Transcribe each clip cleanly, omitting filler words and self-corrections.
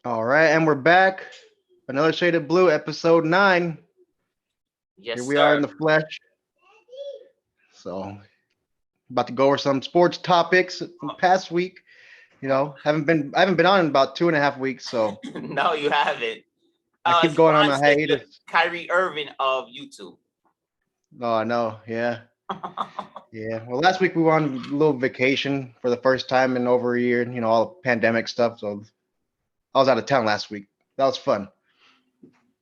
All right, and we're back. Another Shade of Blue, episode 9. Here Yes, we are in sir. the flesh. So, about to go over some sports topics from past week. I haven't been on in about 2.5 weeks, so No, you haven't. I keep going on Devon a said you're hiatus. Kyrie Irving of YouTube. Oh, I know. Yeah, yeah. Well, last week we were on a little vacation for the first time in over a year. All the pandemic stuff. So I was out of town last week. That was fun.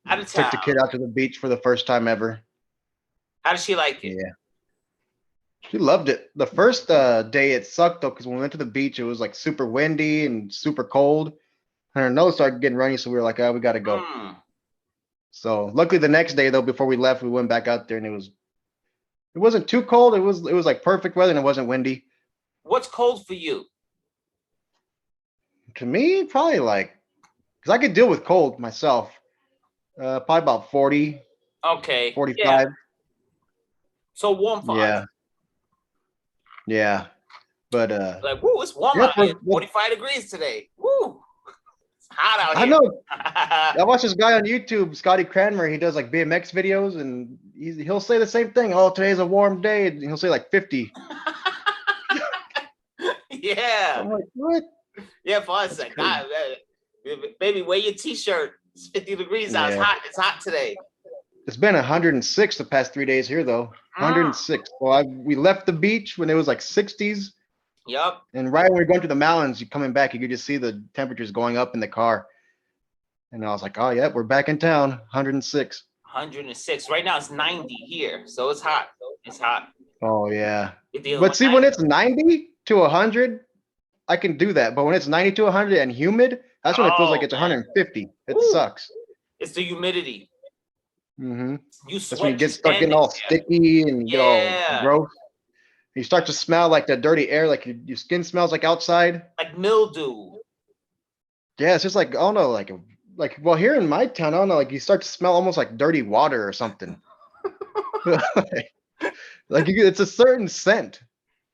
Out of Took the town. kid out to the beach for the first time ever. How does she like it? Yeah. She loved it. The first day it sucked though, because when we went to the beach, it was like super windy and super cold. And her nose started getting runny, so we were like, "Oh, we gotta go." Mm. So luckily, the next day though, before we left, we went back out there, and it wasn't too cold. It was like perfect weather, and it wasn't windy. What's cold for you? To me, probably like because I could deal with cold myself. Probably about 40, Okay. Yeah. 45. So warm for us. Yeah, yeah. But Like, woo, it's warm yeah, out here. 45 degrees today. Woo. It's hot out I here. know. I watch this guy on YouTube, Scotty Cranmer. He does like BMX videos, and he'll say the same thing. Oh, today's a warm day. And he'll say like 50. Yeah. I'm like, what? Yeah, for us, That's like, crazy. God, baby, wear your t-shirt. It's 50 degrees out. It's Yeah. hot. It's hot today. It's been 106 the past 3 days here, though. Mm. 106. Well, we left the beach when it was like 60s, Yup. and right when we are going to the mountains, you coming back, you could just see the temperatures going up in the car. And I was like, oh, yeah, we're back in town. 106. 106. Right now it's 90 here. So it's hot. It's hot. Oh, yeah. You're dealing But with see, when it's 90 to 100, I can do that. But when it's 90 to 100 and humid, that's when it feels like Oh it's man. 150. It Woo. sucks. It's the humidity. Hmm. You That's when you sweat get just start getting standing all there. sticky and you get all Yeah. gross. You start to smell like that dirty air, like your skin smells like outside. Like mildew. Yeah, it's just like, oh no, well, here in my town, I don't know, like you start to smell almost like dirty water or something. Like it's a certain scent.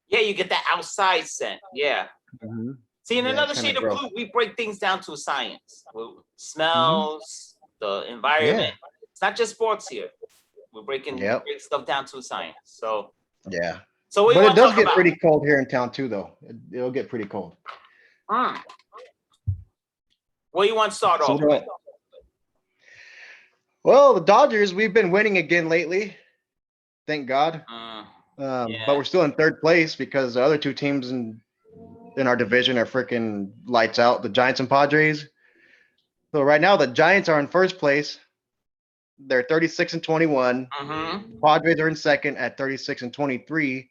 Yeah, you get that outside scent. Yeah. Hmm. See, in Yeah, it's another kind of shade of gross. blue, we break things down to a science. Hmm. Smells, the environment. Yeah. It's not just sports here. We're Yep. breaking stuff down to a science. Yeah. So what do you But it want to does talk get about? pretty cold here in town too, though. It'll get pretty cold. Mm. What do you want to start So off with? well, the Dodgers, we've been winning again lately. Thank God. But Yeah. we're still in third place because the other two teams in our division are freaking lights out, the Giants and Padres. So right now the Giants are in first place. They're 36 and 21. Mm-hmm. Padres are in second at 36 and 23.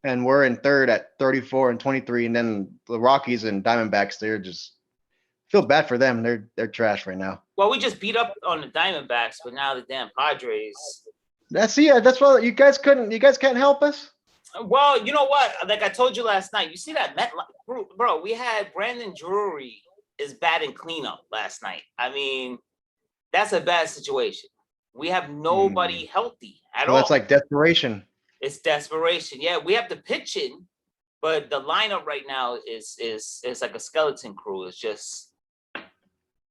And we're in third at 34 and 23. And then the Rockies and Diamondbacks, they're just feel bad for them. They're trash right now. Well, we just beat up on the Diamondbacks, but now the damn Padres. That's why you guys can't help us. Well, you know what? Like I told you last night, you see that Met, bro? We had Brandon Drury is batting cleanup last night. I mean, that's a bad situation. We have nobody healthy at So all. that's like desperation. It's desperation. Yeah, we have the pitching, but the lineup right now is like a skeleton crew. It's just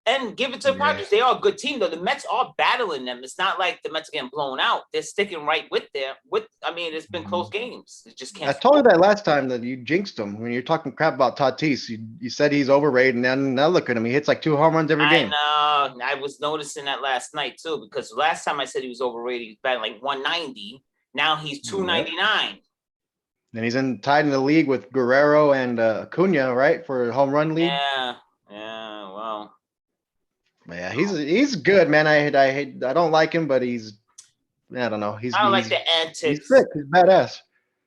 and give it to the Padres. They are a good team though. The Mets are battling them. It's not like the Mets are getting blown out. They're sticking right with them. I mean, it's been close games. It just can't. I told you that last time that you jinxed him when you're talking crap about Tatis. You said he's overrated, and then now look at him. He hits like 2 home runs every game. I know. I was noticing that last night too because last time I said he was overrated, he was batting like 190. Now he's 299. And he's tied in the league with Guerrero and Acuna, right, for home run lead. Yeah. Well. Yeah, he's good, man. I don't like him, but I don't know. I don't like the antics. He's sick. He's badass.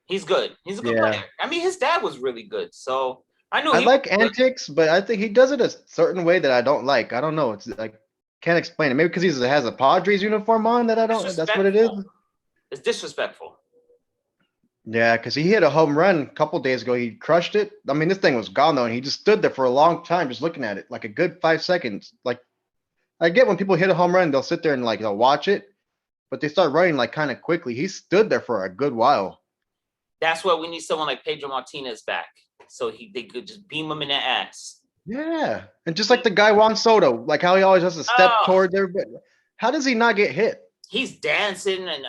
He's good. He's a good player. I mean, his dad was really good, so I knew. I like antics, but I think he does it a certain way that I don't like. I don't know. It's like can't explain it. Maybe because he has a Padres uniform on that I don't. That's what it is. It's disrespectful. Yeah, because he hit a home run a couple days ago. He crushed it. I mean, this thing was gone though, and he just stood there for a long time, just looking at it, like a good 5 seconds. Like I get when people hit a home run, they'll sit there and like they'll watch it, but they start running like kind of quickly. He stood there for a good while. That's why we need someone like Pedro Martinez back, so they could just beam him in the ass. Yeah, and just like the guy Juan Soto, like how he always has to step Oh, towards everybody. How does he not get hit? he's dancing and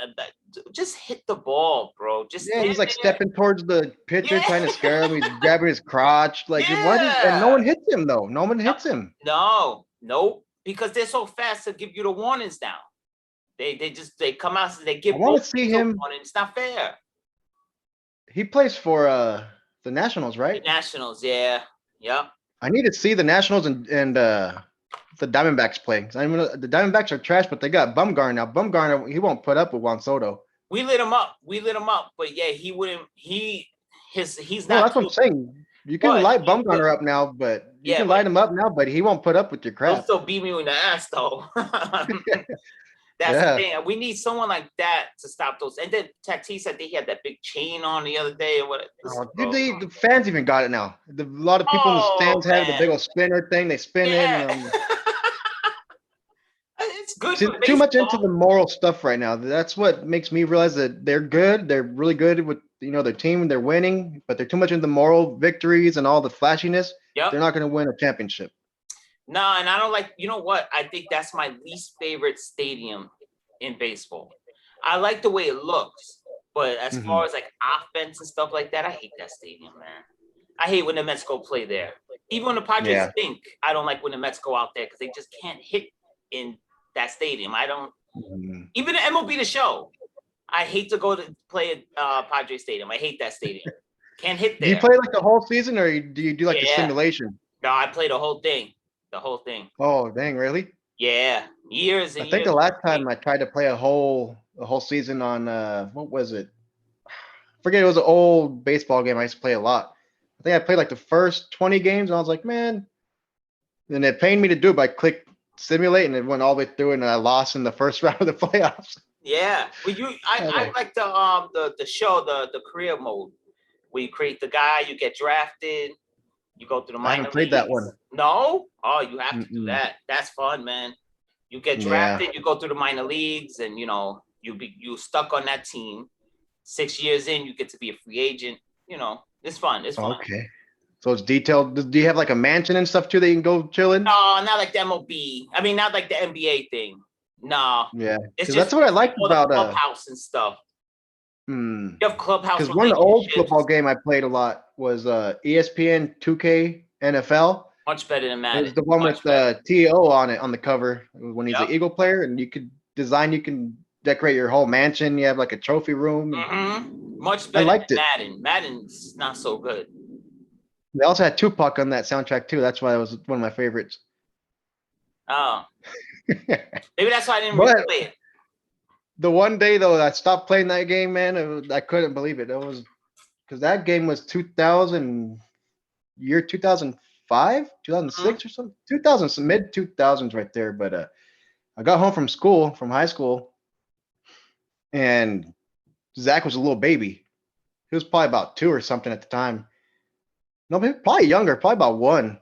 just hit the ball, bro. Just Yeah, stand he's like there. stepping towards the pitcher, trying to scare him. He's Yeah. grabbing his crotch. Like, what is? And no Yeah. one hits him though. No one No, hits him. no, nope. Because they're so fast to give you the warnings now. They come out and they I give want both to see teams a him. warning. It's not fair. He plays for the Nationals, The right? Nationals, yeah. Yep. I need to see the Nationals and the Diamondbacks play. 'Cause I mean, the Diamondbacks are trash, but they got Bumgarner now. Bumgarner, he won't put up with Juan Soto. We lit him up. We lit him up. But yeah, he wouldn't he's No, not that's what too I'm saying. You can but light he would Bumgarner up now, but you yeah, can but light him up now, but he won't put up with your he'll crap. still beat me in the ass though. That's the Yeah. thing. We need someone like that to stop those. And then Tatis, I think he had that big chain on the other day or what. Oh, dude, the fans even got it now. A lot of people in the Oh stands have the man, big old spinner thing. They spin it, yeah. and It's good see, for they're too much into the baseball. moral stuff right now. That's what makes me realize that they're good. They're really good with their team. They're winning, but they're too much into moral victories and all the flashiness. They're Yep. not going to win a championship. No, and I don't like. You know what? I think that's my least favorite stadium in baseball. I like the way it looks, but as Mhm. far as like offense and stuff like that, I hate that stadium, man. I hate when the Mets go play there. Even when the Padres Yeah. stink, I don't like when the Mets go out there because they just can't hit in that stadium. I don't. Mhm. Even the MLB The Show, I hate to go to play at Padre Stadium. I hate that stadium. Can't hit Do you there. play like the whole season, or do you do like the Yeah. simulation? No, I played the whole thing. The whole thing. Oh, dang, really? Yeah. Years I and think years. the last time I tried to play a whole season on what was it? Forget, it was an old baseball game I used to play a lot. I think I played like the first 20 games and I was like, man, and it pained me to do it, but I clicked simulate and it went all the way through and I lost in the first round of the playoffs. Yeah. But I was I like, like the show, the career mode where you create the guy, you get drafted, you go through the I minor haven't played that leagues. one. No? Oh, you have to do Mm-mm. that. That's fun, man. You get Yeah. drafted, you go through the minor leagues, and you stuck on that team. 6 years in, you get to be a free agent. It's fun. It's fun. Okay. So it's detailed. Do you have like a mansion and stuff too that you can go chill in? No, not like the MLB. I mean, not like the NBA thing. No, Yeah. it's Because just that's what I liked all the about clubhouse and stuff. You have clubhouse because one old football relationships. game I played a lot was ESPN 2K NFL. Much better than It was Madden. the one with Much better. T.O. on it on the cover when he's an Yep. Eagle player, and you can decorate your whole mansion. You have like a trophy room, and Much I better liked than it. Madden. Madden's not so good. They also had Tupac on that soundtrack too. That's why it was one of my favorites. Oh, maybe that's why I didn't But replay it. the one day though I stopped playing that game, man, I couldn't believe it. It was because that game was 2000 year 2005, 2006 or something. 2000 mid 2000s right there. But I got home from high school, and Zach was a little baby. He was probably about 2 or something at the time. No, probably younger, probably about 1.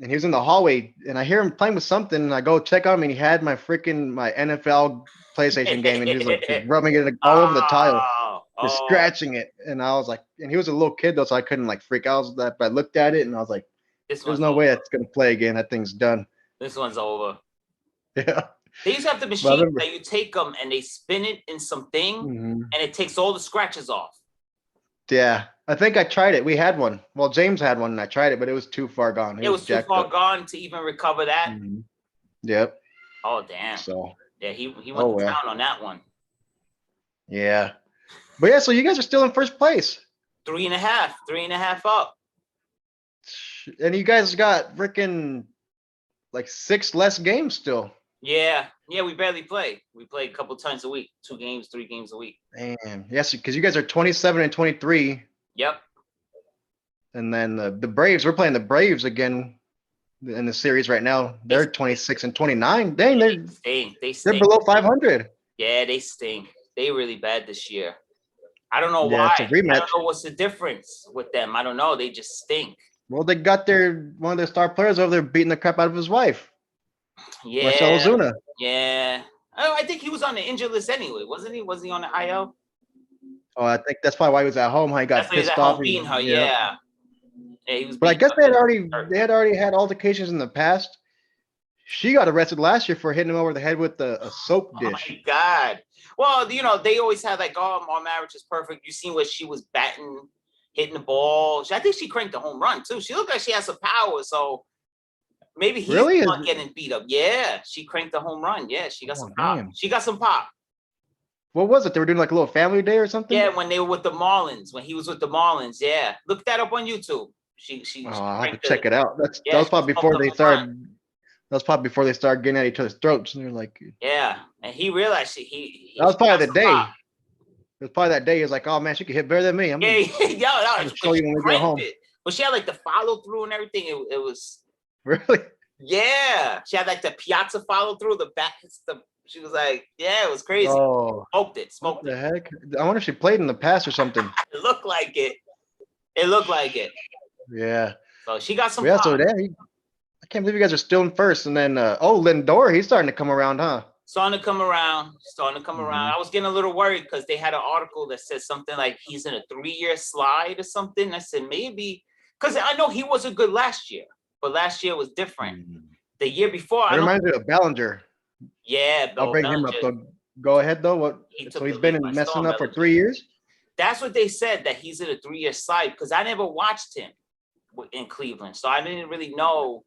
And he was in the hallway, and I hear him playing with something, and I go check on him, and he had my NFL PlayStation game, and he was like just rubbing it all over the tile, Oh, just oh, scratching it. And I was like, and he was a little kid though, so I couldn't like freak out. But I looked at it, and I was like, this there's one's no way over. that's gonna play again. That thing's done. This one's over. Yeah. They used to have the But I machine remember. that you take them and they spin it in something Mhm. and it takes all the scratches off. Yeah, I think I tried it. We had one. Well, James had one, and I tried it, but it was too far gone. It It was was too jacked far up. gone to even recover that. Mhm. Yep. Oh damn. So, Yeah, he went oh to well. town on that one. Yeah. But yeah, so you guys are still in first place. 3.5, 3.5 up. And you guys got freaking like 6 less games still. Yeah, we barely play. We play a couple times a week, 2 games, 3 games a week. Damn. Yes, because you guys are 27 and 23. Yep. And then the Braves, we're playing the Braves again in the series right now. They're 26 and 29. Dang, They stink. They they're stink. below 500. Yeah, they stink. They really bad this year. I don't know Yeah, why. it's a I rematch. don't know what's the difference with them. I don't know. They just stink. Well, they got one of their star players over there beating the crap out of his wife, Marcelo Yeah, Zuna. yeah. Oh, I think he was on the injured list anyway, wasn't he? Was he on the IL? Oh, I think that's probably why he was at home. How he That's got why he's at pissed home off. beating her. Yeah. Yeah. Yeah, he was But I beating guess up hurt. they had already had altercations in the past. She got arrested last year for hitting him over the head with a soap Oh dish. my God. Well, they always had like, oh, our marriage is perfect. You seen what she was batting, hitting the ball. I think she cranked a home run too. She looked like she has some power. So maybe he's Really? not getting beat up. Yeah, she cranked a home run. Yeah, she got Oh, some pop. damn. She got some pop. What was it? They were doing like a little family day or something? Yeah, when they were with the Marlins, when he was with the Marlins. Yeah, look that up on YouTube. She Oh, I'll have to cranked check it out. That yeah, was she probably smoked before a they home run. started. That was probably before they started getting at each other's throats. And they're like, Yeah, and he realized that was she got probably the some day. pop. It was probably that day. He was like, oh man, she can hit better than me. I'm Yeah, yeah, gonna no, show you when we get cranked home. it. But she had like the follow through and everything. It was Really? yeah. She had like the piazza follow through the back. She was like, yeah, it was crazy. Oh, Smoked it, what smoked the it. heck? I wonder if she played in the past or something. It looked like it. It looked like it. Yeah. So she got some Yeah. pop. So I can't believe you guys are still in first. And then, Lindor, he's starting to come around, huh? Starting to come around. Mhm. I was getting a little worried because they had an article that said something like he's in a 3-year slide or something. I said maybe because I know he wasn't good last year, but last year was different. The year before, It reminds me of Bellinger. yeah, I'll Bill bring him up. Bellinger. Though. Go ahead though. What? He So took he's the league been by messing storm. up for Bellinger. 3 years. That's what they said, that he's in a 3-year slide because I never watched him in Cleveland, so I didn't really know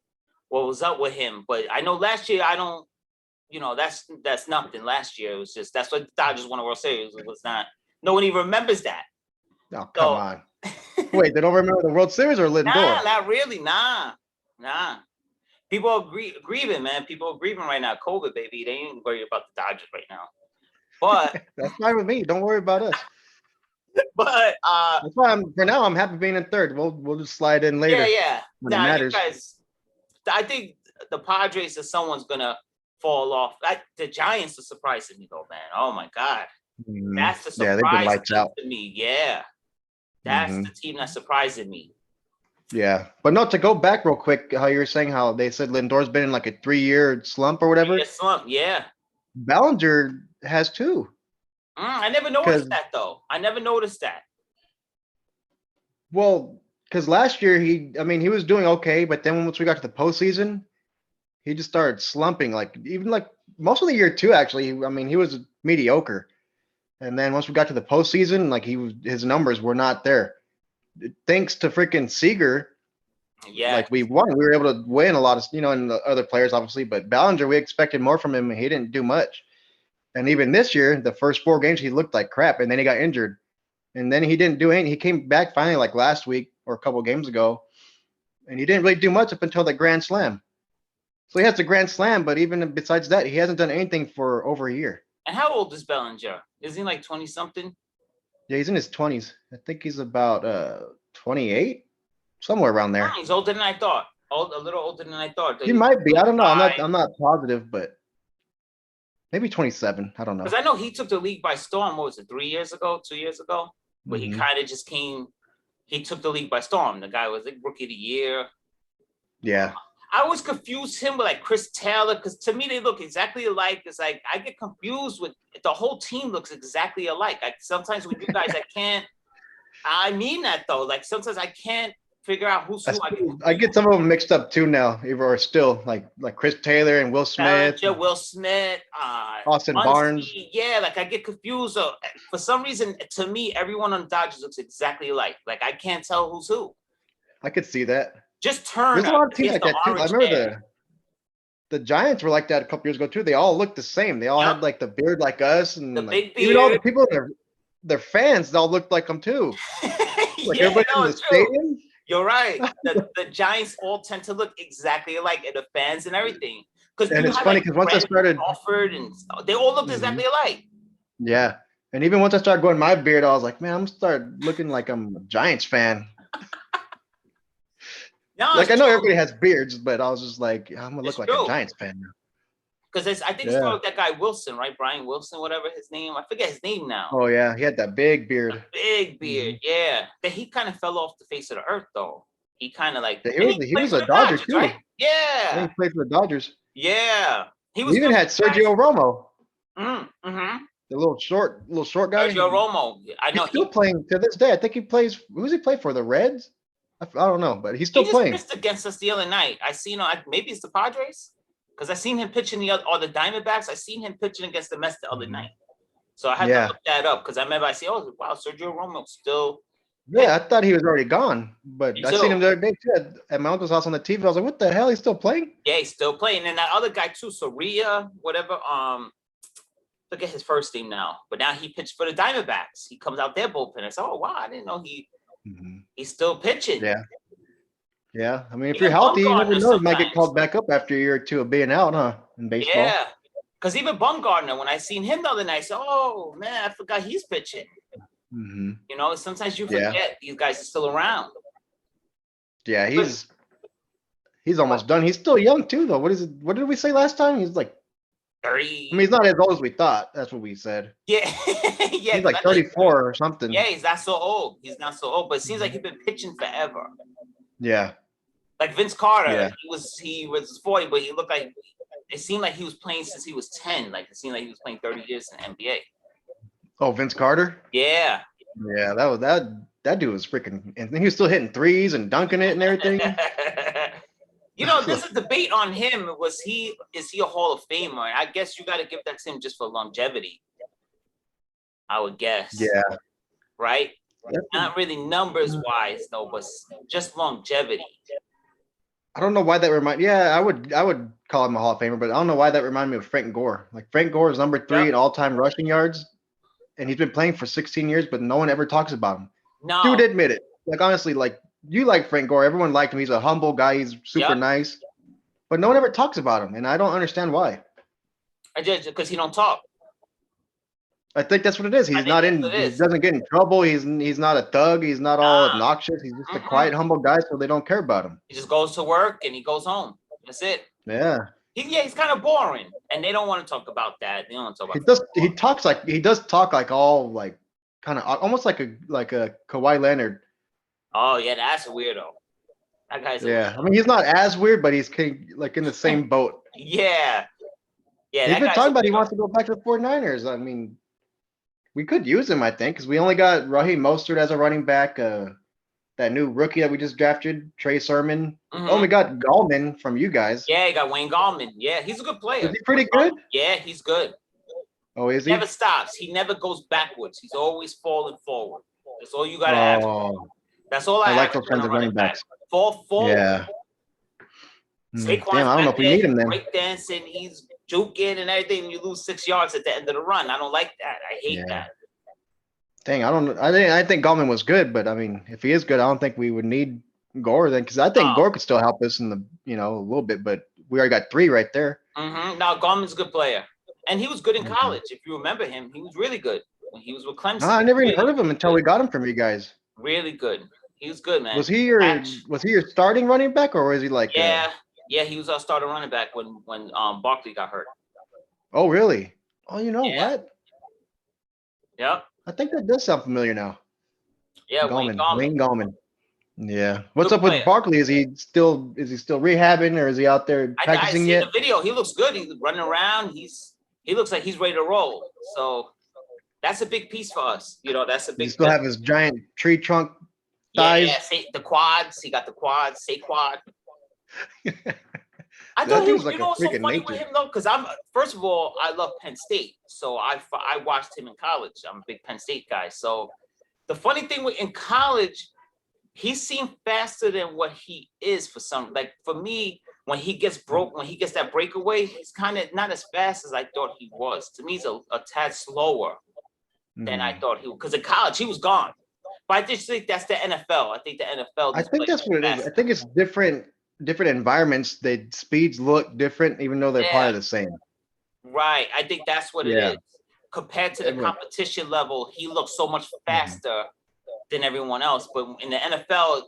what was up with him. But I know last year I don't. That's nothing. Last year it was just that's what the Dodgers won a World Series. It was not. No one even remembers that. Oh, come on. Wait, they don't remember the World Series or Lindor? Nah, not really. Nah. People are grieving, man. People are grieving right now. COVID, baby. They ain't worried about the Dodgers right now. But That's fine with me. Don't worry about us. But That's why for now I'm happy being in third. We'll just slide in later. yeah. When it Now you matters. guys, I think the Padres or someone's gonna fall off. The Giants are surprising me though, man. Oh my God. Mhm. That's the Yeah, they've been surprise lights team out. to me. Yeah. That's Mhm. the team that's surprising me. Yeah, but no, to go back real quick, how you were saying how they said Lindor's been in like a 3-year slump or whatever. Slump, yeah. Ballinger has too. I never noticed that though. I never noticed that. Well, because last year he was doing okay, but then once we got to the postseason, he just started slumping. Like even like most of the year too. Actually, I mean he was mediocre, and then once we got to the postseason, like his numbers were not there. Thanks to freaking Seager, Yeah. like we won. We were able to win a lot of, and the other players obviously, but Ballinger, we expected more from him and he didn't do much. And even this year, the first 4 games, he looked like crap and then he got injured. And then he didn't do anything. He came back finally like last week or a couple games ago. And he didn't really do much up until the grand slam. So he has the grand slam, but even besides that, he hasn't done anything for over a year. And how old is Bellinger? Is he like 20 something? Yeah, he's in his 20s. I think he's about 28, somewhere around there. He's older than I thought. A little older than I thought. He might be. I don't know. I'm not positive, but maybe 27. I don't know. Because I know he took the league by storm. What was it, 3 years ago, 2 years ago? But he kind of just came. He took the league by storm. The guy was like rookie of the year. Yeah. I always confuse him with like Chris Taylor because to me they look exactly alike. It's like I get confused with the whole team looks exactly alike. Sometimes with you guys, I can't. I mean that though. Like sometimes I can't figure out who's who. I get some of them mixed up too now, or still like Chris Taylor and Will Smith. Bellinger, Will Smith, Austin Barnes. Yeah, like I get confused. For some reason, to me, everyone on the Dodgers looks exactly alike. Like I can't tell who's who. I could see that. Just Turner. There's a lot of teams like that too. I remember the Giants were like that a couple years ago too. They all looked the same. They all had like the beard like us, and the big beard. Even all the people their fans, they all looked like them too. Like everybody in the stadium. You're right. The Giants all tend to look exactly alike, and the fans and everything. And it's funny because once I started Crawford and they all looked exactly alike. Yeah, and even once I started growing my beard, I was like, man, I'm gonna start looking like I'm a Giants fan. No, like I know everybody has beards, but I was just like, I'm gonna look like a Giants fan now. Because I think it's that guy Wilson, right? Brian Wilson, whatever his name. I forget his name now. Oh yeah, he had that big beard. Big beard, yeah. But he kind of fell off the face of the earth, though. He kind of like he was a Dodger too. Right? Yeah, he played for the Dodgers. Yeah, he even had Sergio Romo. Mm-hmm. The little short guy. Sergio Romo. I know he's still playing to this day. I think he plays. Who's he play for? The Reds. I don't know, but he's He still just playing. pitched against us the other night. I seen maybe it's the Padres because I seen him pitching or the Diamondbacks. I seen him pitching against the Mets the other night. So I had to Yeah. look that up because I remember I see, oh wow, Sergio Romo still. Yeah, I thought he was already gone, but Me I seen him too. the other day too at my uncle's house on the TV. I was like, what the hell? He's still playing? Yeah, he's still playing. And that other guy too, Soria, whatever. Forget his first name now, but now he pitched for the Diamondbacks. He comes out their bullpen. I said, oh wow, I didn't know he's still pitching. Yeah. Yeah. I mean, if you're Even healthy, you never Bumgarner know. You might get sometimes. called back up after a year or two of being out, huh? In baseball. Yeah. Because even Bumgarner, when I seen him the other night, I said, oh man, I forgot he's pitching. Mm-hmm. You know, sometimes you forget these guys are still around. Yeah, he's almost done. He's still young too, though. What did we say last time? He's like 30. I mean, he's not as old as we thought. That's what we said. Yeah. Yeah. He's like 34 or something. Yeah, he's not so old. He's not so old, but it seems like he's been pitching forever. Yeah. Like Vince Carter, Yeah. he was 40, but he looked like it seemed like he was playing since he was 10. Like it seemed like he was playing 30 years in the NBA. Oh, Vince Carter? Yeah. Yeah, that dude was freaking, and he was still hitting threes and dunking it and everything. You know, there's a debate on him. Is he a Hall of Famer? I guess you got to give that to him just for longevity. I would guess. Yeah. Right? Not really numbers wise though, but just longevity. I don't know why that Yeah, I would call him a Hall of Famer, but I don't know why that reminded me of Frank Gore. Like Frank Gore is number 3 in all-time rushing yards, and he's been playing for 16 years, but no one ever talks about him. No. Dude, admit it. Like honestly, like you like Frank Gore. Everyone liked him. He's a humble guy. He's super nice, but no one ever talks about him, and I don't understand why. I just because he don't talk. I think that's what it is. He's not in. He doesn't get in trouble. He's not a thug. He's not all obnoxious. He's just a quiet, humble guy, so they don't care about him. He just goes to work and he goes home. That's it. Yeah. He's kind of boring, and they don't want to talk about that. They don't want to talk about. He does talk like all like kind of almost like a Kawhi Leonard. Oh yeah, that's a weirdo. That guy's I mean, he's not as weird, but he's like in the same boat. Yeah. He's been talking about he wants to go back to the 49ers. I mean, we could use him, I think, because we only got Raheem Mostert as a running back. That new rookie that we just drafted, Trey Sermon. Oh, we got Gallman from you guys. Yeah, you got Wayne Gallman. Yeah, he's a good player. Is he pretty good? Yeah, he's good. Oh, is he? Never stops. He never goes backwards. He's always falling forward. That's all you got to ask. That's all I like those kinds of running backs. Fall forward. Yeah. Saquon's Damn, I don't know if we need him then. Break dancing, he's juking and everything, and you lose 6 yards at the end of the run. I don't like that. I hate that. Dang, I don't know. I think Gallman was good, but I mean, if he is good, I don't think we would need Gore then, because I think Gore could still help us in the a little bit, but we already got 3 right there. Now Gallman's a good player, and he was good in college. If you remember him, he was really good when he was with Clemson. I never even heard of him until we got him from you guys. Really good. He was good, man. Was he your starting running back, or was he like? Yeah, he was our starting running back when Barkley got hurt. Oh really? Oh, you know what? Yep. I think that does sound familiar now. Yeah, Wayne Gallman. Gallman. Yeah. What's up with Barkley? Is he still rehabbing, or is he out there practicing yet? I seen the video. He looks good. He's running around. He looks like he's ready to roll. So that's a big piece for us. That's a big. He still have his giant tree trunk thighs. Yeah, the quads. He got the quads. Say quad. I thought he was like what's so funny with him though, because first of all, I love Penn State, so I watched him in college. I'm a big Penn State guy. So the funny thing in college, he seemed faster than what he is for me. When he gets that breakaway, he's kind of not as fast as I thought he was. To me, he's a tad slower than I thought he was. Because in college, he was gone. But I just think that's the NFL. I think the NFL. I think that's what it is. I think it's different environments. The speeds look different, even though they're part of the same. Right. I think that's what it is. Compared to the competition level, he looks so much faster than everyone else. But in the NFL,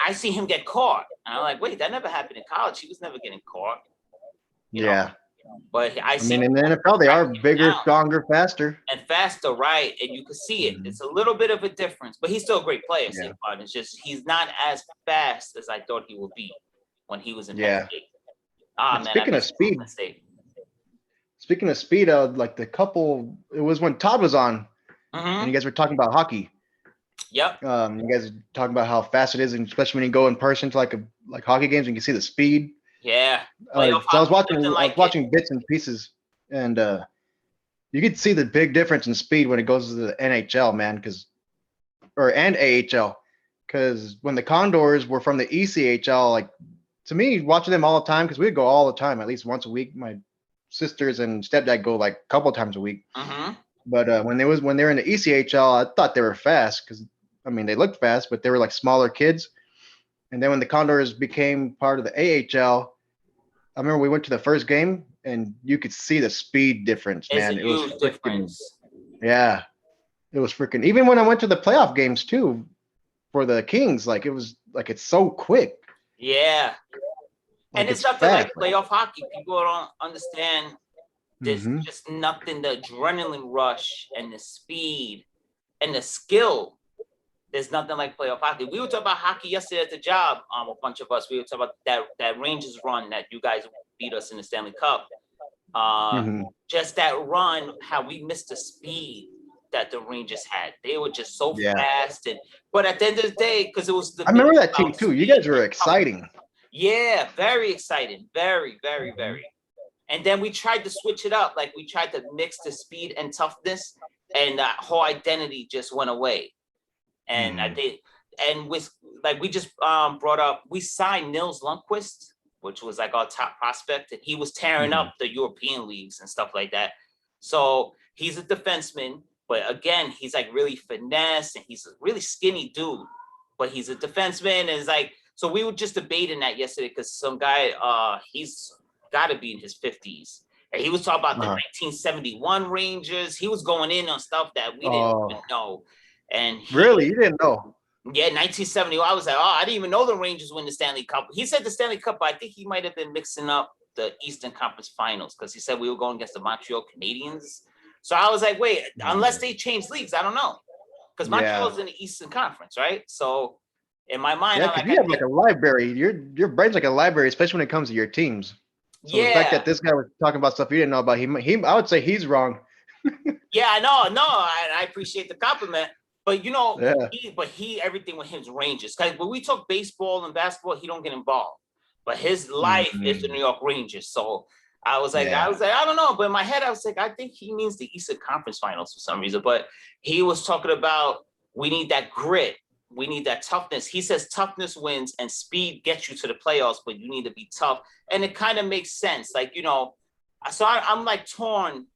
I see him get caught. And I'm like, wait, that never happened in college. He was never getting caught. You know? But I mean, in the NFL, they are bigger, stronger, faster. And faster, right? And you can see it. It's a little bit of a difference, but he's still a great player. Saquon. It's just he's not as fast as I thought he would be when he was in Penn State. Speaking of speed, like it was when Todd was on, and you guys were talking about hockey. Yep. You guys are talking about how fast it is, and especially when you go in person to like hockey games, and you can see the speed. Yeah. Playoff So hockey, nothing I was like it. watching bits and pieces, and you could see the big difference in speed when it goes to the NHL, man, and AHL, because when the Condors were from the ECHL, like to me, watching them all the time, because we'd go all the time, at least once a week. My sisters and stepdad go like a couple times a week. Mm-hmm. But when they were in the ECHL, I thought they were fast because I mean they looked fast, but they were like smaller kids. And then when the Condors became part of the AHL, I remember we went to the first game and you could see the speed difference, It's a man. It was huge freaking difference. yeah, it was freaking. Even when I went to the playoff games too for the Kings, like it was like it's so quick, Yeah. And like it's it's nothing fast. like playoff hockey. People don't understand. There's Mm-hmm. just nothing, the adrenaline rush and the speed and the skill. There's nothing like playoff hockey. We were talking about hockey yesterday at the job. A bunch of us. We were talking about that Rangers run that you guys beat us in the Stanley Cup. Mm-hmm. Just that run, how we missed the speed that the Rangers had. They were just so Yeah, fast, but at the end of the day, because it was the I remember that team too. You guys were exciting. Yeah, very exciting, very, very, very. And then we tried to switch it up, like we tried to mix the speed and toughness, and that whole identity just went away. And I did, and with like we just brought up, we signed Nils Lundqvist, which was like our top prospect, and he was tearing up the European leagues and stuff like that. So he's a defenseman, but again, he's like really finesse, and he's a really skinny dude, but he's a defenseman, and it's like so we were just debating that yesterday because some guy, he's got to be in his 50s. And he was talking about the 1971 Rangers. He was going in on stuff that we didn't even know. And Really, you didn't know? Yeah, 1970. I was like, oh, I didn't even know the Rangers win the Stanley Cup. He said the Stanley Cup, but I think he might have been mixing up the Eastern Conference Finals because he said we were going against the Montreal Canadiens. So I was like, wait, unless they change leagues, I don't know. Because Montreal's in the Eastern Conference, right? So in my mind, yeah, because you have like a library. Your brain's like a library, especially when it comes to your teams. So the fact that this guy was talking about stuff you didn't know about, I would say he's wrong. Yeah, I know. No, I appreciate the compliment. But you know, Yeah. he everything with him is Rangers. Because when we talk baseball and basketball, he don't get involved. But his life is the New York Rangers. So I was like, I don't know. But in my head, I was like, I think he means the Eastern Conference Finals for some reason. But he was talking about we need that grit. We need that toughness. He says toughness wins and speed gets you to the playoffs, but you need to be tough. And it kind of makes sense. Like, you know, so I'm like torn,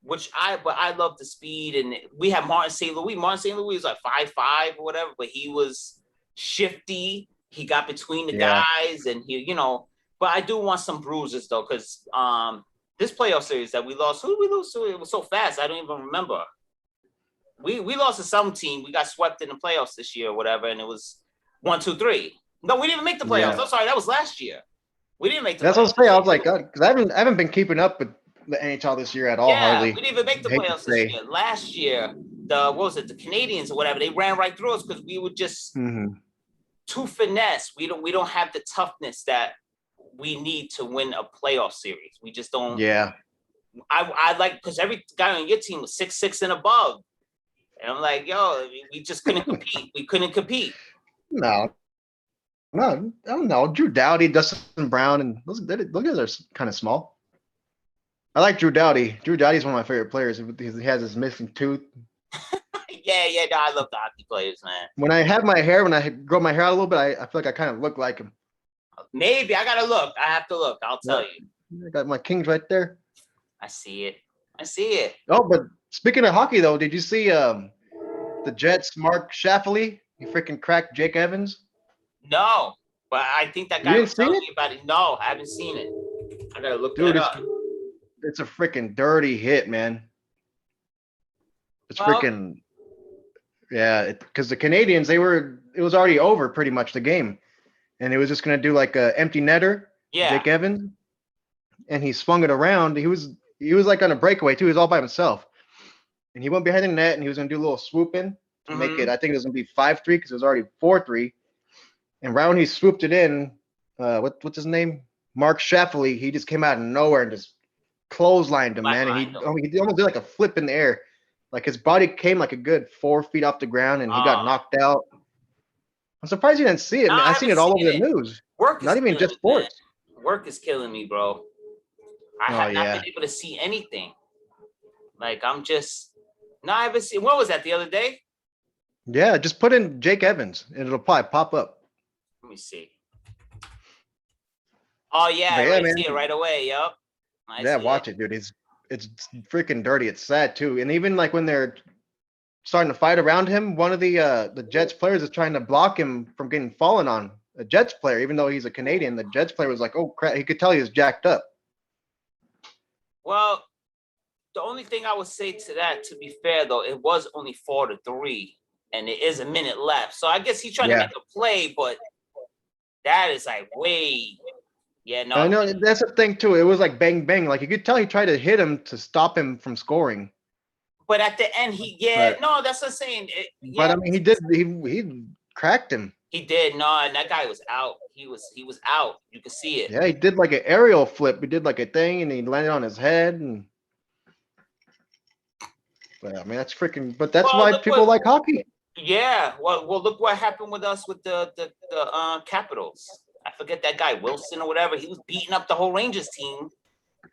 but I love the speed. And we have Martin St. Louis. Martin St. Louis was like 5'5" or whatever, but he was shifty. He got between the guys, and he, you know. But I do want some bruises though, because this playoff series that we lost, who did we lose to? It was so fast, I don't even remember. We lost to some team. We got swept in the playoffs this year or whatever, and it was 1, 2, 3. No, we didn't even make the playoffs. I'm sorry, that was last year. We didn't make the That's playoffs. what I was saying. I was like, because I haven't been keeping up with the NHL this year at all. Hardly. We didn't even make the playoffs this year. Last year, the Canadians or whatever, they ran right through us because we were just too finesse. We don't have the toughness that we need to win a playoff series. We just don't. Yeah. I like because every guy on your team was 6'6" and above, and I'm like, yo, we just couldn't compete. We couldn't compete. No, I don't know. Drew Doughty, Dustin Brown, and those guys are kind of small. I like Drew Doughty. Drew Doughty's one of my favorite players. He has his missing tooth. Yeah. No, I love the hockey players, man. When I grow my hair out a little bit, I feel like I kind of look like him. Maybe I gotta look. I have to look. I'll tell you. I got my Kings right there. I see it. Oh, but speaking of hockey, though, did you see the Jets' Mark Scheifele? He freaking cracked Jake Evans. No, but I think that guy was telling me about it. No, I haven't seen it. I gotta look that up. It's a freaking dirty hit, man. It's freaking because the Canadians, it was already over pretty much the game, and it was just gonna do like a empty netter. Jake Evans, and he swung it around. He was like on a breakaway too. He was all by himself, and he went behind the net, and he was gonna do a little swoop in to make it. I think it was gonna be 5-3 because it was already 4-3. And right when he swooped it in, what's his name? Mark Scheifele. He just came out of nowhere and just clotheslined him, man. And he almost did like a flip in the air, Like his body came like a good 4 feet off the ground and he got Uh, knocked out. I'm surprised you didn't see it, no, man. I I seen haven't it all seen over the it. news. Work is Not even killing just me, man. sports. Work is killing me, bro. I Oh have not yeah. been able to see anything. Like I'm just no, I haven't seen. What was that the other day? Yeah, just put in Jake Evans and it'll probably pop up. Let me see. Oh yeah, But I yeah, already see it man. right away. Yup, I Yeah, see it. watch it, dude. It's freaking dirty. It's sad too. And even like when they're starting to fight around him, one of the Jets players is trying to block him from getting fallen on. A Jets player, even though he's a Canadian, the Jets player was like, "Oh crap!" He could tell he was jacked up. Well, the only thing I would say to that, to be fair though, it was only 4-3, and it is a minute left. So I guess he's trying to Yeah, make a play, but that is like way. Yeah, I no. know that's the thing too. It was like bang bang. Like you could tell he tried to hit him to stop him from scoring. But at the end, But no, that's what I'm saying. but I mean, he did. He cracked him. He did. No, and that guy was out. He was out. You could see it. Yeah, he did like an aerial flip. He did like a thing, and he landed on his head. And but I mean, that's freaking. But that's Well, why look people what. like hockey. Yeah. Well, look what happened with us with the Capitals. I forget that guy Wilson or whatever. He was beating up the whole Rangers team. He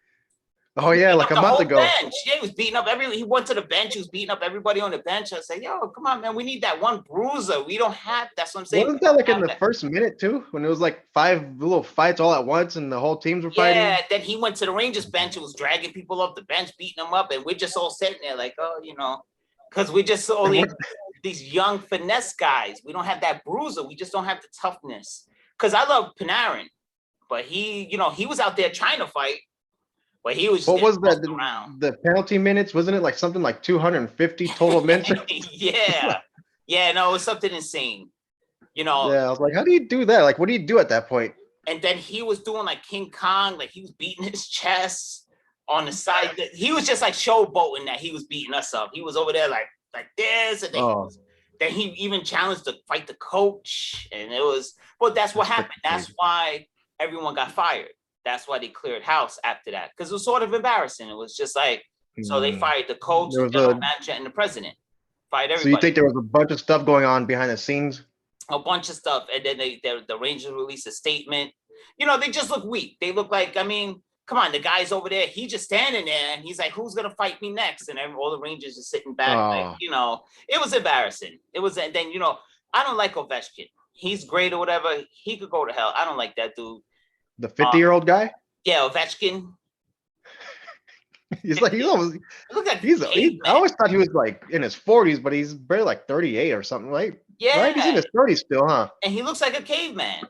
Oh was yeah, beating like up a the month whole ago. bench. Yeah, he was beating up every. He went to the bench. He was beating up everybody on the bench. I said, "Yo, come on, man. We need that one bruiser. We don't have. That's what I'm saying. We Wasn't that don't like in have the that." first minute too, when it was like 5 little fights all at once, and the whole teams were fighting? Yeah, then he went to the Rangers bench and was dragging people off the bench, beating them up, and we're just all sitting there like, oh, because we just And only we're- these young finesse guys. We don't have that bruiser. We just don't have the toughness. Because I love Panarin, but he was out there trying to fight, but he was just What was getting that? tossed around. The penalty minutes, wasn't it like something like 250 total minutes? Yeah, yeah, no, it was something insane. Yeah, I was like, how do you do that? Like, what do you do at that point? And then he was doing like King Kong, like he was beating his chest on the side. He was just like showboating that he was beating us up. He was over there like this, and then he even challenged to fight the coach, and it was. Well, that's what happened. That's why everyone got fired. That's why they cleared house after that, because it was sort of embarrassing. It was just like, so they fired the coach, the general manager, and the president. Fired everybody. So you think there was a bunch of stuff going on behind the scenes? A bunch of stuff, and then the Rangers released a statement. They just look weak. They look like, I mean, come on, the guy's over there. He's just standing there, and he's like, "Who's gonna fight me next?" And all the Rangers are sitting back, like, it was embarrassing. It was, and then I don't like Ovechkin. He's great or whatever. He could go to hell. I don't like that dude. The 50-year-old guy? Yeah, Ovechkin. He's like he's almost. Look at I always thought he was like in his 40s, but he's barely like 38 or something, right? Yeah, right. He's in his 30s still, huh? And he looks like a caveman.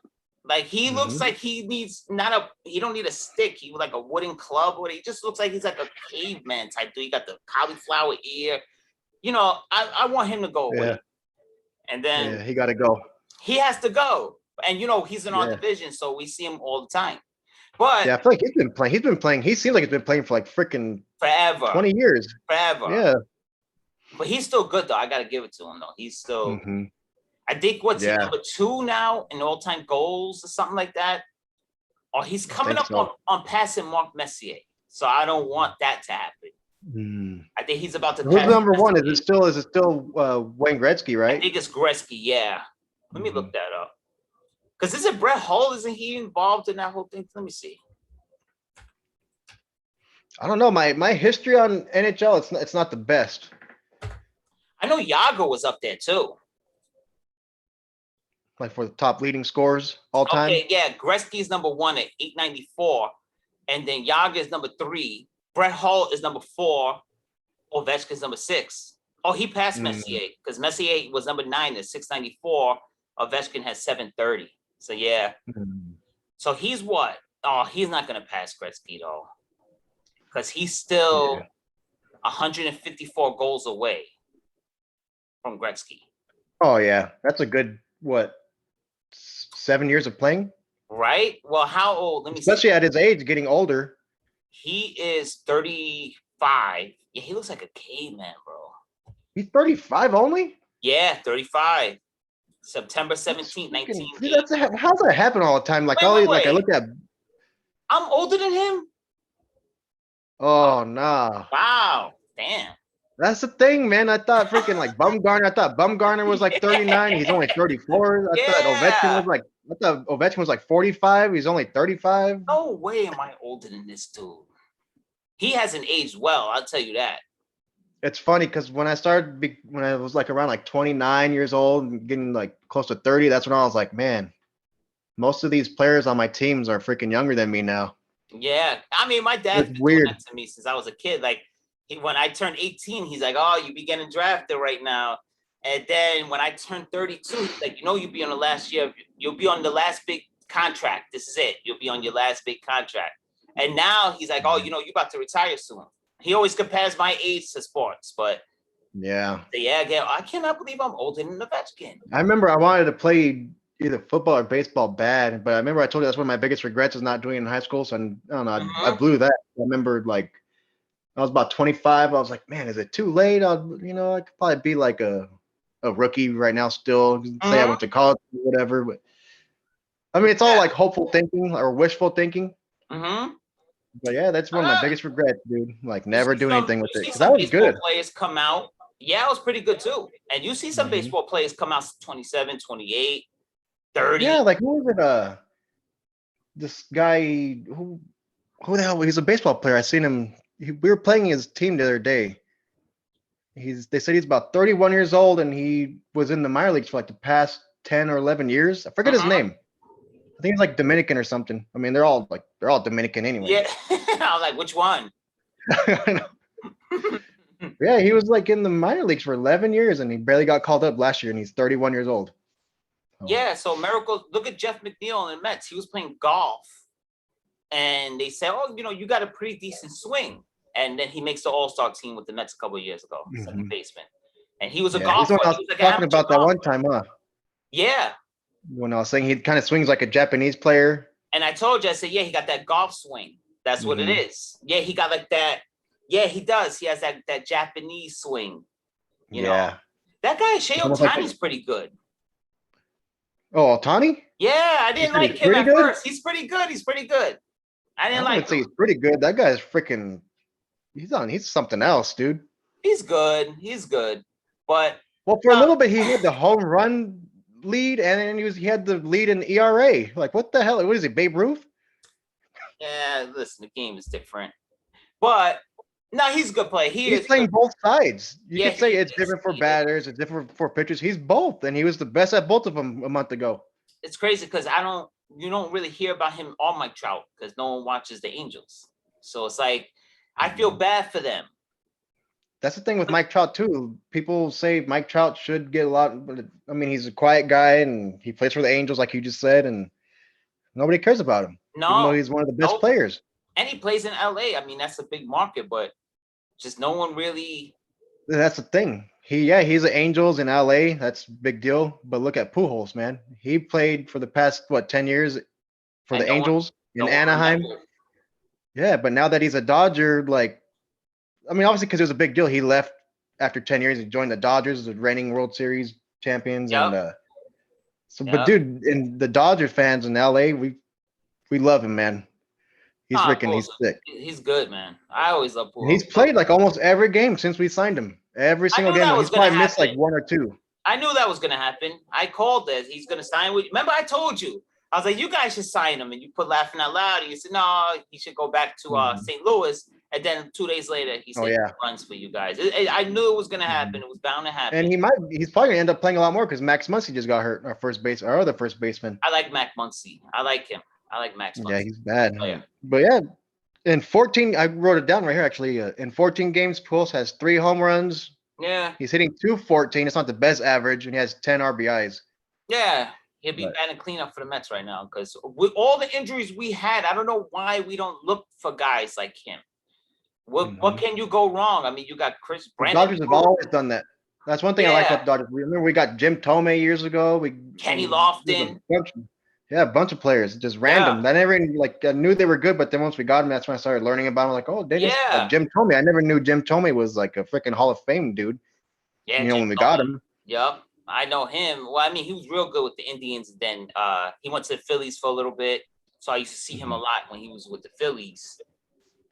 Like he looks like he needs he don't need a stick. He like a wooden club. Or he just looks like he's like a caveman type dude. He got the cauliflower ear. I want him to go away. Yeah. And then he got to go. He has to go. And he's in our division, so we see him all the time. But yeah, I feel like he's been playing. He's been playing. He seems like he's been playing for like freaking forever, 20 years. Forever. Yeah. But he's still good though. I gotta give it to him though. He's still. I think he number 2 now in all-time goals or something like that. Or he's coming up on passing Mark Messier. So I don't want that to happen. I think he's about to. Who's number 1? Is it still Wayne Gretzky, right? I think it's Gretzky. Yeah. Let me look that up. Because isn't Brett Hull? Isn't he involved in that whole thing? Let me see. I don't know. My history on NHL, it's not the best. I know Yager was up there too. Like for the top leading scorers all time. Okay, yeah. Gretzky's number 1 at 894, and then Yager is number 3. Brett Hull is number 4. Ovechkin's number 6. Oh, he passed Messier because Messier was number 9 at 694. Ovechkin has 730. So yeah. So he's what? Oh, he's not gonna pass Gretzky though, because he's still 154 goals away from Gretzky. Oh yeah, that's a good 7 years of playing. Right. Well, how old? Let me Especially see. at his age, getting older. He is 35. Yeah, he looks like a caveman, bro. He's 35 only? Yeah, 35. September 17th, 1980. How's that happen all the time? Like I look at. I'm older than him. Oh nah. Wow. Damn. That's the thing, man. I thought freaking like Bumgarner was like 39. He's only 34. Yeah. I thought Ovechkin was like 45. He's only 35. No way am I older than this dude. He hasn't aged well, I'll tell you that. It's funny because when I was like around like 29 years old and getting like close to 30, that's when I was like, man, most of these players on my teams are freaking younger than me now. Yeah. I mean, my dad's It's been doing weird. that to me since I was a kid. Like, when I turned 18, he's like, oh, you be getting drafted right now. And then when I turned 32, he's like, you'll be on the last year. You'll be on the last big contract. This is it. You'll be on your last big contract. And now he's like, oh, you're about to retire soon. He always compares my age to sports, but Yeah. yeah, I cannot believe I'm older than Ovechkin. I remember I wanted to play either football or baseball bad, but I remember I told you that's one of my biggest regrets is not doing it in high school. So I don't know, I blew that. I remember like I was about 25. I was like, man, is it too late? I could probably be like a rookie right now still. Say I went to college or whatever. But I mean, it's all like hopeful thinking or wishful thinking. But yeah, that's one of my biggest regrets, dude. Like never doing anything with it. Because that was good. Players come out. Yeah, it was pretty good too. And you see some baseball players come out 27, 28, 30. Yeah, like who was it? This guy who the hell? He's a baseball player. I seen him. We were playing his team the other day. They said he's about 31 years old and he was in the minor leagues for like the past 10 or 11 years. I forget his name. I think he's like Dominican or something. I mean, they're all Dominican anyway. Yeah, I was like, which one? Yeah, he was like in the minor leagues for 11 years and he barely got called up last year and he's 31 years old. Yeah, so Miracle, look at Jeff McNeil in the Mets. He was playing golf. And they said, oh, you got a pretty decent swing. And then he makes the All-Star team with the Mets a couple of years ago, second baseman. And he was a golfer. He's what I was talking about that one time, huh? Yeah. When I was saying he kind of swings like a Japanese player. And I told you, I said, yeah, he got that golf swing. That's what it is. Yeah, he got like that. Yeah, he does. He has that Japanese swing. You know. That guy, Shohei Ohtani's pretty good. Oh, Ohtani? Yeah, I didn't like him at first. He's pretty good. I didn't like him. Say he's pretty good. That guy's freaking he's something else, dude. He's good. But for a little bit he had the home run lead and then he had the lead in ERA. Like what the hell? What is it, Babe Ruth? Yeah, listen, the game is different. But no, he's a good player. He's playing both sides. You could say it's different for batters, it's different for pitchers. He's both, and he was the best at both of them a month ago. It's crazy because you don't really hear about him or Mike Trout because no one watches the Angels. So it's like I feel bad for them. That's the thing with Mike Trout too. People say Mike Trout should get a lot, but I mean he's a quiet guy and he plays for the Angels like you just said, and nobody cares about him. No, even though he's one of the best players. And he plays in LA. I mean, that's a big market, but just no one really. That's the thing. He's the Angels in LA. That's a big deal. But look at Pujols, man. He played for the past 10 years for the Angels in Anaheim. Yeah, but now that he's a Dodger, obviously because it was a big deal. He left after 10 years. He joined the Dodgers, the reigning World Series champions. Yep. And but dude, and the Dodger fans in LA, we love him, man. He's he's sick. He's good, man. I always love Pujols. He's played like almost every game since we signed him. Every single game. He's probably missed like one or two. I knew that was going to happen. I called this. He's going to sign with you. Remember, I told you. I was like, you guys should sign him. And you put laughing out loud. And you said, no, he should go back to St. Louis. And then 2 days later, he said he runs for you guys. I knew it was going to happen. It was bound to happen. And he's probably going to end up playing a lot more because Max Muncy just got hurt, our other first baseman. I like Max Muncy. I like him. I like Max Muncy. Yeah, he's bad. Oh, yeah. But yeah, in 14, I wrote it down right here actually. In 14 games, Pujols has 3 home runs. Yeah. He's hitting .214. It's not the best average, and he has 10 RBIs. Yeah. He'll be batting cleanup for the Mets right now because with all the injuries we had, I don't know why we don't look for guys like him. What can you go wrong? I mean, you got Chris Brandon. The Dodgers have always done that. That's one thing I like about the Dodgers. Remember, we got Jim Thome years ago. Kenny Lofton. A bunch of players, just random. I never I knew they were good, but then once we got them, that's when I started learning about them. Like, oh, Jim Thome. I never knew Jim Thome was like a freaking Hall of Fame dude. Yeah, when we got him. Yep, I know him. Well, I mean, he was real good with the Indians. Then he went to the Phillies for a little bit, so I used to see him a lot when he was with the Phillies.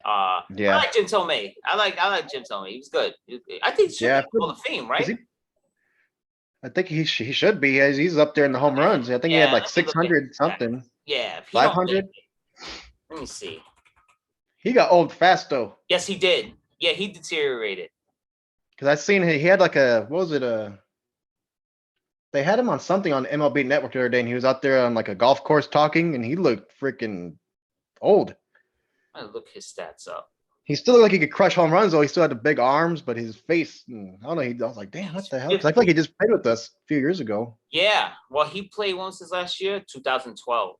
I Yeah, like Jim Tomei. I like Jim Tomei. He was good. I think he should be yeah. in the Hall of Fame, Is right? he? I think he should be. He's up there in the home runs. I think he had Yeah, like let me look at his 600 stats. something, Yeah, if he don't make 500. it, let me see. He got old fast though. Yes, he did. Yeah, he deteriorated. Because I seen he had like a what was it they had him on something on MLB Network the other day, and he was out there on like a golf course talking, and he looked freaking old. I'm gonna look his stats up. He still looked like he could crush home runs, though. He still had the big arms, but his face, I don't know. I was like, damn, what the hell? Because I feel like he just played with us a few years ago. Yeah, well, he played once his last year, 2012.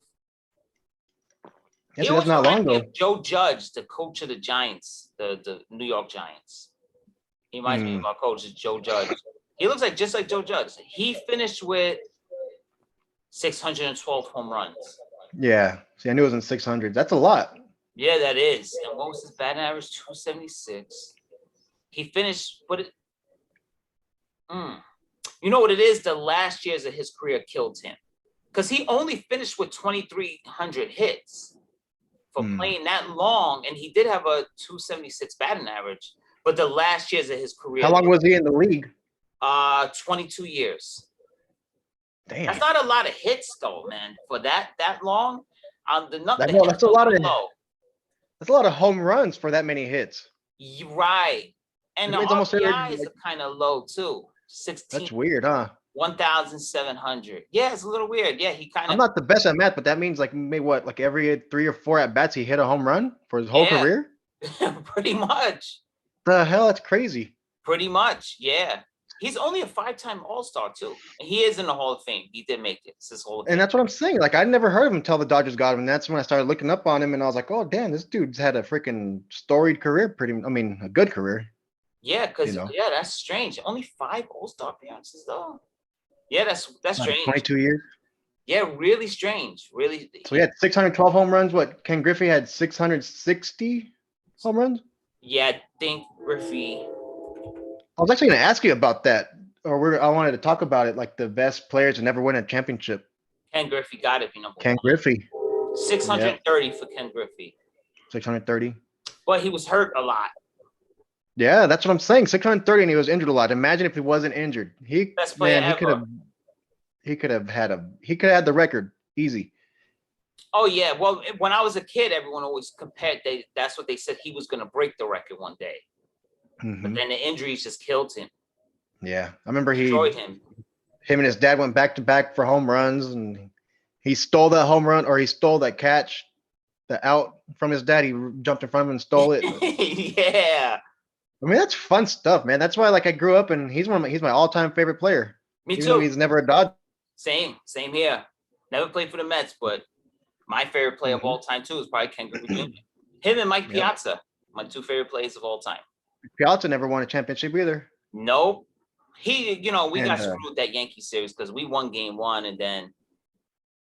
Yes, He that's always not long reminds me ago. of Joe Judge, the coach of the Giants, the New York Giants. He reminds me of our coach, Joe Judge. He looks like just like Joe Judge. He finished with 612 home runs. Yeah. See, I knew it was in 600. That's a lot. Yeah, that is. And what was his batting average? 276. He finished with it. You know what it is? The last years of his career killed him because he only finished with 2,300 hits for playing that long, and he did have a 276 batting average. But the last years of his career, How long was he in the league? 22 years. Damn. That's not a lot of hits, though, man. For that long, That's a lot of low. that's a lot of home runs for that many hits. You're right, and the It's almost RBIs like, are kind of low too. 16. That's weird, huh? 1,700. Yeah, it's a little weird. Yeah, he kind I'm of. not the best at math, but that means like maybe what, like every 3 or 4 at bats he hit a home run for his whole career. Pretty much. The hell, that's crazy. Pretty much, yeah. He's only a 5-time All-Star too. And he is in the Hall of Fame. He did make it. It's his Hall of Fame. And that's what I'm saying. Like I never heard of him until the Dodgers got him, and that's when I started looking up on him, and I was like, oh damn, this dude's had a freaking storied career. A good career. Yeah, because that's strange. Only 5 All-Star appearances though. Yeah, that's strange. 22 years. Yeah, really strange. Really. So he had 612 home runs. What? Ken Griffey had 660 home runs. Yeah, I think Griffey. I was actually going to ask you about that, I wanted to talk about it, like the best players to never win a championship. Ken Griffey got it. Ken Griffey. 630 for Ken Griffey. 630. But he was hurt a lot. Yeah, that's what I'm saying. 630, and he was injured a lot. Imagine if he wasn't injured. Best player ever. He could have had the record easy. Oh yeah. Well, when I was a kid, everyone always compared. That's what they said, he was going to break the record one day. But then the injuries just killed him. Yeah, I remember destroyed him. Him and his dad went back to back for home runs, and he stole that home run, or he stole that catch, the out from his dad. He jumped in front of him and stole it. Yeah. I mean, that's fun stuff, man. That's why, like, I grew up, and he's my all-time favorite player. Me Even too. though he's never a Dodger. Same here. Never played for the Mets, but my favorite player of all time too is probably Ken Griffey Jr. Him and Mike Piazza, my 2 favorite players of all time. Piazza never won a championship either. Nope. We got screwed that Yankee series because we won game 1, and then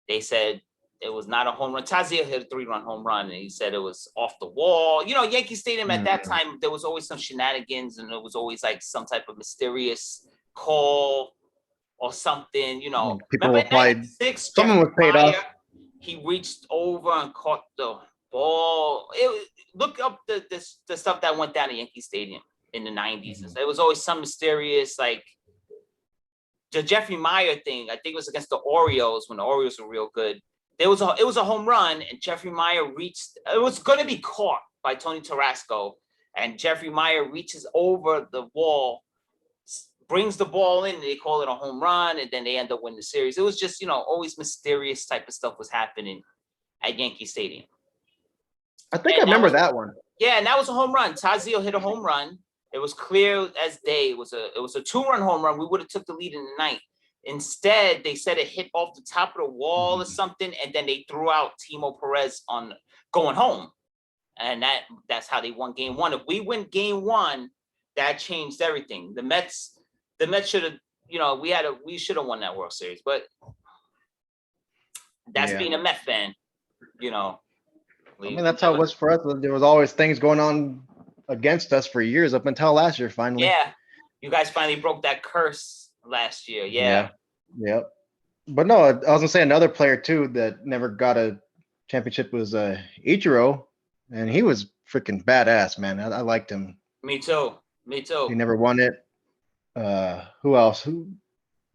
they said it was not a home run. Tazio hit a 3-run home run, and he said it was off the wall. Yankee Stadium at that time, there was always some shenanigans, and it was always like some type of mysterious call or something. People applied. Someone was paid off. He reached over and caught the ball. Look up the stuff that went down at Yankee Stadium in the 90s. It was always some mysterious, like the Jeffrey Meyer thing. I think it was against the Orioles when the Orioles were real good. It was a home run, and Jeffrey Meyer reached. It was going to be caught by Tony Tarasco, and Jeffrey Meyer reaches over the wall, brings the ball in, and they call it a home run, and then they end up winning the series. It was just, always mysterious type of stuff was happening at Yankee Stadium. I think I remember that one. Yeah, and that was a home run. Tazio hit a home run. It was clear as day. It was a 2-run home run. We would have took the lead in the ninth. Instead, they said it hit off the top of the wall or something, and then they threw out Timo Perez on going home. And that's how they won game 1. If we win game 1, that changed everything. The Mets should have, we should have won that World Series, but that's being a Met fan, I mean, that's how it was for us. There was always things going on against us for years up until last year, finally. Yeah. You guys finally broke that curse last year. Yeah. Yep. But no, I was gonna say another player too that never got a championship was Ichiro, and he was freaking badass, man. I liked him. Me too. Me He too. never won it. Who else?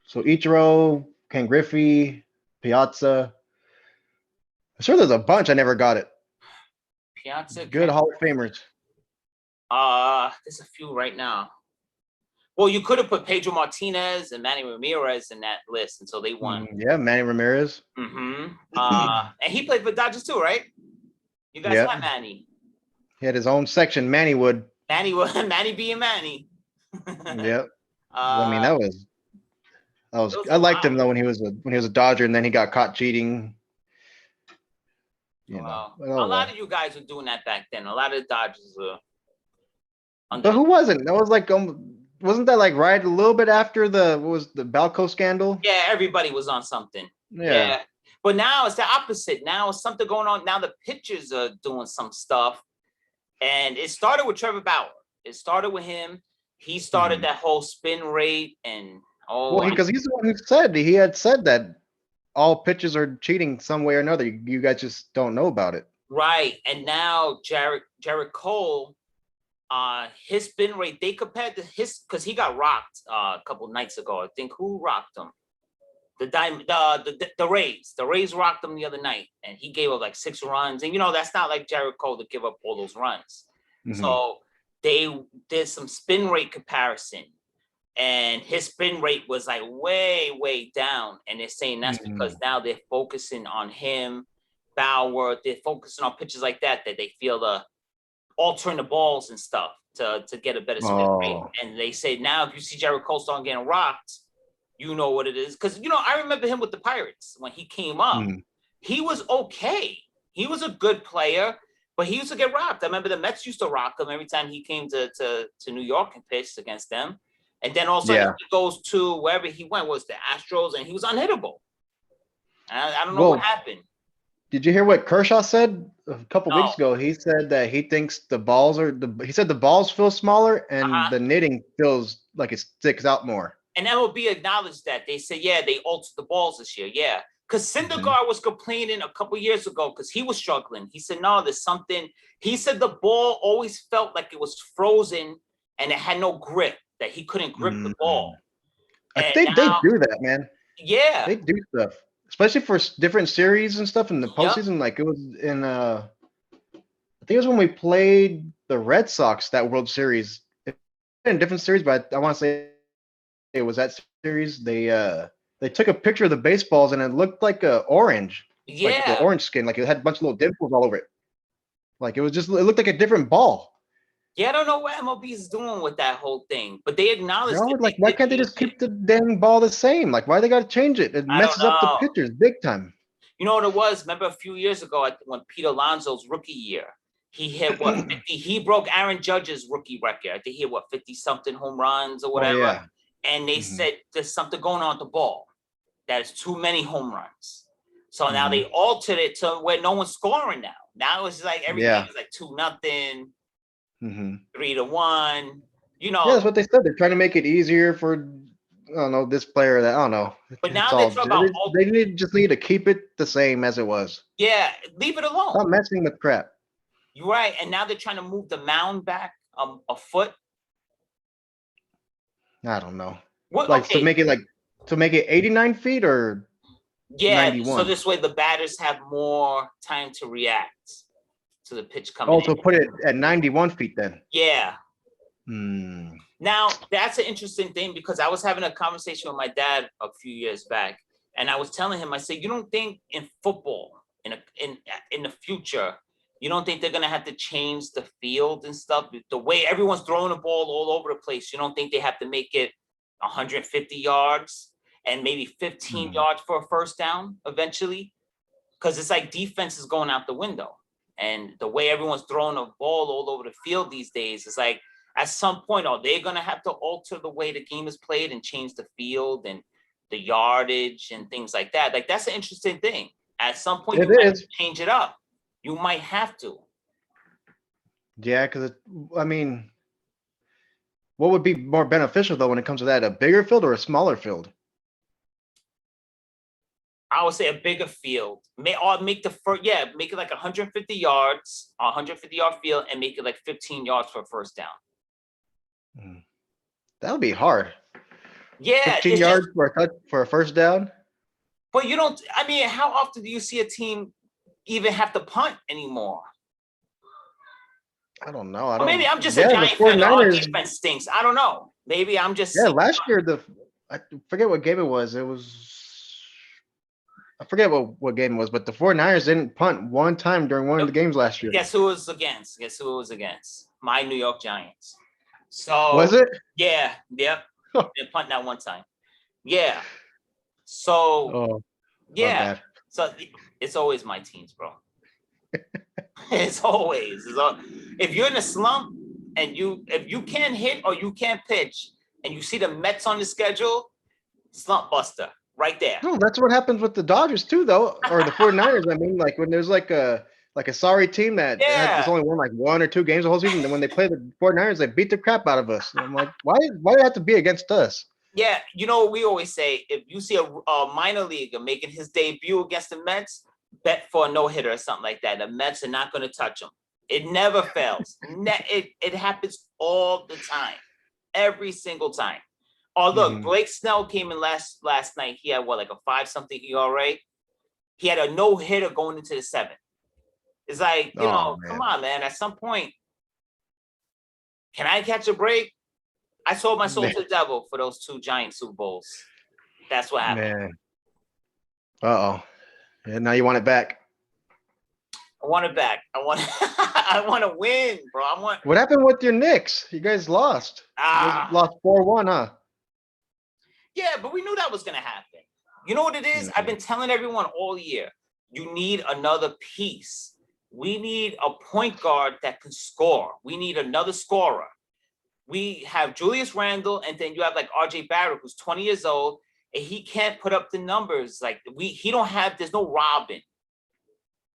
So Ichiro, Ken Griffey, Piazza. I'm sure there's a bunch I never got it. Piazza. Good Hall of Famers. There's a few right now. Well, you could have put Pedro Martinez and Manny Ramirez in that list until they won. Yeah, Manny Ramirez. Mm-hmm. And he played for Dodgers too, right? You guys Yeah. had Manny. He had his own section, Manny Wood. Manny was Manny being Manny. Yep. I mean, Uh, that was those I are liked him wild. though when he was a Dodger and then he got caught cheating. You know. Well, But a oh lot well. of you guys were doing that back then. A lot of the Dodgers were under But the who wasn't? That was like wasn't that like right a little bit after what was the Balco scandal? yeah, everybody was on something. Yeah. Yeah. But now it's the opposite. Now it's something going on. Now the pitchers are doing some stuff. And it started with Trevor Bauer. It started with him. He started Mhm. that whole spin rate and Well, because he's the one who said he had said that all pitchers are cheating some way or another. You guys just don't know about it. right. And now Jared Cole, his spin rate, they compared to his because he got rocked a couple nights ago. I think who rocked him? The Rays. The Rays rocked him the other night, and he gave up like 6 runs. And that's not like Jared Cole to give up all those runs. Mhm. So they did some spin rate comparison, and his spin rate was like way, way down. And they're saying that's because now they're focusing on him, Bauer. They're focusing on pitches like that they feel altering the balls and stuff to get a better spin rate. And they say now if you see Jared Cole starting getting rocked, you know what it is. Because, I remember him with the Pirates when he came up. He was okay. He was a good player, but he used to get rocked. I remember the Mets used to rock him every time he came to New York and pitched against them. And then also he goes to wherever he went, was the Astros, and he was unhittable. I don't know what happened. Did you hear what Kershaw said a couple weeks ago? He said that he thinks the balls feel smaller and the knitting feels like it sticks out more. And MLB acknowledged that. They said, yeah, they altered the balls this year. Yeah. Because Syndergaard was complaining a couple years ago because he was struggling. He said, no, there's something. He said the ball always felt like it was frozen and it had no grip, that he couldn't grip the ball. I think they do that, man. Yeah. They do stuff, especially for different series and stuff in the postseason. Like it was in, I think it was when we played the Red Sox, that World Series. In different series, but I want to say it was that series. They took a picture of the baseballs and it looked like a orange. Yeah. Like the orange skin, like it had a bunch of little dimples all over it. Like it looked like a different ball. Yeah, I don't know what MLB is doing with that whole thing, but they acknowledge that. Like, why can't they just keep the dang ball the same? Like, why they got to change it? It messes up the pitchers big time. You know what it was? Remember a few years ago when Pete Alonso's rookie year, he hit what 50? He broke Aaron Judge's rookie record. I think he hit 50-something home runs or whatever. Yeah. And they said there's something going on with the ball. That is too many home runs. So now they altered it to where no one's scoring now. Now it's like everything is like 2-0, 3-1. Yeah, that's what they said. They're trying to make it easier for I don't know this player that I don't know. But now they're talking about they just need to keep it the same as it was. Yeah, leave it alone. Stop messing with crap. You're right. And now they're trying to move the mound back a foot. I don't know. What, to make it 89 feet or 91? So this way the batters have more time to react to the pitch coming in. So put it at 91 feet then. Yeah. Now that's an interesting thing because I was having a conversation with my dad a few years back, and I was telling him, I said, you don't think in football in the future, you don't think they're gonna have to change the field and stuff, the way everyone's throwing the ball all over the place? You don't think they have to make it 150 yards and maybe 15 yards for a first down eventually? Because it's like defense is going out the window, and the way everyone's throwing the ball all over the field these days is like, at some point, are they going to have to alter the way the game is played and change the field and the yardage and things like that? Like, that's an interesting thing. At some point, you might have to change it up. You might have to. Yeah, because, I mean, what would be more beneficial, though, when it comes to that? A bigger field or a smaller field? I would say a bigger field. Or make the first, make it like 150 yards, a 150-yard field, and make it like 15 yards for a first down. That would be hard. Yeah, 15 it's yards just, for a first down. but you don't. I mean, how often do you see a team even have to punt anymore? I don't know. I Or don't. maybe I'm just a Yeah, the Giant fan. Our 49ers. defense stinks. I don't know. Maybe I'm just Yeah, last year I forget what game it was. It was I forget what game it was, but the 49ers didn't punt one time during one of the games last year. Guess who it was against? Guess who it was against? My New York Giants. Was So it? yeah, yep. They punt that one time. Yeah. So Oh, my yeah. bad. So it's always my teams, bro. It's always. If you're in a slump and if you can't hit or you can't pitch and you see the Mets on the schedule, slump buster right there. No, that's what happens with the Dodgers too, though, or the 49ers. I mean, like when there's like a sorry team that has only won like 1 or 2 games the whole season, then when they play the 49ers, they beat the crap out of us. And I'm like, why do it have to be against us? Yeah, you know what we always say, if you see a minor leaguer making his debut against the Mets, bet for a no-hitter or something like that. The Mets are not going to touch him. It never fails. It happens all the time, every single time. Oh, look, Blake Snell came in last night. He had like a 5-something ERA. He had a no-hitter going into the 7th. It's like, come on, man. At some point, can I catch a break? I sold my soul to the devil for those 2 giant Super Bowls. That's what happened. Man. Uh-oh. Yeah, now you want it back. I want it back. I want to win, bro. What happened with your Knicks? You guys lost. You guys lost 4-1, huh? Yeah, but we knew that was gonna happen. You know what it is? I've been telling everyone all year, you need another piece. We need a point guard that can score. We need another scorer. We have Julius Randle, and then you have like RJ Barrett, who's 20 years old, and he can't put up the numbers. Like there's no Robin.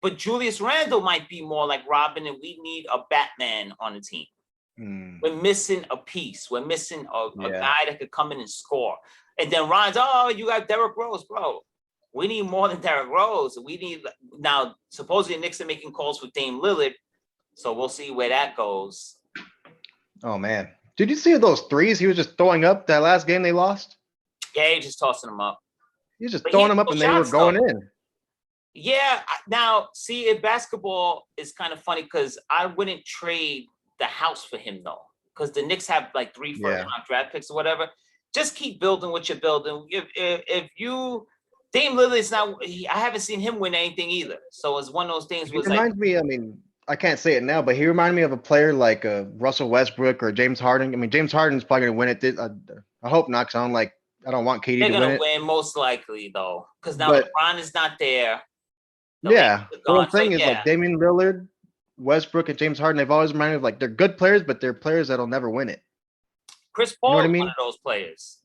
But Julius Randle might be more like Robin, and we need a Batman on the team. We're missing a piece. We're missing a guy that could come in and score. And then Ron's, you got Derrick Rose, bro. We need more than Derrick Rose. We need now. Supposedly, Knicks are making calls for Dame Lillard, so we'll see where that goes. Oh man, did you see those threes he was just throwing up that last game they lost? Yeah, he's just tossing them up. He's just throwing them up, and they were going in. Yeah. Now, see, in basketball, it's kind of funny because I wouldn't trade the house for him though, because the Knicks have like 3 first-round draft picks or whatever. Just keep building what you're building. If you Dame Lillard's not, I haven't seen him win anything either. So it's one of those things. He reminds me. I mean, I can't say it now, but he reminded me of a player like Russell Westbrook or James Harden. I mean, James Harden's probably gonna win it. I hope not, because I don't want KD to win it. They're gonna win most likely though, because now LeBron is not there. The whole thing is like Damian Lillard, Westbrook, and James Harden. They've always reminded me of like they're good players, but they're players that'll never win it. Chris Paul is one of those players.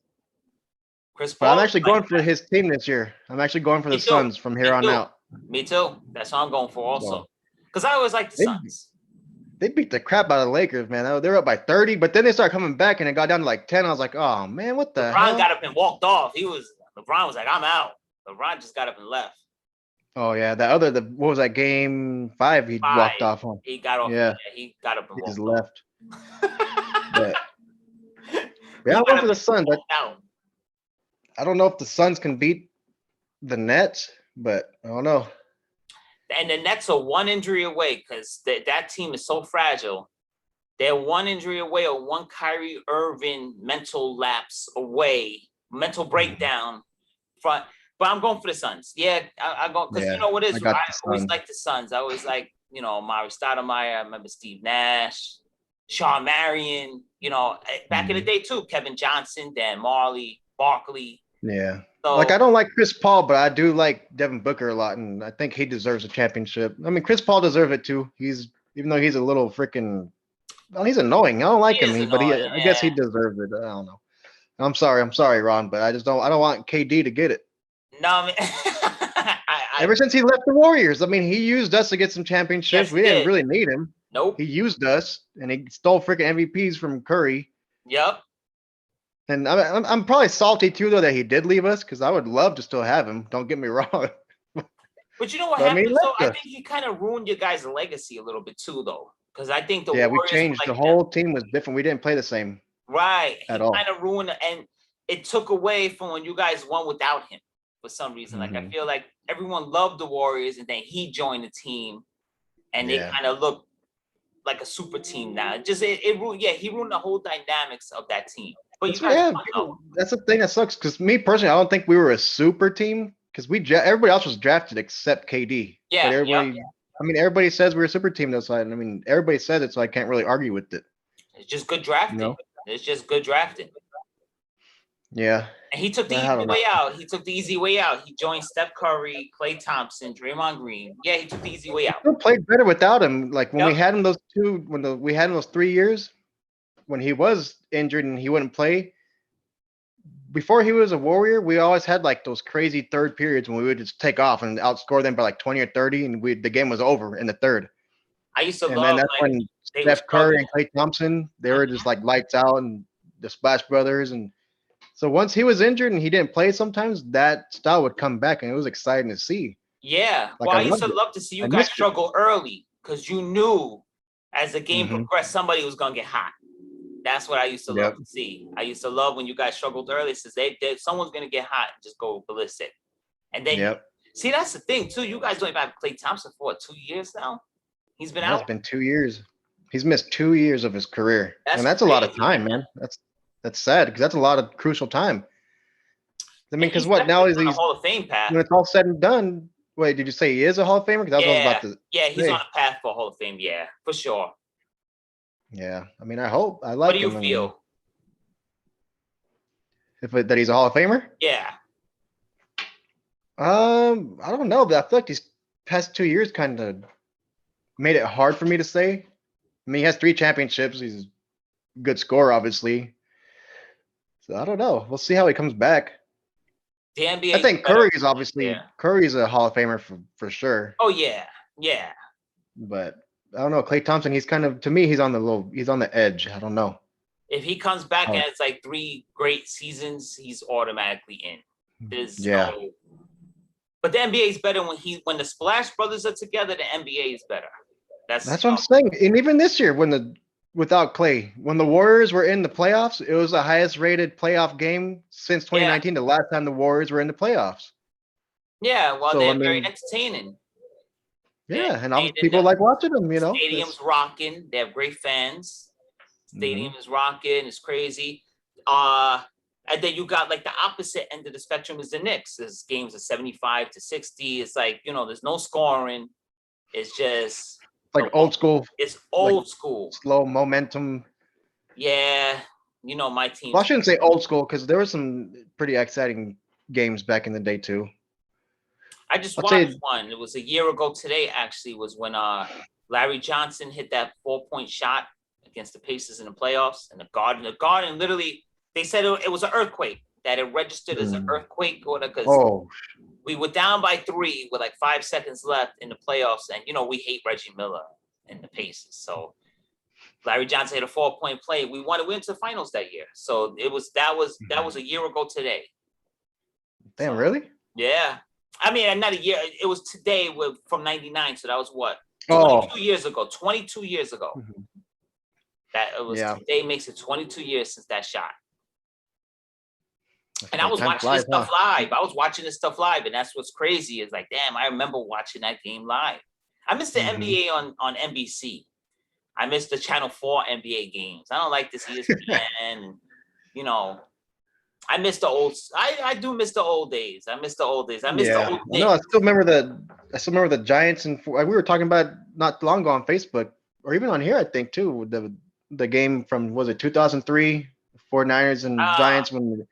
Chris Paul. But I'm actually going for his team this year. I'm actually going for the Suns from here on out. Me too. That's what I'm going for also. Because I always like the Suns. They beat the crap out of the Lakers, man. They were up by 30, but then they started coming back and it got down to like 10. I was like, oh man, what the hell? LeBron got up and walked off. LeBron was like, I'm out. LeBron just got up and left. Oh yeah, what was that, game 5? He walked off on. He got off. Yeah, he got up and walked. He just left. But, yeah, I'm going for the Suns. I don't know if the Suns can beat the Nets, but I don't know. And the Nets are 1 injury away because that team is so fragile. They're 1 injury away or 1 Kyrie Irving mental lapse away, mental breakdown. But I'm going for the Suns. Yeah, I go because you know what it is. I always like the Suns. I always like, Mari Stoudemire. I remember Steve Nash, Shawn Marion. Back in the day too. Kevin Johnson, Dan Marley, Barkley. Yeah. So, I don't like Chris Paul, but I do like Devin Booker a lot, and I think he deserves a championship. I mean, Chris Paul deserves it too. Even though he's a little freaking, he's annoying. I don't like him, but I guess he deserves it. I don't know. I'm sorry, Ron, but I don't want KD to get it. No, I mean, ever since he left the Warriors, I mean, he used us to get some championships. We didn't really need him. Nope. He used us, and he stole freaking MVPs from Curry. Yep. And I'm probably salty too, though, that he did leave us because I would love to still have him. Don't get me wrong. But you know what But I mean, he happened? So I left us. think he kind of ruined your guys' legacy a little bit too, though, because I think the Yeah, we Warriors were changed. The like, whole team was different. We didn't play the same right. at He all. kind of ruined it, and it took away from when you guys won without him for some reason. Like I Mhm. feel like everyone loved the Warriors, and then he joined the team, and they Yeah. kind of look like a super team now. It ruined. Yeah, he ruined the whole dynamics of that team. But you guys won though. That's the thing that sucks. Because me personally, I don't think we were a super team because everybody else was drafted except KD. But Yeah. Yep. everybody, I mean, everybody says we're a super team though. So I mean, everybody says it, so I can't really argue with it. It's just good drafting. You know? It's just good drafting. Yeah. And he took the I easy don't know. way out. He took the easy way out. He joined Steph Curry, Klay Thompson, Draymond Green. Yeah, he took the easy way out. Still played better without him. Like when we Yep. had him those two, we had him those 3 years, when he was injured and he wouldn't play. Before he was a Warrior, we always had like those crazy third periods when we would just take off and outscore them by like 20 or 30, and the game was over in the third. I used to And love then that's like when they would Steph Curry struggle. and Klay Thompson, they were just like lights out, and the Splash Brothers. And so once he was injured and he didn't play, sometimes that style would come back, and it was exciting to see. Yeah. Like Well, I I used to loved it. love to see I you guys missed it. struggle early because you knew as the game Mhm. progressed, somebody was gonna get hot. That's what I used to love Yep. to see. I used to love when you guys struggled early, since someone's gonna get hot and just go ballistic. And then Yep. see, that's the thing too. You guys don't even have Klay Thompson for what, 2 years now? He's been Yeah, it's out. been 2 years. He's missed 2 years of his career, That's and that's a lot of crazy, time, man. man. That's sad because that's a lot of crucial time. I mean, And because he's what now definitely is on the he's Hall of Fame path. when it's all said and done. Wait, did you say he is a Hall of Famer? Because that's what I was Yeah, about to yeah, he's on say. a path for Hall of Fame. Yeah, for sure. Yeah, I mean, I hope. I What like do you him. I mean, feel? that he's a Hall of Famer. Yeah, I don't know, but I feel like these past 2 years kind of made it hard for me to say. I mean, he has 3 championships. He's a good scorer, obviously. So I don't know. We'll see how he comes back. the NBA. I think better- Curry's obviously Yeah. Curry's a Hall of Famer for sure. Oh yeah, yeah. But I don't know. Klay Thompson, he's kind of, to me, he's on the edge. I don't know. If he comes back Oh. and it's like 3 great seasons, he's automatically in. There's Yeah. no. But the NBA is better when the Splash Brothers are together. The NBA is better. That's what I'm saying. And even this year, without Klay, when the Warriors were in the playoffs, it was the highest rated playoff game since 2019. The last time the Warriors were in the playoffs. Yeah, well, So, they're I very mean, entertaining. yeah, and entertaining. people like watching them. Stadium's rocking. They have great fans. Stadium Mhm. is rocking. It's crazy. And then you got like the opposite end of the spectrum is the Knicks. There's games of 75 to 60. It's like, there's no scoring. It's just Like old school, it's old school. slow momentum. Yeah, my team. Well, I shouldn't say old school because there were some pretty exciting games back in the day too. I just I'd watched say- one. It was a year ago today, actually, was when Larry Johnson hit that 4-point shot against the Pacers in the playoffs. And the Garden literally, they said it was an earthquake, that it registered as an earthquake because Oh, we were down by 3 with like 5 seconds left in the playoffs. And, we hate Reggie Miller and the Pacers. So Larry Johnson hit a 4-point play. We went into the finals that year. So that was a year ago today. damn, So, really? Yeah. I mean, not a year. It was today from 99. So that was what? Oh. 22 years ago. 22 years ago. Mhm. That it was Yeah. Today makes it 22 years since that shot. That's And I like was time watching flies, this stuff huh? live. I was watching this stuff live. And that's what's crazy is like, damn, I remember watching that game live. I missed the Mhm. NBA on NBC. I missed the Channel 4 NBA games. I don't like this ESPN. I miss the old. I do miss the old days. I miss the old days. I miss the old No, I still remember the Giants, and we were talking about not long ago on Facebook or even on here, I think too. The game from, was it 2003 49ers and Giants, when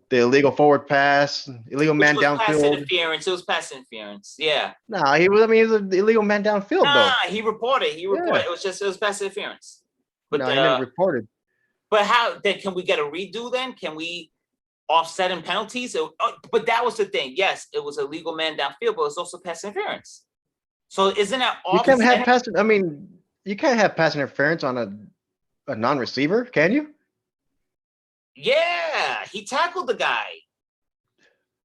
the illegal forward pass, illegal man Which was pass downfield. interference. It was pass interference. Yeah. Nah, he was an illegal man downfield though. He reported. He reported. It was pass interference. But No, he never reported. But how then? Can we get a redo then? Can we offset in penalties? But that was the thing. Yes, it was a legal man downfield, but it's also pass interference. So isn't that You can't have offset? you can't have pass interference on a non-receiver, can you? Yeah. He tackled the guy.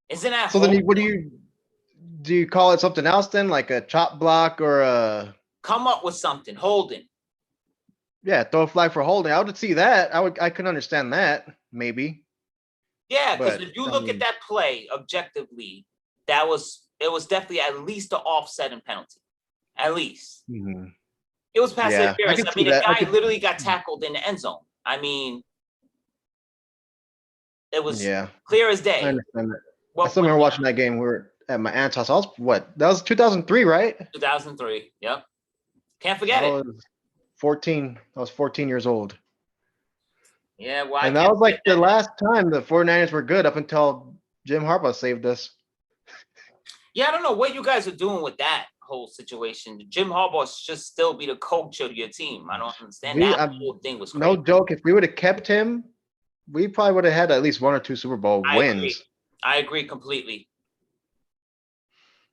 Isn't that So then holding? what do you call it something else then? Like a chop block or Come up with something. Holding. yeah, throw a flag for holding. I would see that. I could understand that, maybe. Yeah, because But if you I look at mean, that play objectively, it was definitely at least an offset and penalty. At least. mhm. It was pass Yeah, I interference. could I see mean, the that. I guy could literally got tackled in the end zone. I mean, it was yeah, clear as I day. understand that. I What still went remember down. watching that game. We were at my aunt's house. I was what? That was 2003, right? 2003. Yep. Can't I forget it. was 14. I was 14 years old. Yeah, well, I And that can't was like forget the that. last time the 49ers were good up until Jim Harbaugh saved us. Yeah, I don't know what you guys are doing with that whole situation. Jim Harbaugh should still be the coach of your team. I don't understand. We, That I'm whole thing was no crazy. joke. If we would have kept him, we probably would have had at least 1 or 2 Super Bowl I agree. wins. I agree completely.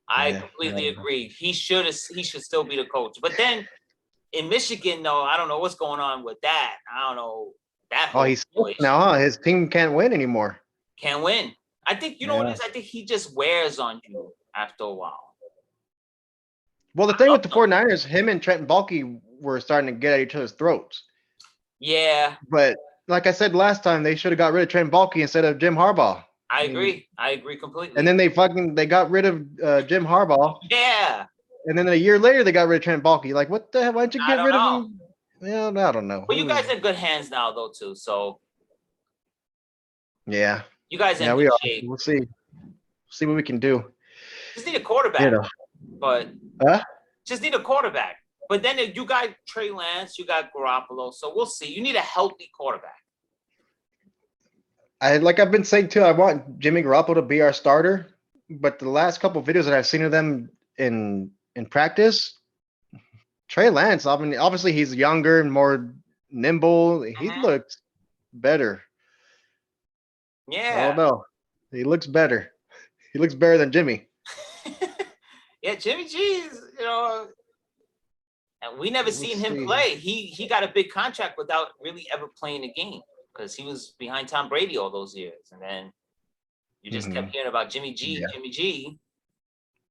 I Yeah, completely agree. He should still be the coach. But then in Michigan, though, I don't know what's going on with that. I don't know that Oh, whole he's stuck situation. now, huh? His team can't win anymore. Can't win. I think you know what Yeah. it is. I think he just wears on you after a while. Well, the thing with the 49ers, him and Trent Baalke were starting to get at each other's throats. Yeah, But like I said last time, they should have got rid of Trent Baalke instead of Jim Harbaugh. I mean, agree. I agree completely. And then they got rid of Jim Harbaugh. Yeah. And then a year later, they got rid of Trent Baalke. Like, what the hell? Why'd you I get don't rid of know. him? Yeah, I don't know. But you guys are in good hands now, though, too. So Yeah. you guys are Yeah, in we good are. shape. We'll see. See what we can do. Just need a quarterback. You know. But Huh? just need a quarterback. But then you got Trey Lance, you got Garoppolo. So we'll see. You need a healthy quarterback. I've been saying too, I want Jimmy Garoppolo to be our starter. But the last couple of videos that I've seen of them in practice, Trey Lance, I mean, obviously he's younger and more nimble. He looks better. I Yeah. don't know. He looks better. He looks better than Jimmy. Yeah, Jimmy G's, and we never seen him see. play. He got a big contract without really ever playing a game because he was behind Tom Brady all those years. And then you just kept hearing about Jimmy G, Jimmy G.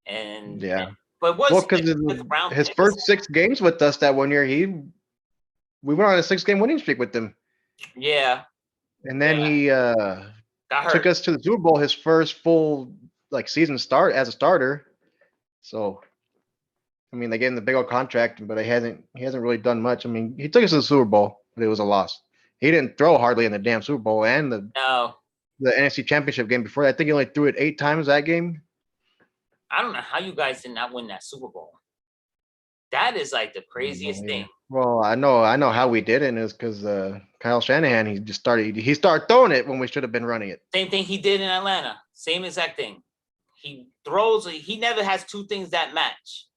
And Yeah. but what's Well, because his first 6 games with us that 1 year, we went on a 6-game winning streak with him. Yeah. And then he got hurt. took us to the Super Bowl, his first full season start as a starter. So I mean, they gave him the big old contract, but he hasn't really done much. I mean, he took us to the Super Bowl, but it was a loss. He didn't throw hardly in the damn Super Bowl and the NFC Championship game before that. I think he only threw it 8 times that game. I don't know how you guys did not win that Super Bowl. That is like the craziest thing. Well, I know how we did it, and it was because Kyle Shanahan, he started throwing it when we should have been running it. Same thing he did in Atlanta. Same exact thing. He never has 2 things that match.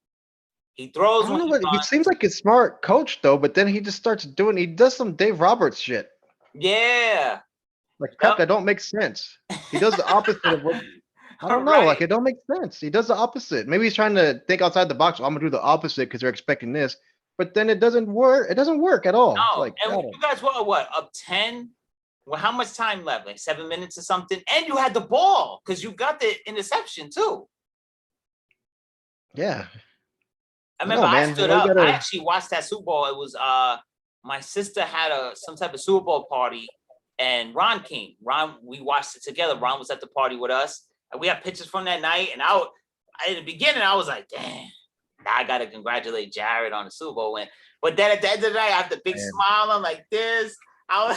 He throws when he seems like a smart coach though, but then he just he does some Dave Roberts shit. Yeah. Like crap that don't make sense. He does the opposite of what I don't know. Like it don't make sense. He does the opposite. Maybe he's trying to think outside the box. Well, I'm gonna do the opposite because they're expecting this, but then it doesn't work. It doesn't work at all. No, and you guys were what up 10? Well, how much time left? Like 7 minutes or something? And you had the ball because you got the interception too. Yeah. I remember I stood up. I actually watched that Super Bowl. It was my sister had some type of Super Bowl party, and Ron came. We watched it together. Ron was at the party with us, and we have pictures from that night. And in the beginning, I was like, "Damn, now I gotta congratulate Jared on the Super Bowl win." But then at the end of the night, I have the big smile. I'm like this. I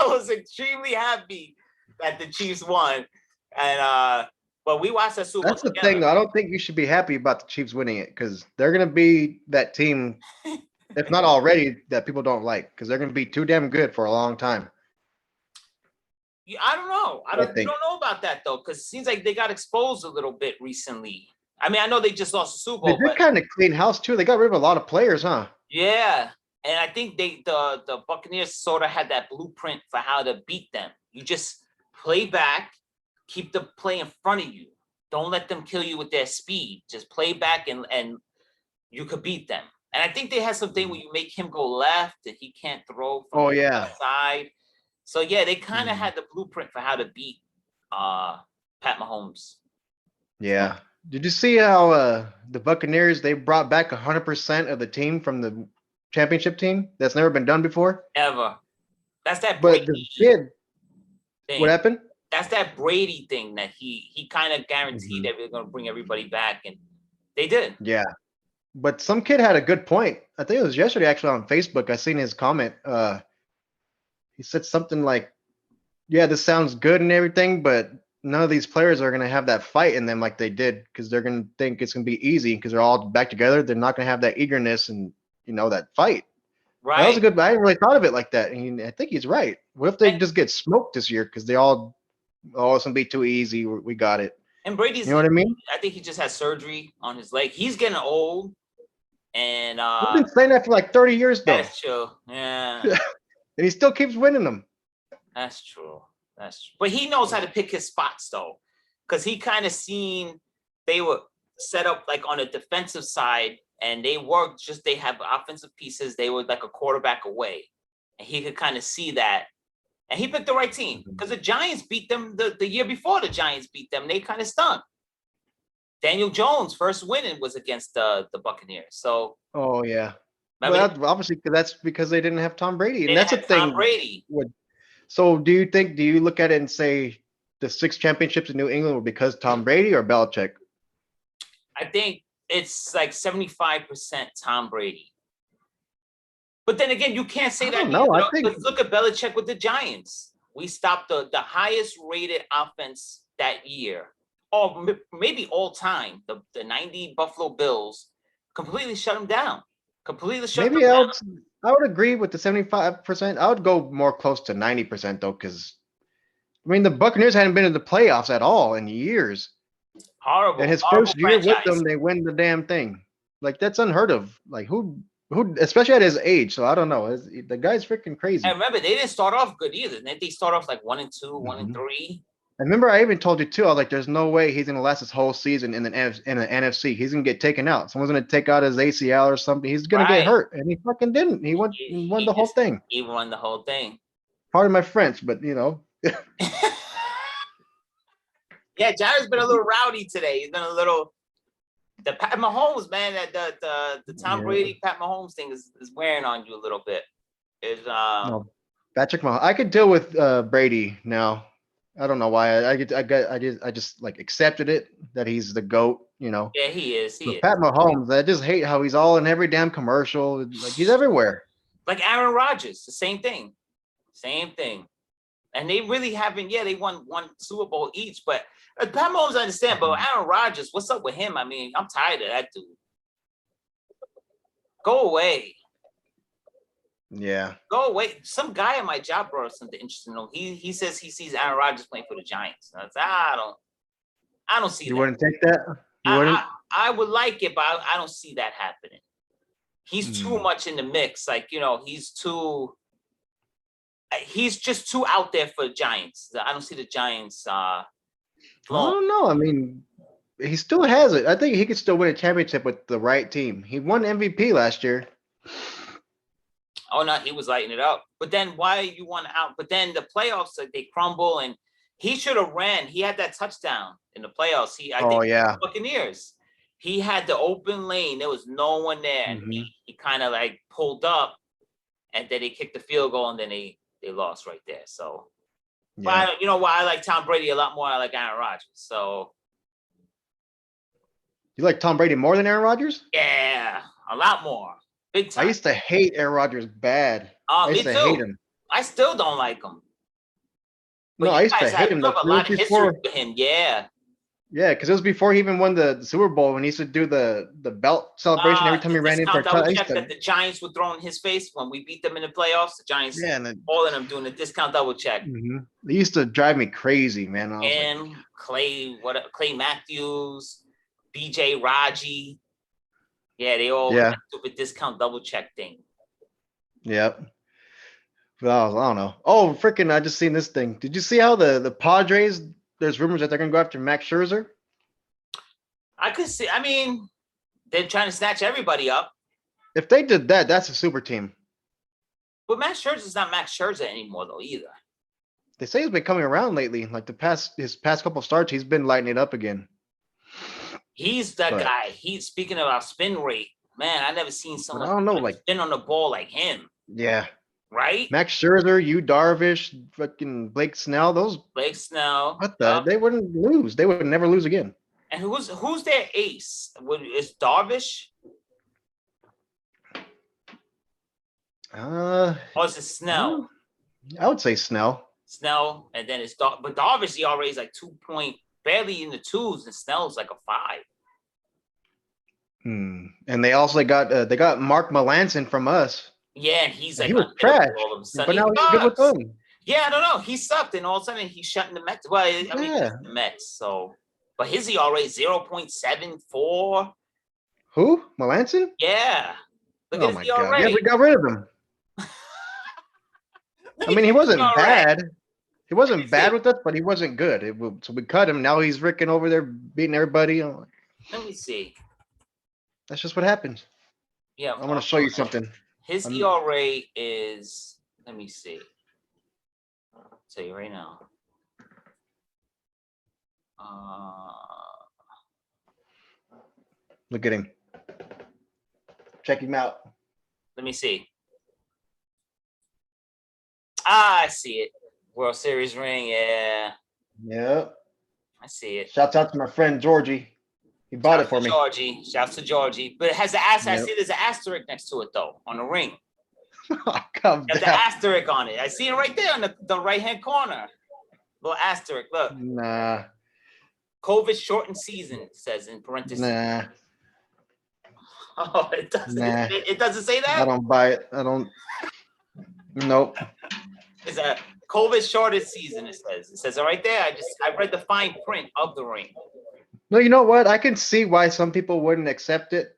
was extremely happy that the Chiefs won, and but we watched that Super Bowl. That's the thing, though. I don't think you should be happy about the Chiefs winning it because they're going to be that team, if not already, that people don't like because they're going to be too damn good for a long time. I don't know. You don't know about that, though, because it seems like they got exposed a little bit recently. I mean, I know they just lost the Super Bowl. They did kind of clean house, too. They got rid of a lot of players, huh? Yeah. And I think the Buccaneers sort of had that blueprint for how to beat them. You just play back, keep the play in front of you. Don't let them kill you with their speed. Just play back and you could beat them. And I think they had something where you make him go left and he can't throw from the left side. So yeah, they kind of Mhm. had the blueprint for how to beat Pat Mahomes. Yeah. Did you see how the Buccaneers they brought back 100% of the team from the championship team? That's never been done before. Ever. That's that But the Brady kid, what thing. happened? That's that Brady thing that he kind of guaranteed Mhm. that we are gonna bring everybody back, and they did. Yeah. But some kid had a good point. I think it was yesterday actually on Facebook. I seen his comment. He said something like, "Yeah, this sounds good and everything, but none of these players are gonna have that fight in them like they did because they're gonna think it's gonna be easy because they're all back together. They're not gonna have that eagerness and that fight." That was a Right. good. I hadn't really thought of it like that. And I think he's right. What if they And just get smoked this year because they all, oh, it's gonna be too easy. We got it. and You Brady's, know what I mean? I think he just had surgery on his leg. He's getting old, and We've been saying that for like 30 years though, that's true. Yeah, and he still keeps winning them. that's true. That's true. But he knows how to pick his spots though, because he kind of seen they were set up like on a defensive side, and they worked just they have offensive pieces. They were like a quarterback away, and he could kind of see that. And he picked the right team because the Giants beat them the year before the Giants beat them. They kind of stunk. Daniel Jones' first winning was against the Buccaneers. So Oh yeah. remember, Well, obviously that's because they didn't have Tom Brady, they and didn't that's the have Tom thing. Brady. So do you look at it and say the 6 championships in New England were because Tom Brady or Belichick? I think it's like 75% Tom Brady. But then again, you can't say I that don't either. know. I think Let's look at Belichick with the Giants. We stopped the highest rated offense that year, or maybe all time. The 90 Buffalo Bills completely shut them down. Completely shut them maybe down. I would agree with the 75%. I would go more close to 90% though, because I mean the Buccaneers hadn't been in the playoffs at all in years. And Horrible, his horrible first year with franchise. them, they win the damn thing. Like that's unheard of. Like who, especially at his age. So I don't know. The guy's freaking And crazy. remember, they didn't start off good either. Didn't they start off like 1-2, one and Mhm. three? I remember I even told you too. I was like, "There's no way he's gonna last his whole season in the NFC. He's gonna get taken out. Someone's gonna take out his ACL or something. He's gonna get Right. hurt." And he fucking didn't. He won the whole thing. He won the whole thing. Pardon my French, but Yeah, Jared's been a little rowdy today. He's been a little the Pat Mahomes, man, that the Tom yeah. Brady Pat Mahomes thing is wearing on you a little bit. Is No, Patrick Mahomes. I could deal with Brady now. I don't know why. I just like accepted it that he's the goat. yeah, he is. He But is. Pat Mahomes, I just hate how he's all in every damn commercial. Like he's everywhere. Like Aaron Rodgers, the same thing. Same thing. And they really haven't, yeah, they won one Super Bowl each, but Pat Mahomes I understand, but Aaron Rodgers, what's up with him? I mean, I'm tired of that dude. Go away. Yeah. Go away. Some guy at my job brought up something interesting. He says he sees Aaron Rodgers playing for the Giants. And I don't see You that. wouldn't take that? You wouldn't? I would like it, but I don't see that happening. He's too much in the mix. Like, he's just too out there for the Giants. I don't see the Giants I flowing. don't know. I mean, he still has it. I think he could still win a championship with the right team. He won MVP last year. Oh no, he was lighting it up. But then why you want out? But then the playoffs, like, they crumble, and he should have ran. He had that touchdown in the playoffs. I Oh think yeah. Buccaneers. He had the open lane. There was no one there, and he kind of like pulled up, and then he kicked the field goal, and then they lost right there. So, Yeah. but you know why I like Tom Brady a lot more? I like Aaron Rodgers. So You like Tom Brady more than Aaron Rodgers? yeah, a lot more. Big I time. used to hate Aaron Rodgers bad. I Me used to too. hate him. I still don't like him. But No, I you used to guys hate him. you have a It was lot of history before, with him. Yeah. yeah, because it was before he even won the Super Bowl when he used to do the belt celebration every time he The ran in for a discount double touch. check that the Giants would throw in his face when we beat them in the playoffs. The Giants, Yeah, and all of them doing the discount double check. They used to drive me crazy, man. I was And like, Clay Matthews, BJ Raji. Yeah, they all yeah, stupid discount double check thing. yep. Well, I don't know. Oh, freaking! I just seen this thing. Did you see how the Padres? There's rumors that they're gonna go after Max Scherzer. I could see. I mean, they're trying to snatch everybody up. If they did that, that's a super team. But Max Scherzer's not Max Scherzer anymore, though, either. They say he's been coming around lately. Like his past couple starts, he's been lighting it up again. He's that But- guy. He's speaking about spin rate. Man, I never seen But someone I don't know, like, spin on the ball like him, yeah, right? Max Scherzer, Yu Darvish, fucking Blake Snell, those Blake Snell. what the? They wouldn't lose. They would never lose again. And who's their ace? Is Darvish or is it Snell? I would say Snell. Snell, and then it's but Darvish ERA is like 2 point, barely in the twos, and Snell's like a 5. And they also got Mark Melanson from us, Yeah, and he's like he was unhittable trash, all of a sudden. but He now he's good with sucks. them. Yeah, I don't know. He sucked, and all of a sudden he's shutting the Mets. Well, I mean, Yeah. the Mets. So, but his ERA is 0.74. Who? Melanson? Yeah. Look Oh at my his god! ERA. Yeah, we got rid of him. Look I at mean, he his wasn't ERA. bad. He me wasn't bad see. with us, but he wasn't good. So we cut him. Now he's ricking over there, beating everybody. I'm like, Let me see. that's just what happens. Yeah, I'm gonna show you something. His I'm- ERA is. Let me see. I'll tell you right now. Look at him. Check him out. Let me see. Ah, I see it. World Series ring. Yeah, Yeah. I see it. Shouts out to my friend Georgie. He bought it Shouts for to me. Georgie. Shouts to Georgie. But it has an asterisk. I Yep. see there's an asterisk next to it though on the ring. Calm There's an down. asterisk on it. I see it right there in the right hand corner. Little asterisk. Look, Nah, COVID shortened season it says in parentheses. nah. Oh, it doesn't. Nah. It doesn't say I that. don't buy it. I don't. Nope. It's a COVID shortened season. It says. It says it right there. I read the fine print of the ring. No, you know what? I can see why some people wouldn't accept it.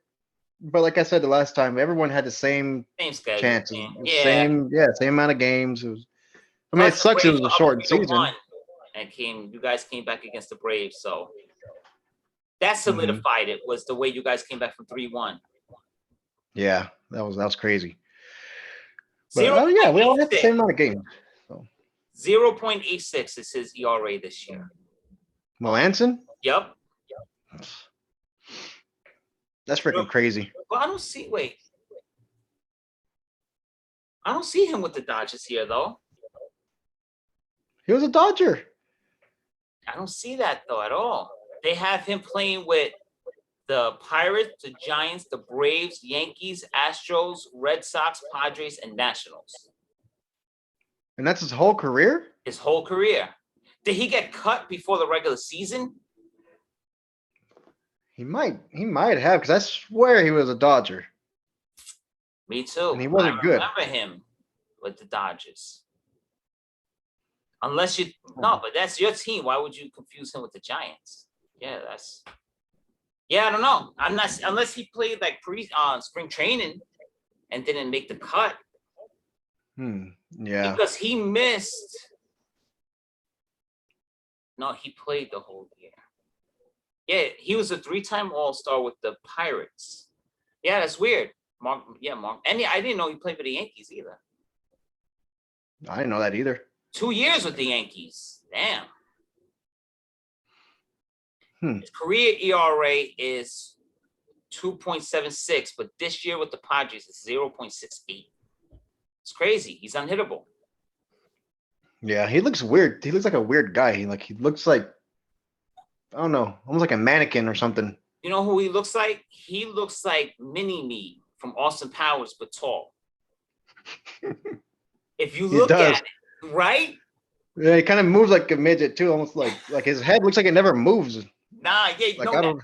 But like I said the last time, everyone had the same Same schedule. chances. man. Same amount of games. I mean, Plus, it the sucks it was Braves a were up shortened 3-1 season. And you guys came back against the Braves, so that Mm-hmm. solidified it. Was the way you guys came back from 3-1. Yeah, that was crazy. But, Zero. yeah, we all had the same amount of games. 0.86 is his ERA this year. Melanson? Yep. That's freaking crazy. Well, I don't see. Wait. I don't see him with the Dodgers here, though. He was a Dodger. I don't see that though at all. They have him playing with the Pirates, the Giants, the Braves, Yankees, Astros, Red Sox, Padres, and Nationals. And that's his whole career? His whole career. Did he get cut before the regular season? He might have, because I swear he was a Dodger. Me too. And he wasn't I good. remember him with the Dodgers. Unless no, but that's your team. Why would you confuse him with the Giants? Yeah, I don't know. I'm not unless he played like spring training and didn't make the cut. Yeah. Because he missed. No, he played the whole year. Yeah, he was a 3-time All-Star with the Pirates. Yeah, that's weird. Mark. And I didn't know he played for the Yankees either. I didn't know that either. 2 years with the Yankees. Damn. His career ERA is 2.76, but this year with the Padres is 0.68. It's crazy. He's unhittable. Yeah, he looks weird. He looks like a weird guy. He looks like, I don't know, almost like a mannequin or something. You know who he looks like? He looks like Mini-Me from Austin Powers, but tall. If you look at it, right? Yeah, he kind of moves like a midget too, almost like his head looks like it never moves. Nah, yeah, Like no neck.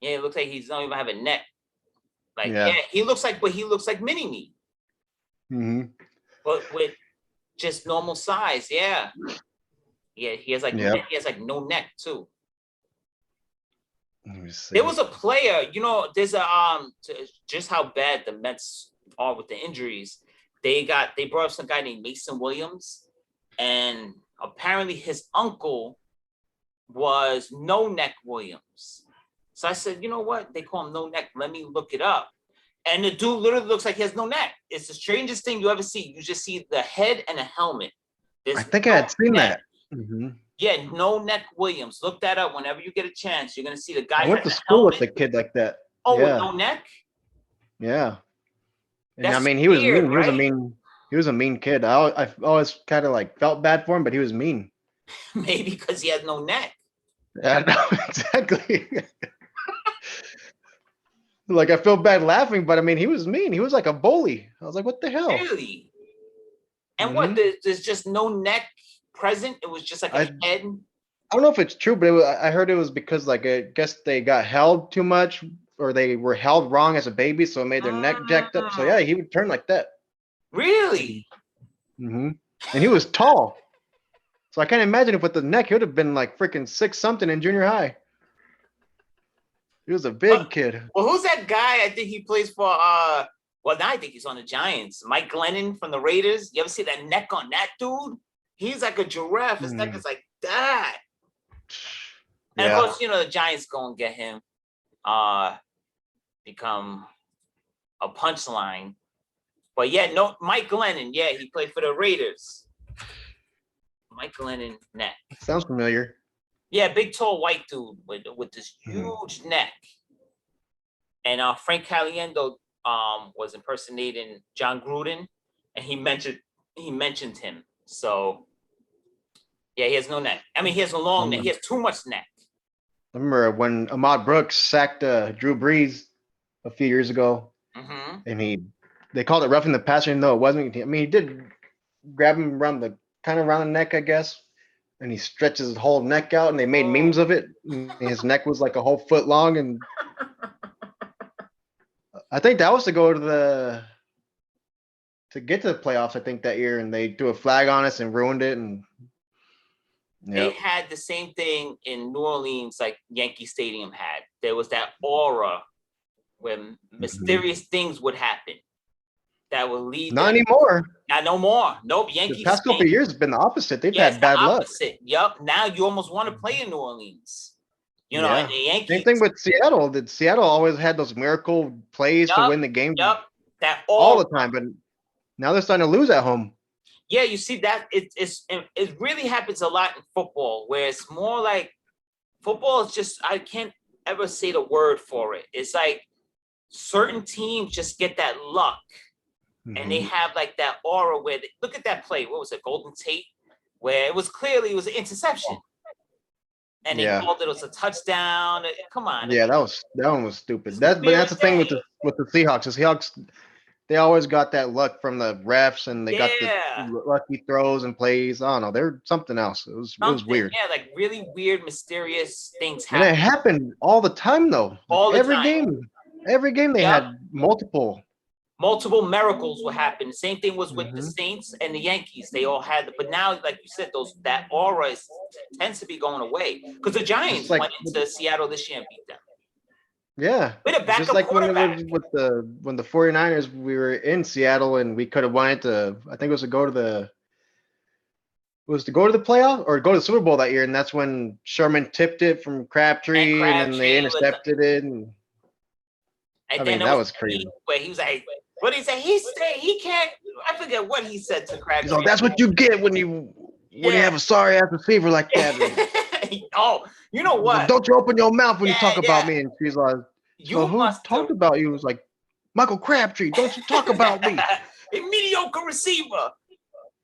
Yeah, it looks like he's don't even have a neck. Like, Yeah. yeah, he looks like Mini-Me, but with just normal size. Yeah. Yeah, he has like no neck too. Let me see. There was a player, there's just how bad the Mets are with the injuries. They brought up some guy named Mason Williams, and apparently his uncle was No Neck Williams. So I said, you know what? They call him No Neck. Let me look it up. And the dude literally looks like he has no neck. It's the strangest thing you ever see. You just see the head and a helmet. There's I think I no had seen neck. that. Mhm. Yeah, no neck Williams. Look that up whenever you get a chance. You're gonna see the guy I went has to a school with helmet. a kid like that. Oh, with Yeah, no neck? yeah. And I That's mean, he was weird, mean. He was a right? mean. He was a mean kid. I always kind of like felt bad for him, but he was mean. Maybe because he has no neck. Yeah, no, exactly. Like I feel bad laughing, but I mean, he was mean. He was like a bully. I was like, what the hell? Really? And what? Hmm. There's just no neck present. It was just like a I head. don't know if it's true, but I heard it was because like I guess they got held too much or they were held wrong as a baby, so it made their neck jacked up. So yeah, Mm, he would turn like that. really? Hmm. And he was tall, so I can't imagine if with the neck he would have been like freaking 6 something in junior high. He was a Well, big kid. well, who's that guy? I think he plays for well, now I think he's on the Giants. Mike Glennon from the Raiders. You ever see that neck on that dude? He's like a giraffe. His neck Mm, is like that. And of yeah, course, the Giants go and get him, become a punchline. But yeah, no, Mike Glennon, yeah, he played for the Raiders. Mike Glennon neck. sounds familiar. Yeah, big tall white dude with this Mhm. huge neck. And Frank Caliendo was impersonating John Gruden, and he mentioned him. So yeah, he has no neck. I mean, he has a long neck. He has too much neck. I remember when Ahmad Brooks sacked Drew Brees a few years ago, Mm-hmm. and they called it roughing the passer, even though it wasn't. I mean, he did grab him around the kind of around the neck, I guess, and he stretches his whole neck out, and they made memes of it. And his neck was like a whole foot long, and I think that was to go to get to the playoffs. I think that year, and they threw a flag on us and ruined it. And They yeah, had the same thing in New Orleans, like Yankee Stadium had. There was that aura where mhm. mysterious things would happen that would lead Not them. anymore. Now, no more. Nope. The Yankees. past couple of years has been the opposite. They've Yeah, it's had the bad luck. opposite. Yup. Now you almost want to play in New Orleans. And Yeah. the Same thing Yankees. with Seattle. That Seattle always had those miracle plays to Yup. win the game Yup. That all aura. the time, but now they're starting to lose at home. Yeah, you see that it really happens a lot in football, where it's more like football is just, I can't ever say the word for it. It's like certain teams just get that luck, and they Mhm. have like that aura where look at that play. What was it, Golden Tate, where it was an interception, and they Yeah. called it was a touchdown. Come on, Yeah, that one was stupid. it's the But fear that's of the thing day. with the Seahawks. The Seahawks they always got that luck from the refs and they got the Yeah, lucky throws and plays. I don't know. They're something else. It was something. weird. Yeah, like really weird, mysterious things And it happen happened all the time though. Like all the time. every game they Yep. had multiple. Multiple miracles will happen. The same thing was with the Mhm. Saints and the Yankees. They all had, but now, like you said, that aura tends to be going away because the Just Giants like went into Seattle this year and beat them yeah, with a just backup like when it quarterback. was with the 49ers, we were in Seattle and we could have wanted to, I think it was to go to the playoff or go to the Super Bowl that year, and that's when Sherman tipped it from And Crabtree and then they Crabtree was, intercepted it. And I and then mean, there that was was crazy. where he was like, what did he say? He can't. I forget what he said to He's like, Crabtree. that's what you get when you Yeah. have a sorry ass receiver like that. And Oh, you know he's like, what? don't you open your mouth when you Yeah, talk about yeah. me. And she's like, so You who must have talked about you? It was like Michael Crabtree. Don't you talk about me. a mediocre receiver.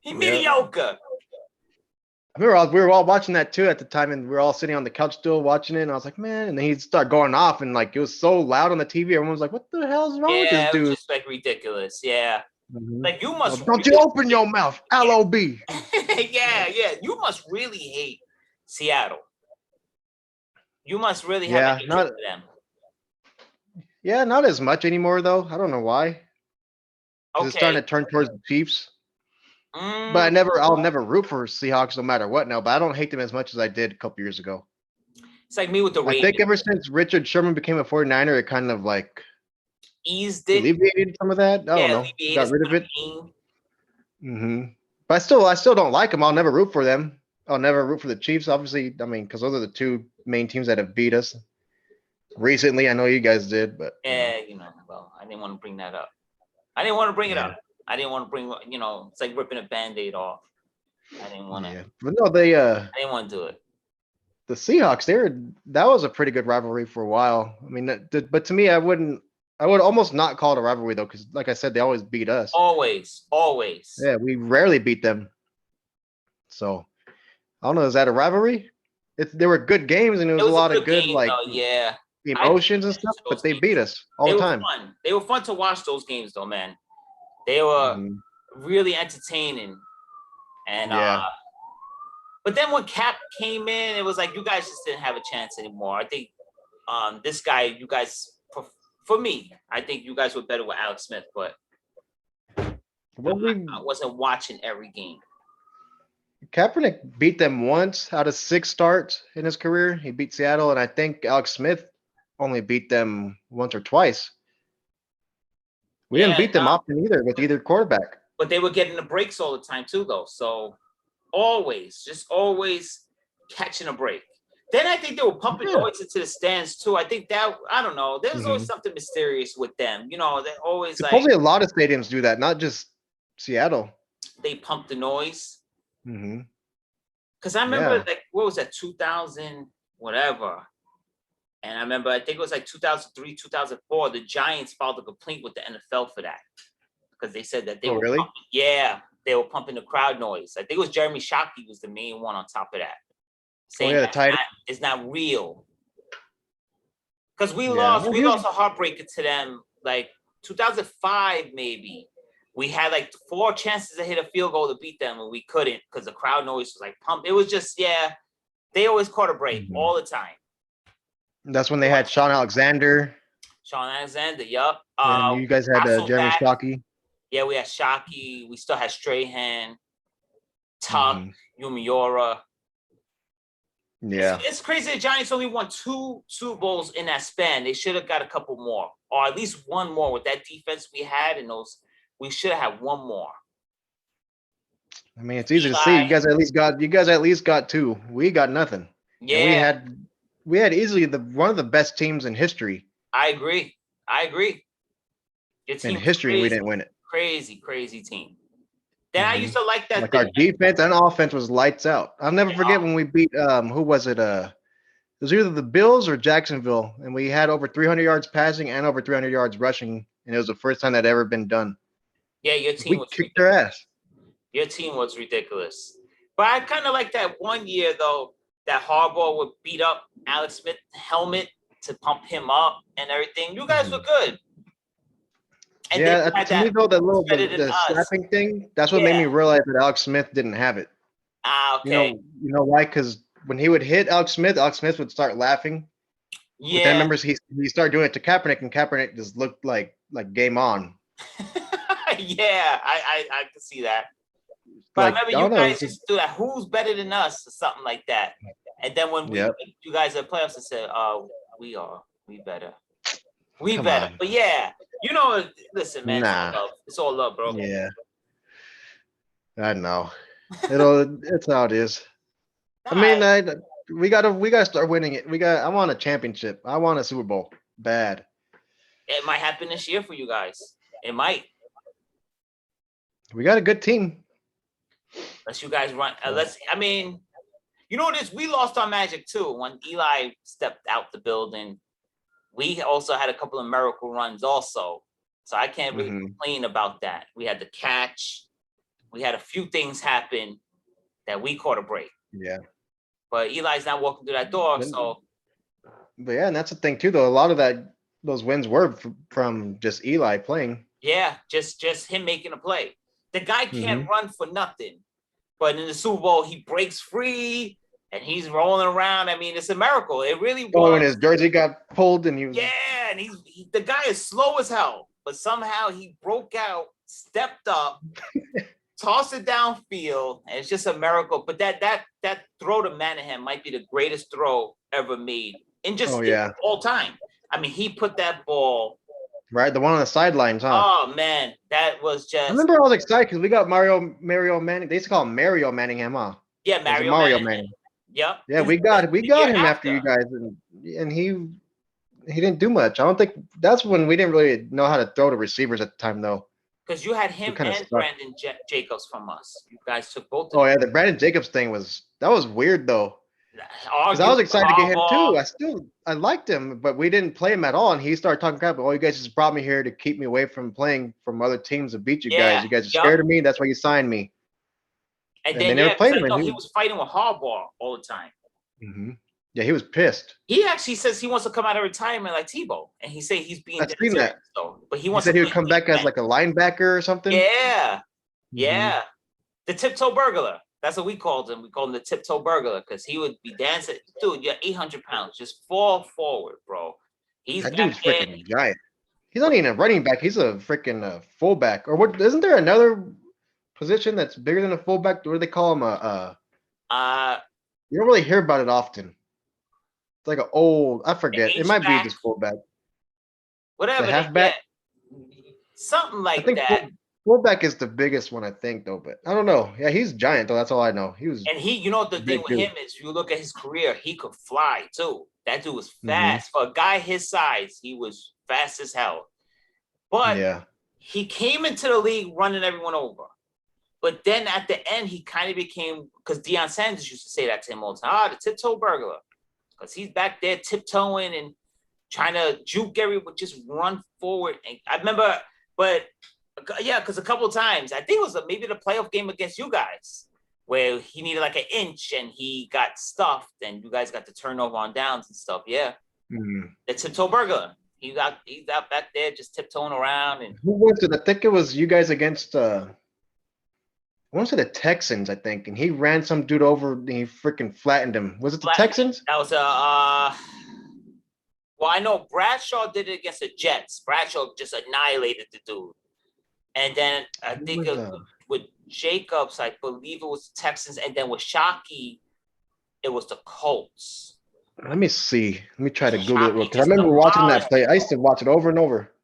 He Yeah. mediocre. I remember we were all watching that too at the time, and we were all sitting on the couch still watching it. And I was like, man, and then he'd start going off, and like it was so loud on the TV. Everyone was like, what the hell's wrong with this Yeah, it was dude? just like ridiculous. Yeah. Mhm. Like you Well, must don't you really open your mouth, LOB. yeah. You must really hate Seattle. You must really have a Yeah, hatred not for them. yeah, not as much anymore though. I don't know why. Because it's Okay. starting to turn towards the Chiefs. But Mm, I'll never root for Seahawks no matter what now. But I don't hate them as much as I did a couple years ago. it's like me with the I think Ravens. ever since Richard Sherman became a 49er, it kind of like Eased it. alleviated some of that. I don't Yeah, know. alleviated Got rid some of of the it. pain. But I still don't like them. I'll never root for them. I'll never root for the Chiefs. Obviously, I mean, because those are the two main teams that have beat us recently. I know you guys did, but Yeah, well, I didn't want to bring that up. I didn't want to bring it yeah, up. I didn't want to bring, it's like ripping a Band-Aid off. I didn't want to. Yeah, but no, they I didn't want to do it. the Seahawks, that was a pretty good rivalry for a while. I mean, but to me, I would almost not call it a rivalry though, because like I said, they always beat us. Always, always. Yeah, we rarely beat them. So I don't know, is that a rivalry? There were good games and it It was a was a lot of good good game, like though. Yeah, I paid emotions and attention stuff, to but those they beat games. us all They the were time. fun. They were fun to watch those games, though, man. They were Mhm. really entertaining. And Yeah. but then when Cap came in, it was like you guys just didn't have a chance anymore. I think this guy, you guys, for me, I think you guys were better with Alex Smith, but Well, I wasn't watching every game. Kaepernick beat them once out of 6 starts in his career. He beat Seattle, and I think Alex Smith only beat them once or twice. We didn't Yeah, beat them often either with either quarterback. but they were getting the breaks all the time too, though. So always, just always catching a break. Then I think they were pumping noise into the stands too. I think that I don't know. There's always something mysterious with them. You know, they always Supposedly, a lot of stadiums do that, not just Seattle. they pump the noise. Mm-hmm. Because I remember Yeah. like what was that 2000 whatever, and I remember I think it was like 2003 2004. The Giants filed a complaint with the NFL for that because they said that they were really? pumping, they were pumping the crowd noise. I think it was Jeremy Shockey was the main one on top of that, saying the that tight. it's not real. Because we Yeah. lost a heartbreaker to them like 2005 maybe. We had like 4 chances to hit a field goal to beat them, and we couldn't because the crowd noise was like pumped. It was just they always caught a break all the time. That's when they had Sean Alexander. Sean Alexander, yup. And you guys had Jeremy Shockey. Yeah, we had Shockey. We still had Strahan, Tuck, Umiora. Yeah. It's crazy. The Giants only won 2 Super Bowls in that span. They should have got a couple more, or at least one more with that defense we had in those. We should have had one more. I mean, it's easy to see. You guys at least got 2. We got nothing. Yeah. And we had easily one of the best teams in history. I agree. Your team in history, crazy, we didn't win it. Crazy team. Then I used to like that. Like our defense and offense was lights out. I'll never forget when we beat who was it? It was either the Bills or Jacksonville, and we had over 300 yards passing and over 300 yards rushing, and it was the first time that ever been done. Yeah, your team kicked their ass. Your team was ridiculous. But I kind of like that one year though that Harbaugh would beat up Alex Smith helmet to pump him up and everything. You guys were good. And yeah, to me though, the slapping thing, that's what made me realize that Alex Smith didn't have it. Okay. You know why? Because when he would hit Alex Smith would start laughing. Yeah. But then remember he started doing it to Kaepernick, and Kaepernick just looked like game on. Yeah, I can see that. But I remember you guys used to do that. Who's better than us or something like that. And then when you guys are playoffs, I said, we better. Come better. On. But yeah, listen, man, it's all love, bro. Yeah. I know. It's how it is. I mean, we gotta start winning it. I want a championship. I want a Super Bowl. Bad. It might happen this year for you guys. It might. We got a good team. Unless you guys run, you know what it is? We lost our magic too when Eli stepped out the building. We also had a couple of miracle runs also. So I can't really complain about that. We had the catch. We had a few things happen that we caught a break. Yeah. But Eli's not walking through that door, so. But yeah, and that's the thing too, though. A lot of those wins were from just Eli playing. Yeah, just him making a play. The guy can't run for nothing. But in the Super Bowl, he breaks free and he's rolling around. I mean, it's a miracle. It really was. Oh, and his jersey got pulled and he was. Yeah, and the guy is slow as hell. But somehow he broke out, stepped up, tossed it downfield, and it's just a miracle. But that throw to Manahan might be the greatest throw ever made in just all time. I mean, he put that ball. Right, the one on the sidelines, huh? Oh man, that was just. I remember I was excited because we got Mario Manning. They used to call him Mario Manningham, huh? Yeah, Mario Manning. Yep. Yeah, we got him after you guys, and he didn't do much. I don't think that's when we didn't really know how to throw to receivers at the time, though. Because you had him kinda and sucked. Brandon Jacobs from us. You guys took both Oh of yeah, the Brandon Jacobs thing that was weird though. them. Because I was Arguing with excited to get him too. Harbaugh. I liked him, but we didn't play him at all. And he started talking crap. Oh, you guys just brought me here to keep me away from playing from other teams to beat you guys. Yeah, You guys are yup. scared of me. That's why you signed me. And And they then never yeah, because played him. I And know he was fighting with Harbaugh all the time. yeah, he was pissed. He actually says he wants to come out of retirement like Tebow, and he say he's being I've seen that. so, but he He wants said to he would play come back as defense. like a linebacker or something. Yeah, Mhm. yeah. The tiptoe burglar. That's what we called him. We called him the tiptoe burglar because he would be dancing. Dude, you're 800 pounds. Just fall forward, bro. He's That back dude's there. freaking giant. He's not even a running back. He's a freaking fullback. Or what? Isn't there another position that's bigger than a fullback? What do they call him? You don't really hear about it often. It's like an old. I forget. It might be H-back. just fullback. Whatever. The halfback? Something I like think that. fullback is the biggest one. I think though, but I don't know. Yeah, he's giant though. That's all I know. He was. And he, you know, the thing big with dude. him is, you look at his career, he could fly too. That dude was Mhm. fast. For a guy his size, he was fast as hell. But Yeah. he came into the league running everyone over. But then at the end, he kind of became, because Deion Sanders used to say that to him all the time, the tiptoe burglar. Because he's back there tiptoeing and trying to juke everyone, just run forward. And I remember, but yeah, because a couple of times, I think it was maybe the playoff game against you guys, where he needed like an inch and he got stuffed and you guys got the turnover on downs and stuff. Yeah. Mhm. The tiptoe burglar. He's out back there just tiptoeing around. And Who was it? I think it was you guys against I want to say the Texans, I think, and he ran some dude over and he freaking flattened him. Was it the Texans? that was a well, I know Bradshaw did it against the Jets. Bradshaw just annihilated the dude. And then I Who think was, with Jacobs, I believe it was the Texans, and then with Shockey, it was the Colts. Let me see. Let me try to Google it Shockey because I just remember watching that demolished play. I used to watch it over and over.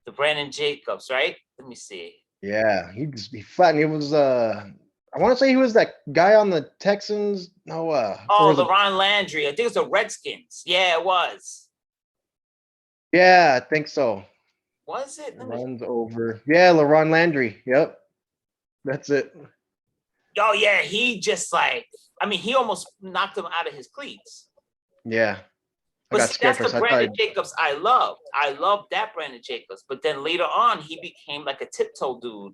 the Brandon Jacobs, right? Let me see. Yeah, he flattened. He was I want to say he was that guy on the Texans. No, or Oh, was it- LaRon Landry. I think it was the Redskins. Yeah, it was. yeah, I think so. Was it? Let me. Runs over. Yeah, LaRon Landry. Yep, that's it. Oh yeah, he just like. I mean, he almost knocked him out of his cleats. Yeah, I But got see, scared that's for the a second. Brandon Jacobs I loved. I loved that Brandon Jacobs. But then later on, he became like a tiptoe dude.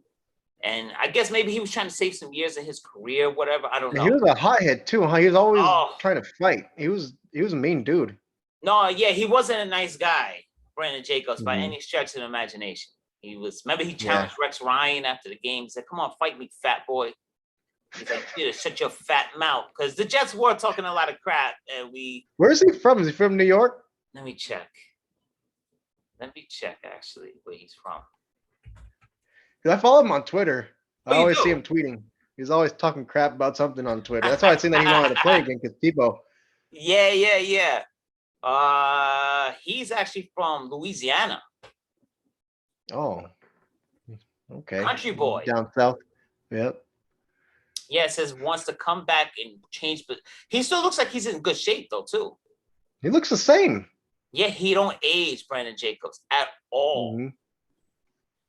And I guess maybe he was trying to save some years of his career, whatever. I don't know. He was a hothead too, huh? He was always Oh. trying to fight. He was a mean dude. No, yeah, he wasn't a nice guy, Brandon Jacobs, by Mhm. any stretch of the imagination. He was, remember he challenged Rex Ryan after the game. He said, "Come on, fight me, fat boy." He's like, "You shut your fat mouth." Because the Jets were talking a lot of crap, and Where's he from? Is he from New York? let me check. Let me check actually where he's from. 'Cause I follow him on Twitter. Oh, I you always do? see him tweeting. He's always talking crap about something on Twitter. That's why I seen that he wanted to play again because Tebow. Yeah. He's actually from Louisiana. Oh, okay. Country boy. Down south. Yep. Yeah, it says wants to come back and change, but he still looks like he's in good shape though, too. He looks the same. Yeah, he don't age, Brandon Jacobs, at all. Mhm.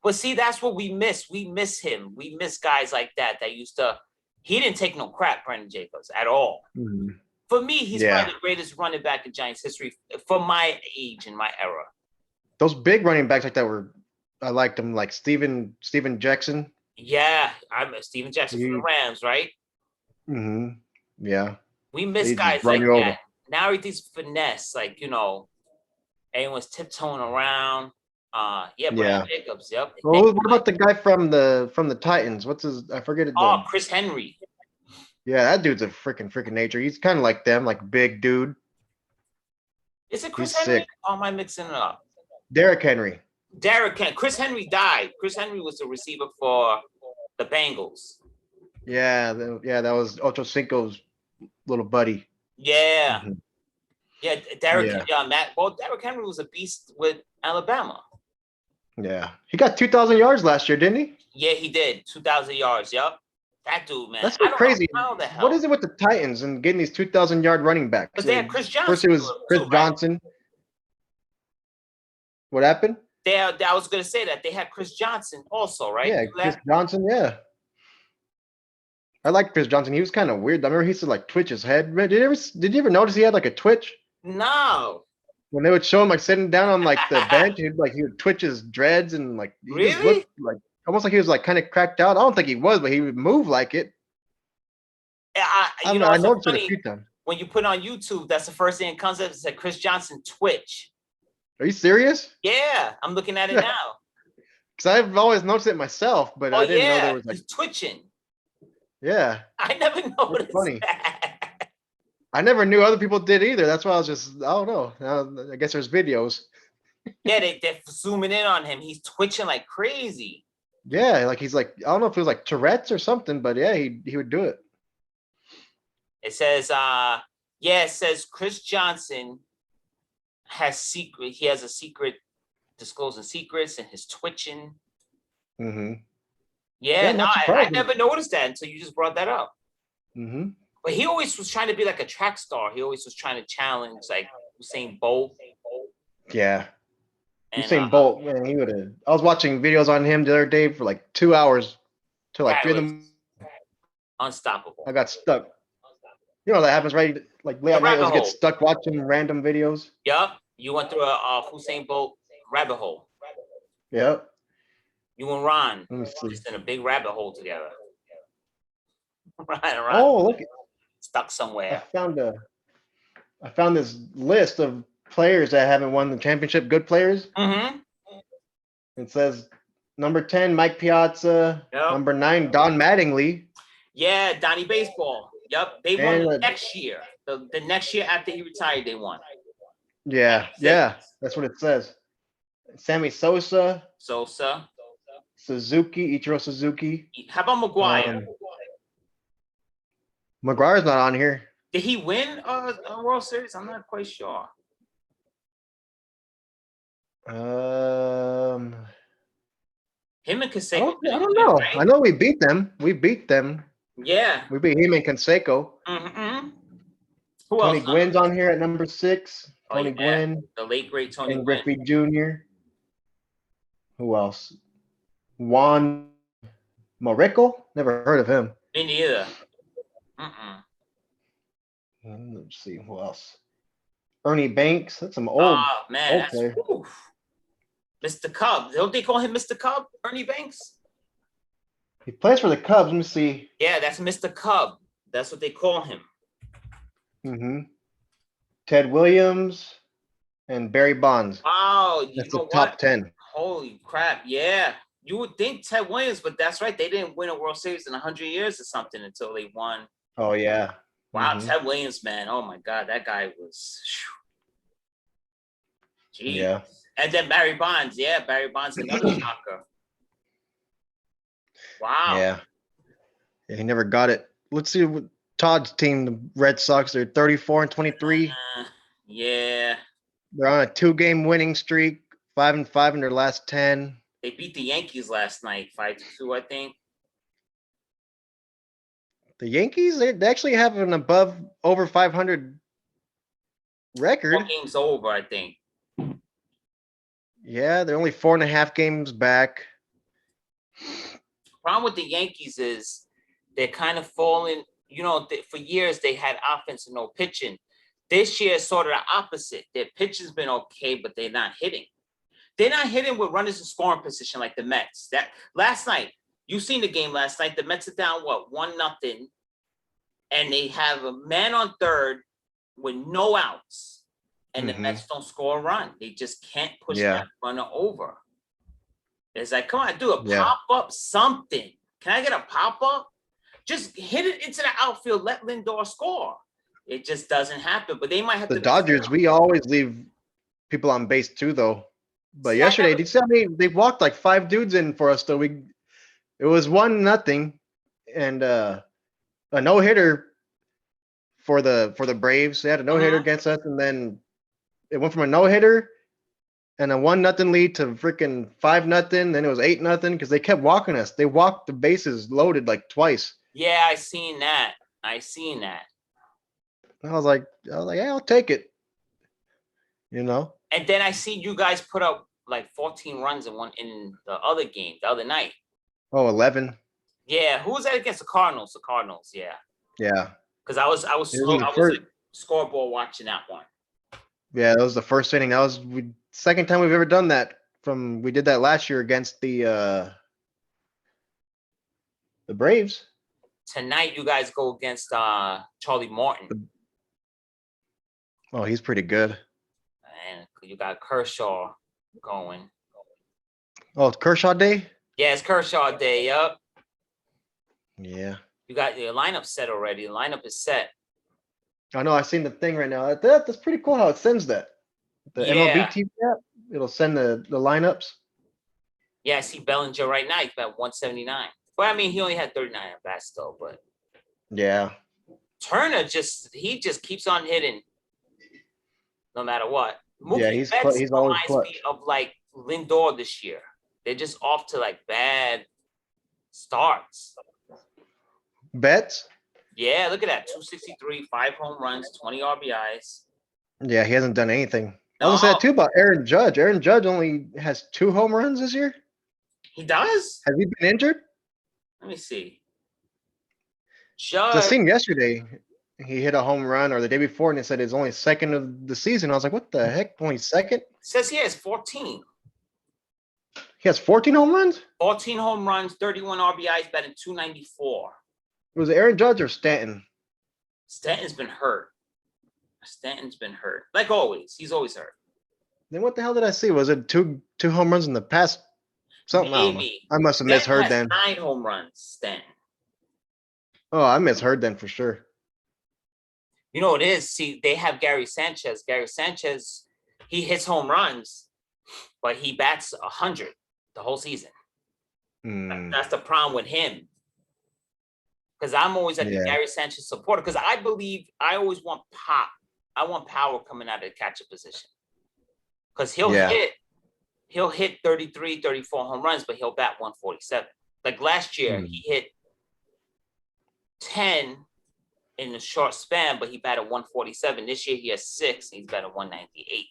But see, that's what we miss. We miss him. We miss guys like that used to. He didn't take no crap, Brandon Jacobs, at all. Mhm. For me, he's Yeah. probably the greatest running back in Giants history for my age and my era. Those big running backs like that I liked them, like Steven Jackson. Yeah, I'm Steven Jackson from the Rams, right? Mm-hmm. Yeah. We miss They just guys run like you over. that. Now everything's finesse, like everyone's tiptoeing around. Yeah, Brandon Jacobs. Yep. Well, what about the guy from the Titans? What's his? I forget it. Oh, Chris Henry. Yeah, that dude's a freaking nature. He's kind of like them, like big dude. Is it Chris He's Henry? sick. Or am I mixing it up? Derrick Henry. Chris Henry died. Chris Henry was the receiver for the Bengals. Yeah, that was Ocho Cinco's little buddy. Yeah. Mhm. Yeah, Derrick Henry was a beast with Alabama. Yeah. He got 2,000 yards last year, didn't he? Yeah, he did. 2,000 yards. Yep. That dude, man. That's so crazy. How the hell? What is it with the Titans and getting these 2,000-yard running backs? Because they had Chris Johnson. First it was Chris Johnson. What happened? I was gonna say that they had Chris Johnson also, right? Yeah, Chris Johnson. Yeah. I like Chris Johnson. He was kind of weird. I remember he used to like twitch his head. Did you ever notice he had like a twitch? No. When they would show him like sitting down on like the bench, he would twitch his dreads and like he just Really? looked like almost like he was like kind of cracked out. I don't think he was, but he would move like it. You know, I it's so noticed it a funny few times. when you put on YouTube. That's the first thing that comes up. It said Chris Johnson Twitch. Are you serious? Yeah, I'm looking at it now. Because I've always noticed it myself, but Oh I didn't know yeah, there was like, he's twitching. yeah. I never noticed funny. that. I never knew other people did either. That's why I was just, I don't know. Now, I guess there's videos. Yeah, they're zooming in on him. He's twitching like crazy. Yeah, like he's like, I don't know if it was like Tourette's or something, but yeah, he would do it. It says, it says Chris Johnson he has a secret disclosing secrets and his twitching. Mm-hmm. Yeah, no, not I surprising. never noticed that until you just brought that up. Mm-hmm. But he always was trying to be like a track star. He always was trying to challenge like Usain Bolt. Yeah. And, Usain Bolt, man, he would have. I was watching videos on him the other day for like 2 hours till like 3 in the morning. Unstoppable. I got stuck. You know that happens, right? Like late at night, I get stuck watching random videos. Yup. You went through a Usain Bolt rabbit hole. Yep. You and Ron Let me see. just in a big rabbit hole together. Ron, Oh, look! stuck somewhere. I found this list of players that haven't won the championship. Good players. Mm-hmm. It says number 10, Mike Piazza. Yep. Number 9, Don Mattingly. Yeah, Donnie Baseball. Yep. They won And, the next year. The next year after he retired, they won. Yeah, that's what it says. Sammy Sosa, Suzuki, Ichiro Suzuki. How about McGuire? McGuire's not on here. Did he win a World Series? I'm not quite sure. Him and Canseco. I don't know. Right? I know we beat them. We beat them. Yeah. We beat him and Canseco. Mm-hmm. Tony Gwynn's on here at number 6. Tony Gwynn. The late great Tony and Gwynn. Griffey Jr. Who else? Juan Marichal? Never heard of him. Me neither. Let's see who else. Ernie Banks. That's some old. Oh man, old that's Mr. Cub. Don't they call him Mr. Cub? Ernie Banks. He plays for the Cubs. Let me see. Yeah, that's Mr. Cub. That's what they call him. Mm-hmm. Ted Williams and Barry Bonds. Wow, that's the top 10. Holy crap! Yeah, you would think Ted Williams, but that's right. They didn't win a World Series in 100 years or something until they won. Oh yeah. Wow, Ted Williams, man. Oh my God, that guy was. Jeez. Yeah. And then Barry Bonds. Yeah, Barry Bonds, another shocker. Wow. Yeah. He never got it. Let's see what Todd's team, the Red Sox. They're 34-23. Yeah. They're on a 2-game winning streak. 5-5 in their last 10. They beat the Yankees last night, 5-2, I think. The Yankees, they actually have an over 500 record. 4 games over, I think. Yeah, they're only 4.5 games back. Problem with the Yankees is they're kind of falling. You know, for years they had offense and no pitching. This year is sort of the opposite. Their pitching's been okay, but they're not hitting. They're not hitting with runners in scoring position like the Mets. That last night, you seen the game last night. The Mets are down 1-0, and they have a man on third with no outs. And the Mets don't score a run. They just can't push that runner over. It's like, come on, do a pop-up something. Can I get a pop-up? Just hit it into the outfield. Let Lindor score. It just doesn't happen. But they might have the Dodgers, we always leave people on base too, though. But yesterday, did you see how many they walked like 5 dudes in for us? Though it was 1-0, and a no-hitter for the Braves. They had a no-hitter against us, and then it went from a no-hitter and a 1-0 lead to freaking 5-0. Then it was 8-0 because they kept walking us. They walked the bases loaded like twice. Yeah, I seen that. I was like, yeah, I'll take it. You know. And then I see you guys put up like 14 runs in the other game the other night. Oh, 11. Yeah, who was that against the Cardinals? The Cardinals, yeah. Yeah. Because I was It slow. was the I was first. like scoreboard watching that one. Yeah, that was the first inning. That was second time we've ever done that. We did that last year against the Braves. Tonight you guys go against Charlie Morton. Oh, he's pretty good. And you got Kershaw going. Oh, it's Kershaw Day? Yeah, it's Kershaw Day. Yup. Yeah. You got your lineup set already. The lineup is set. I know. I seen the thing right now. That's pretty cool how it sends that. The Yeah. MLB TV app, it'll send the lineups. Yeah, I see Bellinger right now. He's got 179. Well, I mean, he only had 39 at bats though, but Yeah. Turner he just keeps on hitting no matter what. Yeah, Mookie he's Betts always reminds clutch. me of like Lindor this year. They're just off to like bad starts. Betts? Yeah, look at that. 263, 5 home runs, 20 RBIs. Yeah, he hasn't done anything. I No, was gonna say that too about Aaron Judge. Aaron Judge only has 2 home runs this year. he does. Has he been injured? Let me see. I Judge. seen yesterday he hit a home run, or the day before, and it said it's only second of the season. I was like, what the heck? Only second? Says he has 14. He has 14 home runs? 14 home runs, 31 RBIs, batting 294. Was it Aaron Judge or Stanton? Stanton's been hurt. Like always. He's always hurt. Then what the hell did I see? Was it two home runs in the past? Something I don't know. Maybe. I must have Stanton misheard has then. 9 home runs, Stanton. Oh, I misheard then for sure. You know what it is? See, they have Gary Sanchez. Gary Sanchez, he hits home runs, but he bats 100 the whole season. That's the problem with him. Because I'm always like a Gary Sanchez supporter. Because I believe I always want pop. I want power coming out of the catcher position. Because he'll hit 33, 34 home runs, but he'll bat 147. Like last year, he hit 10 in a short span, but he batted 147. This year he has 6, and he's batted 198.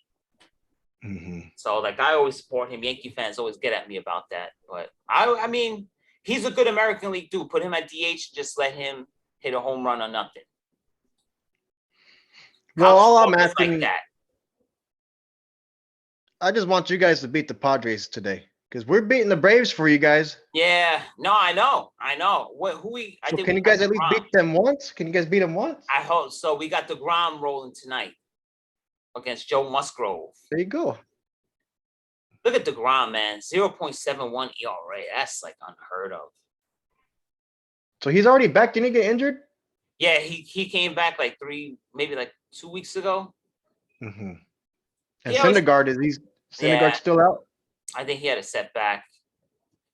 So like I always support him. Yankee fans always get at me about that. But I mean, he's a good American League dude. Put him at DH, just let him hit a home run or nothing. Well, all I'm asking, like that. I just want you guys to beat the Padres today, because we're beating the Braves for you guys. Yeah, no, I know. Can you guys at least beat them once? Can you guys beat them once? I hope so. We got DeGrom rolling tonight against Joe Musgrove. There you go. Look at DeGrom, man. 0.71 ERA. That's like unheard of. So he's already back. Didn't he get injured? Yeah, he came back like 2 weeks ago. And Syndergaard, is Syndergaard still out? I think he had a setback.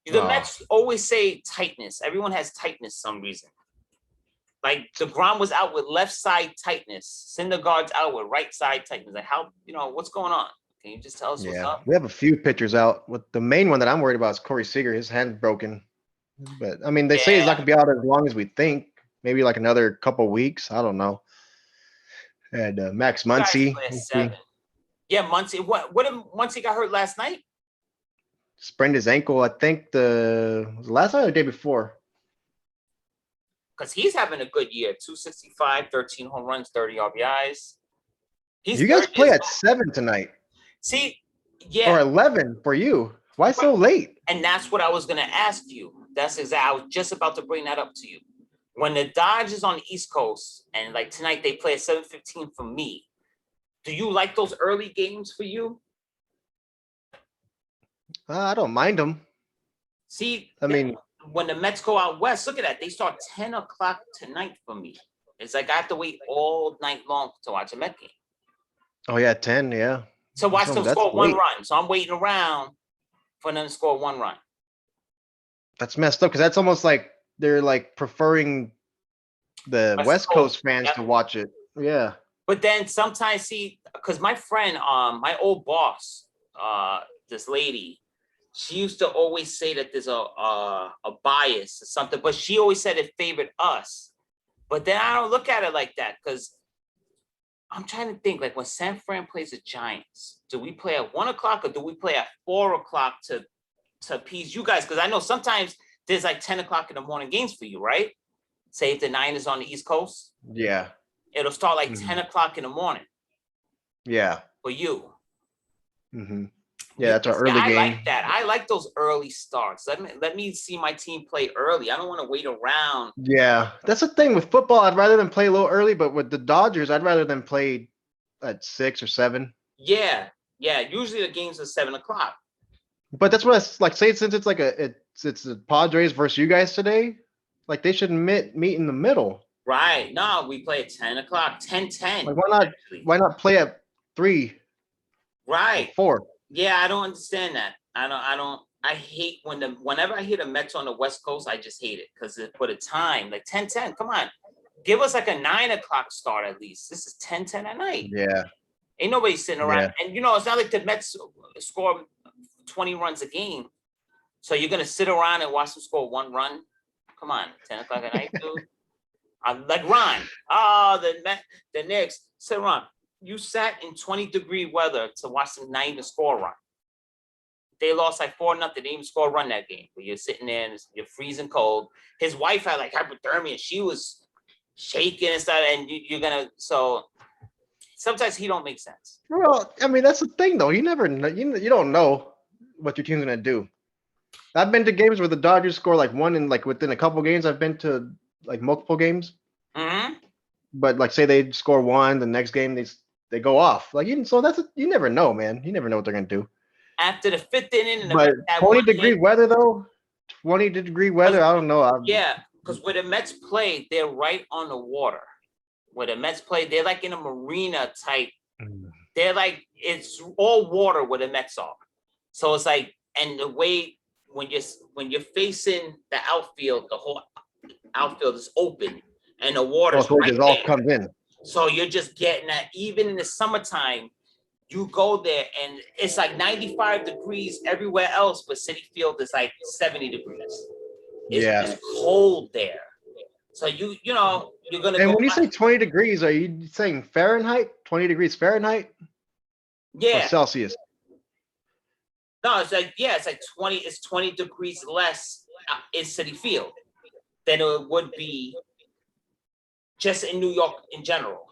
The Mets always say tightness. Everyone has tightness some reason. Like DeGrom was out with left side tightness. Syndergaard's out with right side tightness. Like how, what's going on? Can you just tell us what's up? We have a few pitchers out. The main one that I'm worried about is Corey Seager. His hand's broken. But I mean, they say he's not gonna be out as long as we think. Maybe like another couple weeks. I don't know. And Max Muncy. Yeah, Muncy. What if Muncy got hurt last night? Sprained his ankle. I think the last night or the day before. Because he's having a good year. 265, 13 home runs, 30 RBIs. You guys play at 7 tonight. See, yeah. Or 11 for you. Why so late? And that's what I was going to ask you. I was just about to bring that up to you. When the Dodgers on the East Coast, and like tonight they play at 7:15 for me, do you like those early games for you? I don't mind them. See, I mean, when the Mets go out west, look at that. They start 10 o'clock tonight for me. It's like I have to wait all night long to watch a Met game. Oh, yeah, 10, yeah. So watch them score 1 run. So I'm waiting around for them to score 1 run. That's messed up because that's almost like they're like preferring the West Coast fans to watch it. Yeah. But then sometimes, see, because my friend, my old boss, this lady, she used to always say that there's a bias or something, but she always said it favored us. But then I don't look at it like that because I'm trying to think, like when San Fran plays the Giants, do we play at 1 o'clock or do we play at 4 o'clock to appease you guys? Because I know sometimes there's like 10 o'clock in the morning games for you, right? Say if the Niners on the East Coast, Yeah. it'll start like Mhm. 10 o'clock in the morning Yeah. for you. Hmm. Yeah, that's an See, early I game. like that. I like those early starts. Let me see my team play early. I don't want to wait around. Yeah, that's the thing with football. I'd rather them play a little early, but with the Dodgers, I'd rather them play at 6 or 7. Yeah, yeah. Usually the games are 7 o'clock. But that's what I like. Say since it's like it's the Padres versus you guys today, like they should meet in the middle. Right. No, we play at 10 o'clock, 10:10. Like why not play at 3 or Right. 4? Yeah, I don't understand that. I hate whenever I hear the Mets on the West Coast, I just hate it because for the time, like 10:10. Come on. Give us like a 9 o'clock start at least. This is 10:10 at night. Yeah, Ain't nobody sitting around. Yeah. And it's not like the Mets score 20 runs a game. So you're gonna sit around and watch them score 1 run? Come on, 10 o'clock at night, dude. I'm like Ron. Oh, the Knicks. Sit Ron. You sat in 20-degree weather to watch them not even score a run. They lost like 4-0. They didn't even score a run that game. But you're sitting there and you're freezing cold. His wife had like hypothermia. She was shaking and stuff. And you're gonna sometimes he don't make sense. well, I mean that's the thing though. You never know. You don't know what your team's gonna do. I've been to games where the Dodgers score like one in like within a couple games. I've been to like multiple games, Mm-hmm. but like say they score one, the next game they go off. Like so you never know, man. You never know what they're gonna do. After the 5th inning, But 20-degree weather though, 20-degree weather. I don't know. Yeah, because where the Mets play, they're right on the water. Where the Mets play, they're like in a marina type. They're like it's all water where the Mets are. So it's like, and the way when you're facing the outfield, the whole outfield is open, and the water's so it right just all there. comes in. So you're just getting that. Even in the summertime, you go there and it's like 95 degrees everywhere else, but Citi Field is like 70 degrees. It's just cold there. So you're gonna. And go when you say 20 degrees, are you saying Fahrenheit? 20 degrees Fahrenheit? yeah, Or Celsius? no, it's like 20. It's 20 degrees less in Citi Field than it would be just in New York in general.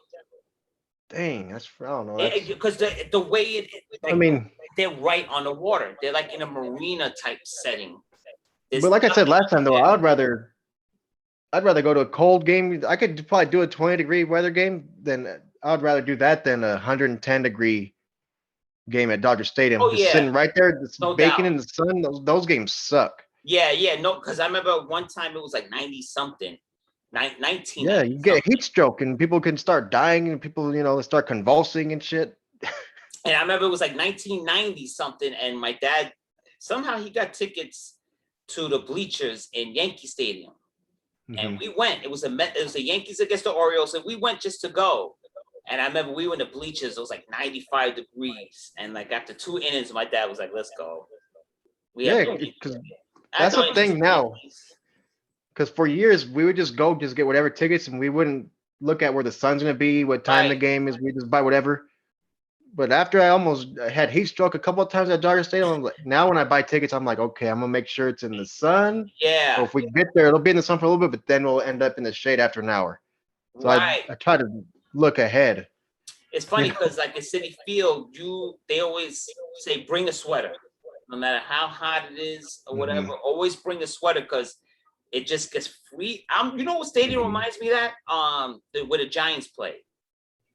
Dang, that's I don't know. Because the way it, like, I mean, they're right on the water. They're like in a marina type setting. but like I said last time though, I'd rather go to a cold game. I could probably do a 20-degree weather game. I'd rather do that than a 110-degree game at Dodger Stadium. Oh, just yeah. sitting right there, just No baking doubt. in the sun. Those games suck. Yeah, no, because I remember one time it was like 90 something, 19. Yeah, you get a heat stroke and people can start dying and people, they start convulsing and shit. And I remember it was like 1990 something, and my dad somehow he got tickets to the bleachers in Yankee Stadium, and we went. It was a Yankees against the Orioles, and we went just to go. And I remember we were in the bleachers. It was like 95 degrees, and like after 2 innings, my dad was like, "Let's go." Because that's the thing now. Because for years we would just get whatever tickets, and we wouldn't look at where the sun's gonna be, what time the game is. We just buy whatever. But after I almost had heat stroke a couple of times at Dodger Stadium, I'm like, now when I buy tickets, I'm like, okay, I'm gonna make sure it's in the sun. Yeah. So if we get there, it'll be in the sun for a little bit, but then we'll end up in the shade after an hour. So I try to look ahead. It's funny because like in Citi Field, they always say bring a sweater, no matter how hot it is or whatever. Always bring a sweater because it just gets free. You know what stadium reminds me of that? Where the Giants play,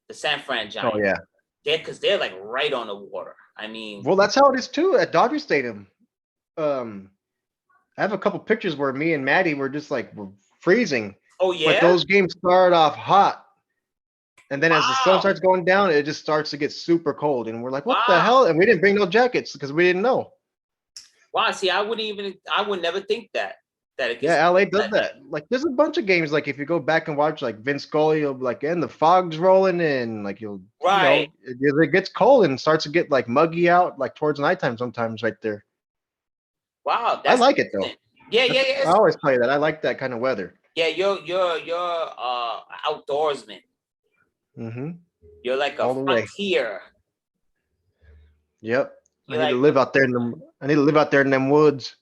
the San Fran Giants. Oh yeah. Because they're like right on the water. I mean, well, that's how it is too at Dodger Stadium. I have a couple pictures where me and Maddie were just like we're freezing. Oh yeah. But those games start off hot, and then as the sun starts going down, it just starts to get super cold, and we're like, "What the hell?" And we didn't bring no jackets because we didn't know. Wow. See, I would never think that. Yeah, LA does that. Like, there's a bunch of games. Like, if you go back and watch, like Vince Scully, you'll be like, and the fog's rolling in. Like, it gets cold and starts to get like muggy out, like towards nighttime sometimes, right there. Wow, I like it though. Yeah. I always play that. I like that kind of weather. Yeah, you're outdoorsman. Mm-hmm. You're like a all the way. frontier. Yep. I You're need to like, live out there in them. I need to live out there in them woods.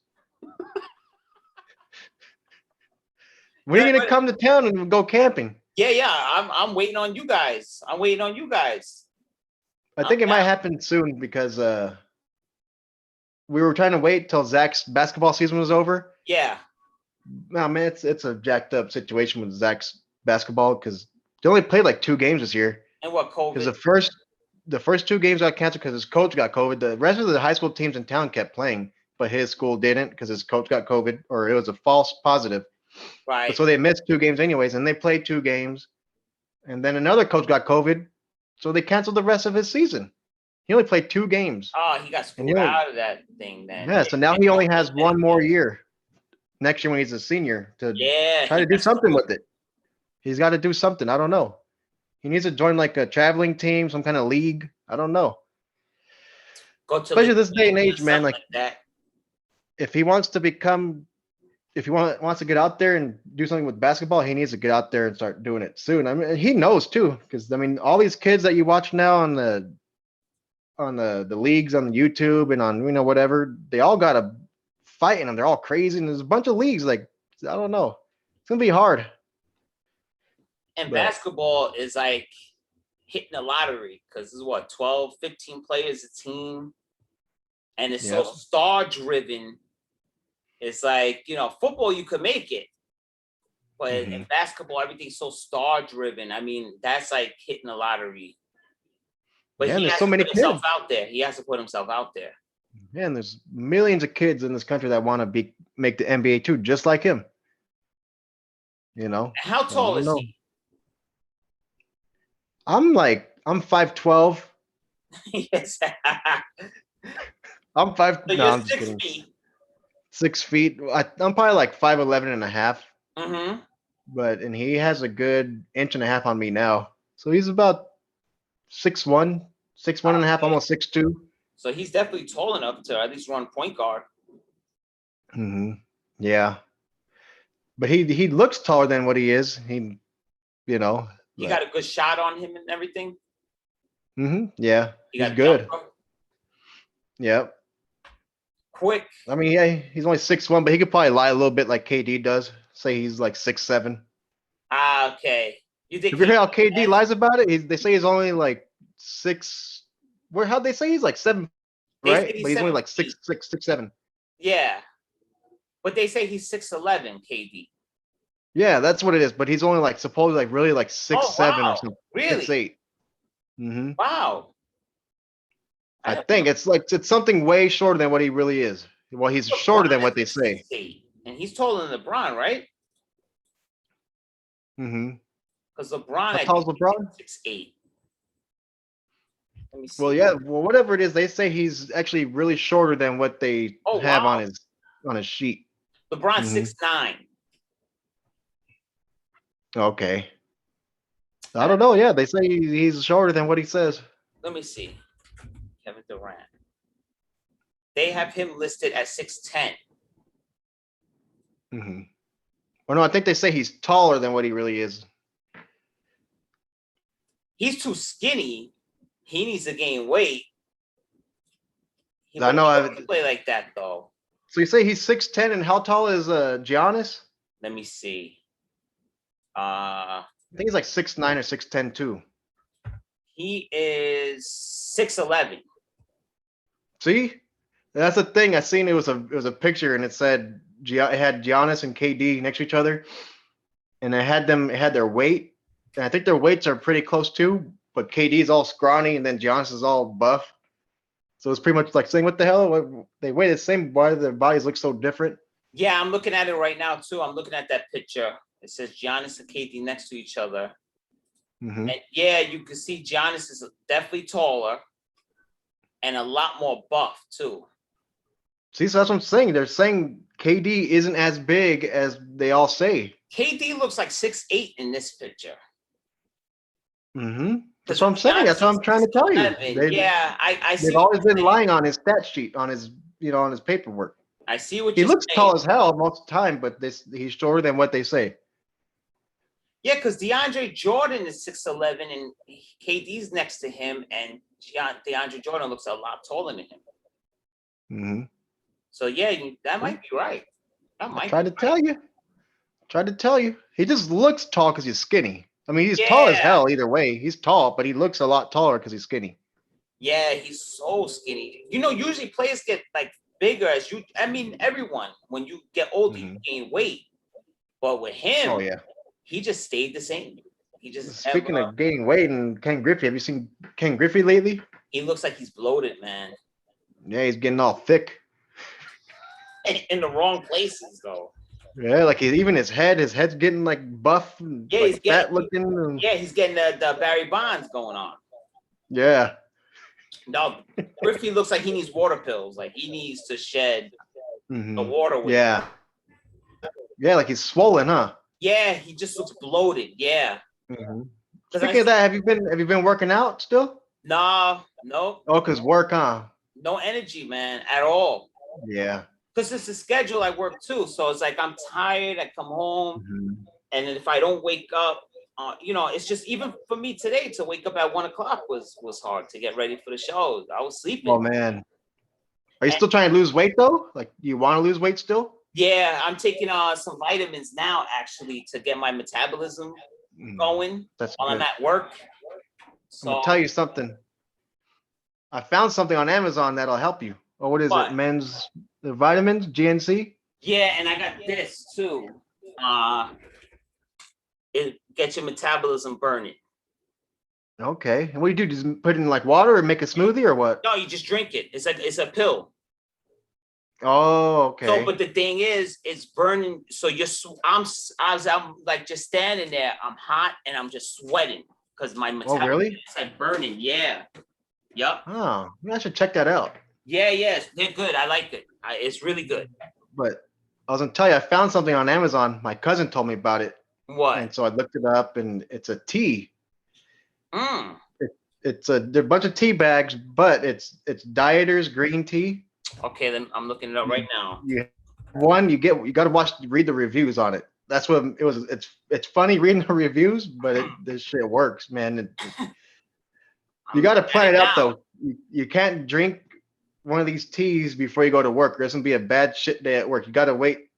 When are you're you like, gonna come to town and go camping? yeah. I'm waiting on you guys. I'm waiting on you guys. I I'm think it might down. happen soon because we were trying to wait till Zach's basketball season was over. Yeah. No, man, it's a jacked up situation with Zach's basketball because they only played like 2 games this year. And what Because COVID? the first 2 games got canceled because his coach got COVID. The rest of the high school teams in town kept playing, but his school didn't because his coach got COVID or it was a false positive. But Right. so they missed 2 games anyways, and they played 2 games. And then another coach got COVID, so they canceled the rest of his season. He only played 2 games. Oh, he got And screwed you know, out of that thing then. yeah, so now he only has 1 more year next year when he's a senior to Yeah. try to do something with it. He's got to do something. I don't know. He needs to join like a traveling team, some kind of league. I don't know. Go to Especially this day and age, man. something Like that. if he wants to become, if he wants to get out there and do something with basketball, he needs to get out there and start doing it soon. I mean, he knows too, because I mean, all these kids that you watch now on the leagues on YouTube and on whatever, they all got a fight in them. They're all crazy, and there's a bunch of leagues. Like I don't know, it's gonna be hard. And But- basketball is like hitting the lottery because it's what 12, 15 players a team, and it's so Yeah. star driven. It's like football you could make it, but in basketball everything's so star driven. I mean that's like hitting the lottery. But Yeah, he there's has so to many put himself kids. out there. He has to put himself out there. Man, there's millions of kids in this country that want to make the NBA too, just like him. How tall is know. he? I'm 5'12". Yes. I'm five. So No, you're I'm just 6 kidding. feet. 6 feet. I'm probably like 5'11" and a half. Mm-hmm. And he has a good inch and a half on me now. So he's about 6'1", 6'1" and a half, Okay. almost 6'2". So he's definitely tall enough to at least run point guard. Yeah. But he looks taller than what he is. He He got a good shot on him and everything. Yeah. He He's got a good. jumper. Yep. Quick. I mean, yeah, he's only 6'1", but he could probably lie a little bit like KD does. Say he's like 6'7". Okay. You think Have you heard how he- KD lies about it? They say he's only like 6. How'd they say he's like 7, They say right? he's But he's only 7 like feet. 6'7". Yeah. But they say he's 6'11", KD. Yeah, that's what it is. But he's only like supposedly like really like 6'7" wow. or something. Really? 6'8". Wow. I think it's something way shorter than what he really is. Well, he's shorter than what they say. 6'8", and he's taller than LeBron, right? Because LeBron, How tall is LeBron? 6'8". Let me see. Well, yeah. Well, whatever it is, they say he's actually really shorter than what they have wow. on his sheet. LeBron's 6'9". Okay. I don't know. Yeah, they say he's shorter than what he says. Let me see. Kevin Durant. They have him listed at 6'10". Or no, I think they say he's taller than what he really is. He's too skinny. He needs to gain weight. I know. He doesn't play like that though. So you say he's 6'10", and how tall is Giannis? Let me see. I think he's like 6'9" or 6'10" too. He is 6'11". See, that's the thing. I seen it was a picture, and it said it had Giannis and KD next to each other, and it had their weight, and I think their weights are pretty close too. But KD is all scrawny, and then Giannis is all buff. So it's pretty much like saying, "What the hell? They weigh the same. Why do their bodies look so different?" Yeah, I'm looking at it right now too. I'm looking at that picture. It says Giannis and KD next to each other. And yeah, you can see Giannis is definitely taller and a lot more buff too. See, so that's what I'm saying. They're saying KD isn't as big as they all say. KD looks like 6'8" in this picture. That's what I'm saying. That's what I'm trying to tell you. I see. They've always been lying on his stat sheet, on his on his paperwork. I see what He you're looks saying. tall as hell most of the time, but he's shorter than what they say. Yeah, because DeAndre Jordan is 6'11", and KD's next to him, and DeAndre Jordan looks a lot taller than him. Mm-hmm. So yeah, that might be right. That I might tried be to tell you. Tried to tell you. He just looks tall because he's skinny. I mean, he's tall as Yeah. hell either way. He's tall, but he looks a lot taller because he's skinny. Yeah, he's so skinny. You know, usually players get like bigger as you. I mean, everyone when you get older, you gain weight. But with him, Oh yeah. he just stayed the same. He just Speaking of gaining weight and Ken Griffey, have you seen Ken Griffey lately? he looks like he's bloated, man. Yeah, he's getting all thick. In the wrong places, though. Yeah, like even his head's getting like buff, and Yeah, like he's getting fat looking. And, yeah, he's getting the Barry Bonds going on. yeah. No, Griffey looks like he needs water pills. Like he needs to shed the water weight. Yeah. Yeah, like he's swollen, huh? Yeah, he just looks bloated. Yeah. Speaking of that, have you been working out still? Nah, no. Oh, cause work, huh? No energy, man, at all. Yeah. Because it's a schedule I work too. So it's like I'm tired, I come home, and then if I don't wake up, it's just even for me today to wake up at 1 o'clock was hard to get ready for the show. I was sleeping. Oh man. Are you still trying to lose weight though? Like you want to lose weight still? Yeah, I'm taking some vitamins now actually to get my metabolism going while I'm at work. So I'm gonna tell you something. I found something on Amazon that'll help you. Oh, what is it? The vitamins, GNC? Yeah, and I got this too. It gets your metabolism burning. Okay. And what do? Just put it in like water or make a smoothie or what? No, you just drink it. It's a pill. Oh, okay. So, but the thing is, it's burning. So I'm like just standing there. I'm hot and I'm just sweating because my metabolism really? is like burning. Yeah. Yep. Oh, I should check that out. Yeah, yes, they're good. I like it. It's really good. But I was gonna tell you, I found something on Amazon. My cousin told me about it. What? And so I looked it up, and it's a tea. Mm. They're a bunch of tea bags, but it's Dieters green tea. Okay, then I'm looking it up right now. You got to read the reviews on it. That's what it was. It's funny reading the reviews, but this shit works, man. You got to plan it out though. You can't drink one of these teas before you go to work. There's gonna be a bad shit day at work. You got to wait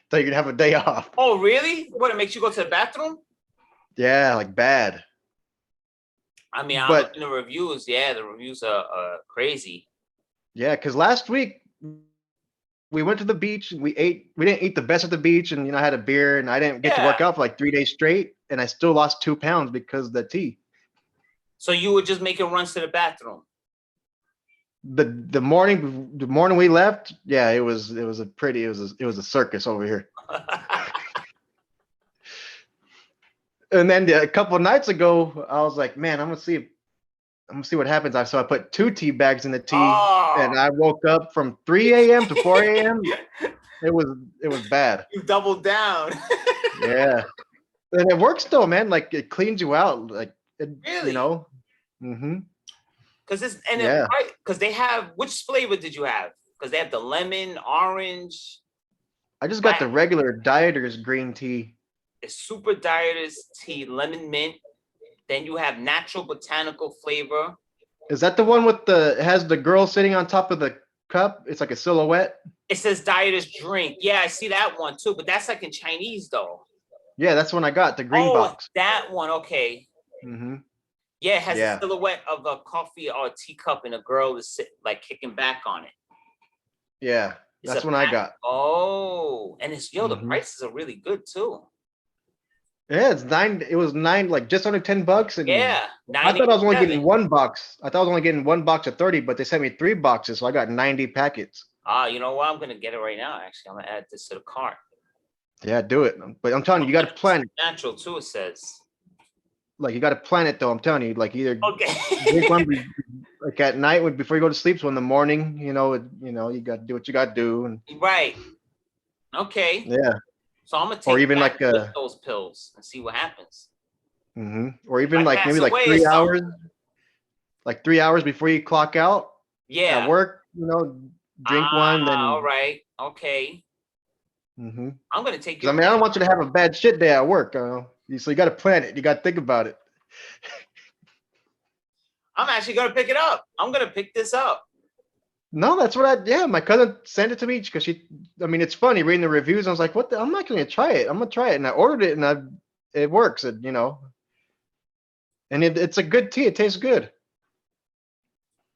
till you have a day off. Oh, really? What, it makes you go to the bathroom? Yeah, like bad. I mean, I'm looking at the reviews. Yeah, the reviews are crazy. Yeah, because last week we went to the beach and we didn't eat the best at the beach, and I had a beer and I didn't get to work out for like 3 days straight, and I still lost 2 pounds because of the tea. So you were just making runs to the bathroom? The morning we left, yeah, it was a circus over here. And then a couple of nights ago, I was like, man, I'm gonna see what happens. So I put 2 tea bags in the tea, and I woke up from 3 a.m. to 4 a.m. It was bad. You doubled down. Yeah, and it works though, man. Like it cleans you out. Like really, Because they have, which flavor did you have? Because they have the lemon, orange. I just got the regular Dieters green tea. It's super Dieters tea, lemon mint. Then you have natural botanical flavor. Is that the one with it has the girl sitting on top of the cup? It's like a silhouette. It says Dieters drink. Yeah, I see that one too, but that's like in Chinese though. Yeah, that's one I got, the green box. That one, okay. Yeah, it has a silhouette of a coffee or a teacup, and a girl is like kicking back on it. Yeah, that's one I got. Oh, and the prices are really good too. Yeah, it was 9, like just under $10. And yeah, I thought I was only getting 1 box. I thought I was only getting 1 box of 30, but they sent me 3 boxes, so I got 90 packets. You know what? I'm gonna get it right now. Actually, I'm gonna add this to the cart. Yeah, do it. But I'm telling you, you got to plan it. Natural too, it says. Like you got to plan it though. I'm telling you, like either drink one like at night before you go to sleep. So in the morning, you got to do what you got to do. And right. Okay. Yeah. So I'm gonna take or even like those pills and see what happens. Or even like maybe like 3 hours, like 3 hours before you clock out. Yeah. At work, drink one. Then all right. Okay. I'm gonna take. I don't want you to have a bad shit day at work. So you got to plan it. You got to think about it. I'm actually gonna pick it up. I'm gonna pick this up. No, that's what yeah, my cousin sent it to me because I mean, it's funny reading the reviews. I was like, what I'm not going to try it. I'm going to try it. And I ordered it and it works. And, and it's a good tea. It tastes good.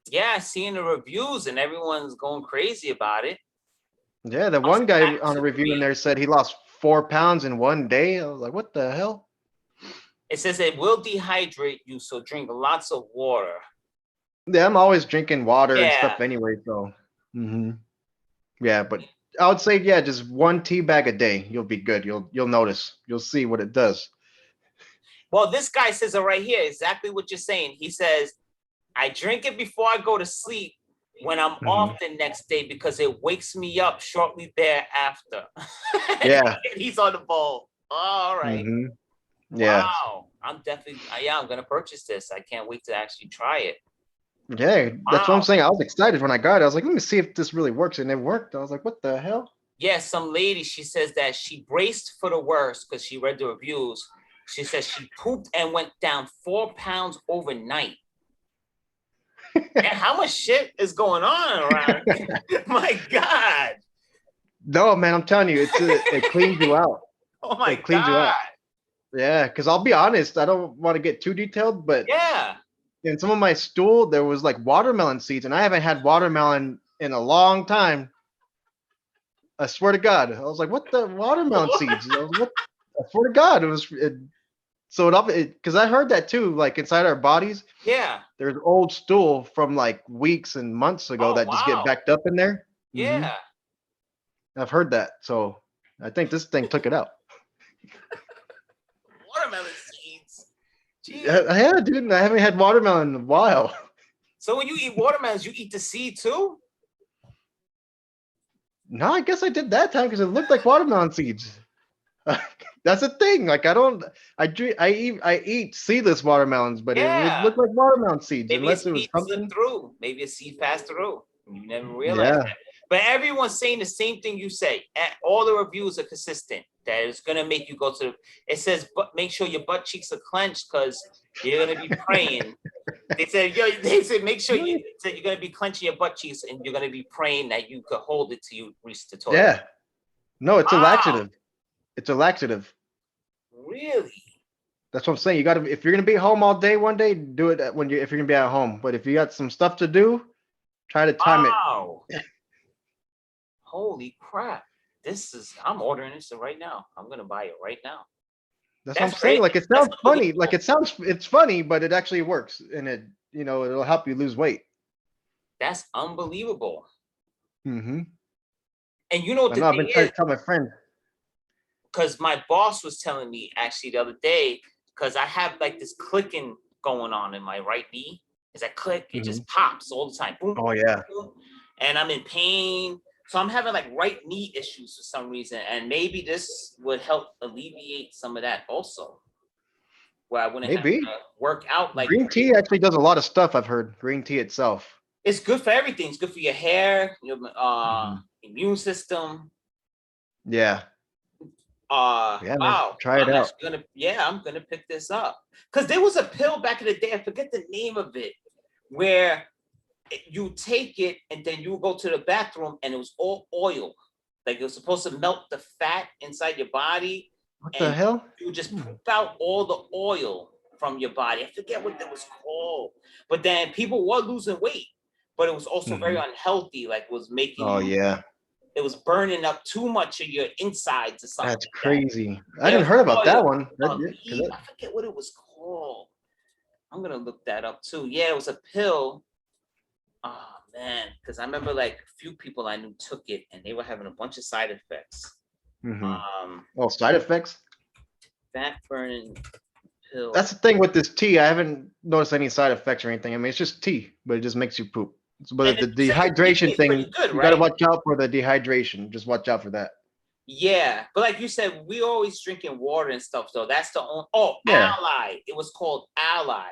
Yeah, seeing the reviews and everyone's going crazy about it. Yeah, the one guy on a review in there said he lost 4 pounds in one day. I was like, what the hell? It says it will dehydrate you, so drink lots of water. Yeah, I'm always drinking water and Yeah. stuff anyway. So, yeah, but I would say, yeah, just 1 tea bag a day. You'll be good. You'll notice. You'll see what it does. Well, this guy says it right here, exactly what you're saying. He says, I drink it before I go to sleep when I'm off the next day because it wakes me up shortly thereafter. Yeah. He's on the ball. All right. Yeah. Wow. I'm definitely, I'm going to purchase this. I can't wait to actually try it. Yeah, that's what I'm saying. I was excited when I got it. I was like, let me see if this really works. And it worked. I was like, what the hell? Yeah, some lady, she says that she braced for the worst because she read the reviews. She says she pooped and went down 4 pounds overnight. And how much shit is going on around? My God. No, man, I'm telling you, it cleans you out. Oh my It cleans you God. out. Yeah, because I'll be honest, I don't want to get too detailed, but Yeah. in some of my stool, there was like watermelon seeds, and I haven't had watermelon in a long time. I swear to God. I was like, what the watermelon seeds? I swear to God, because I heard that too, like inside our bodies. Yeah. There's old stool from like weeks and months ago that just get backed up in there. Yeah. I've heard that. So I think this thing took it out. Watermelon seeds. Yeah, dude, I haven't had watermelon in a while. So when you eat watermelons, you eat the seed too? No, I guess I did that time because it looked like watermelon seeds. That's the thing. Like I eat seedless watermelons, but it would look like watermelon seeds Maybe unless a it was seed something. slipped through. Maybe a seed passed through. You never realized that. But everyone's saying the same thing you say. And all the reviews are consistent. That it's gonna make you go to. It says, but make sure your butt cheeks are clenched because you're gonna be praying. They said, make sure you're gonna be clenching your butt cheeks and you're gonna be praying that you could hold it till you reach the toilet. Yeah. No, it's a laxative. It's a laxative. Really? That's what I'm saying. You got to, if you're gonna be home all day one day, do it if you're gonna be at home. But if you got some stuff to do, try to time it. Holy crap! I'm ordering this right now. I'm gonna buy it right now. That's what I'm saying. Like it sounds funny. Like it's funny, but it actually works, and it'll help you lose weight. That's unbelievable. And you know what I've been trying to tell my friend. Because my boss was telling me actually the other day, because I have like this clicking going on in my right knee. As I click, it just pops all the time. Boom, oh yeah. Boom, and I'm in pain. So I'm having like right knee issues for some reason. And maybe this would help alleviate some of that also. Where I wouldn't have to work out like green tea actually does a lot of stuff, I've heard. Green tea itself. It's good for everything. It's good for your hair, your immune system. Yeah. Wow. Try it out. I'm gonna pick this up. Because there was a pill back in the day, I forget the name of it, where you take it and then you go to the bathroom and it was all oil. Like it was supposed to melt the fat inside your body. What the hell? You just poop out all the oil from your body. I forget what that was called. But then people were losing weight, but it was also very unhealthy. Like it was making it was burning up too much of your insides or something. That's crazy. I didn't heard about that one. I forget what it was called. I'm gonna look that up too. Yeah, it was a pill. Oh man, because I remember like a few people I knew took it and they were having a bunch of side effects. Side effects? Fat burning pill. That's the thing with this tea. I haven't noticed any side effects or anything. I mean, it's just tea, but it just makes you poop. But the dehydration thing, you got to watch out for the dehydration. Just watch out for that. Yeah, but like you said, we always drinking water and stuff. So that's the only. Ally. It was called Ally.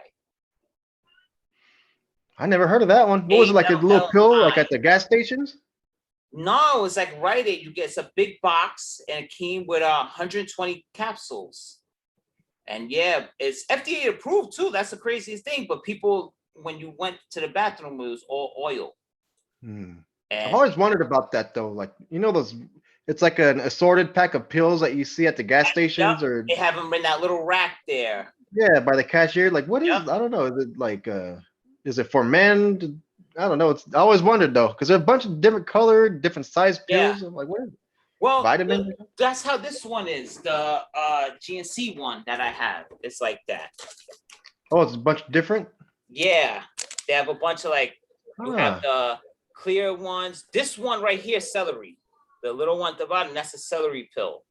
I never heard of that one. What was it, like a little pill, like at the gas stations? No, it's like Rite Aid. You get a big box and it came with 120 capsules. And yeah, it's FDA approved too. That's the craziest thing. But people, when you went to the bathroom, it was all oil. I've And always wondered about that though. Like, you know, those, it's like an assorted pack of pills that you see at the gas yep, stations or, they have them in that little rack there. yeah, by the cashier. Like, what Yep. is, I don't know. Is it like, is it for men? I don't know. It's, I always wondered though, because there are a bunch of different color, different size Yeah. pills. I'm like, what is it? Well, Vitamins? that's how this one is. The GNC one that I have. It's like that. Oh, it's a bunch different? Yeah. They have a bunch of like, you have Ah, the clear ones. This one right here, celery. The little one at the bottom, that's a celery pill.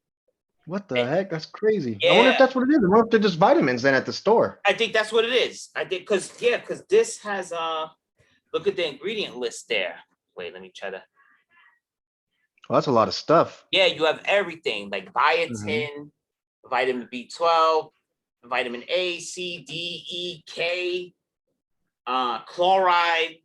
what the heck? That's crazy. I wonder if Yeah. that's what it is. I wonder if they're just vitamins then at the store. I think that's what it is. I think because this has look at the ingredient list there. Wait, let me try to. Well, that's a lot of stuff. Yeah, you have everything like biotin, vitamin B12, vitamin A, C, D, E, K, chloride,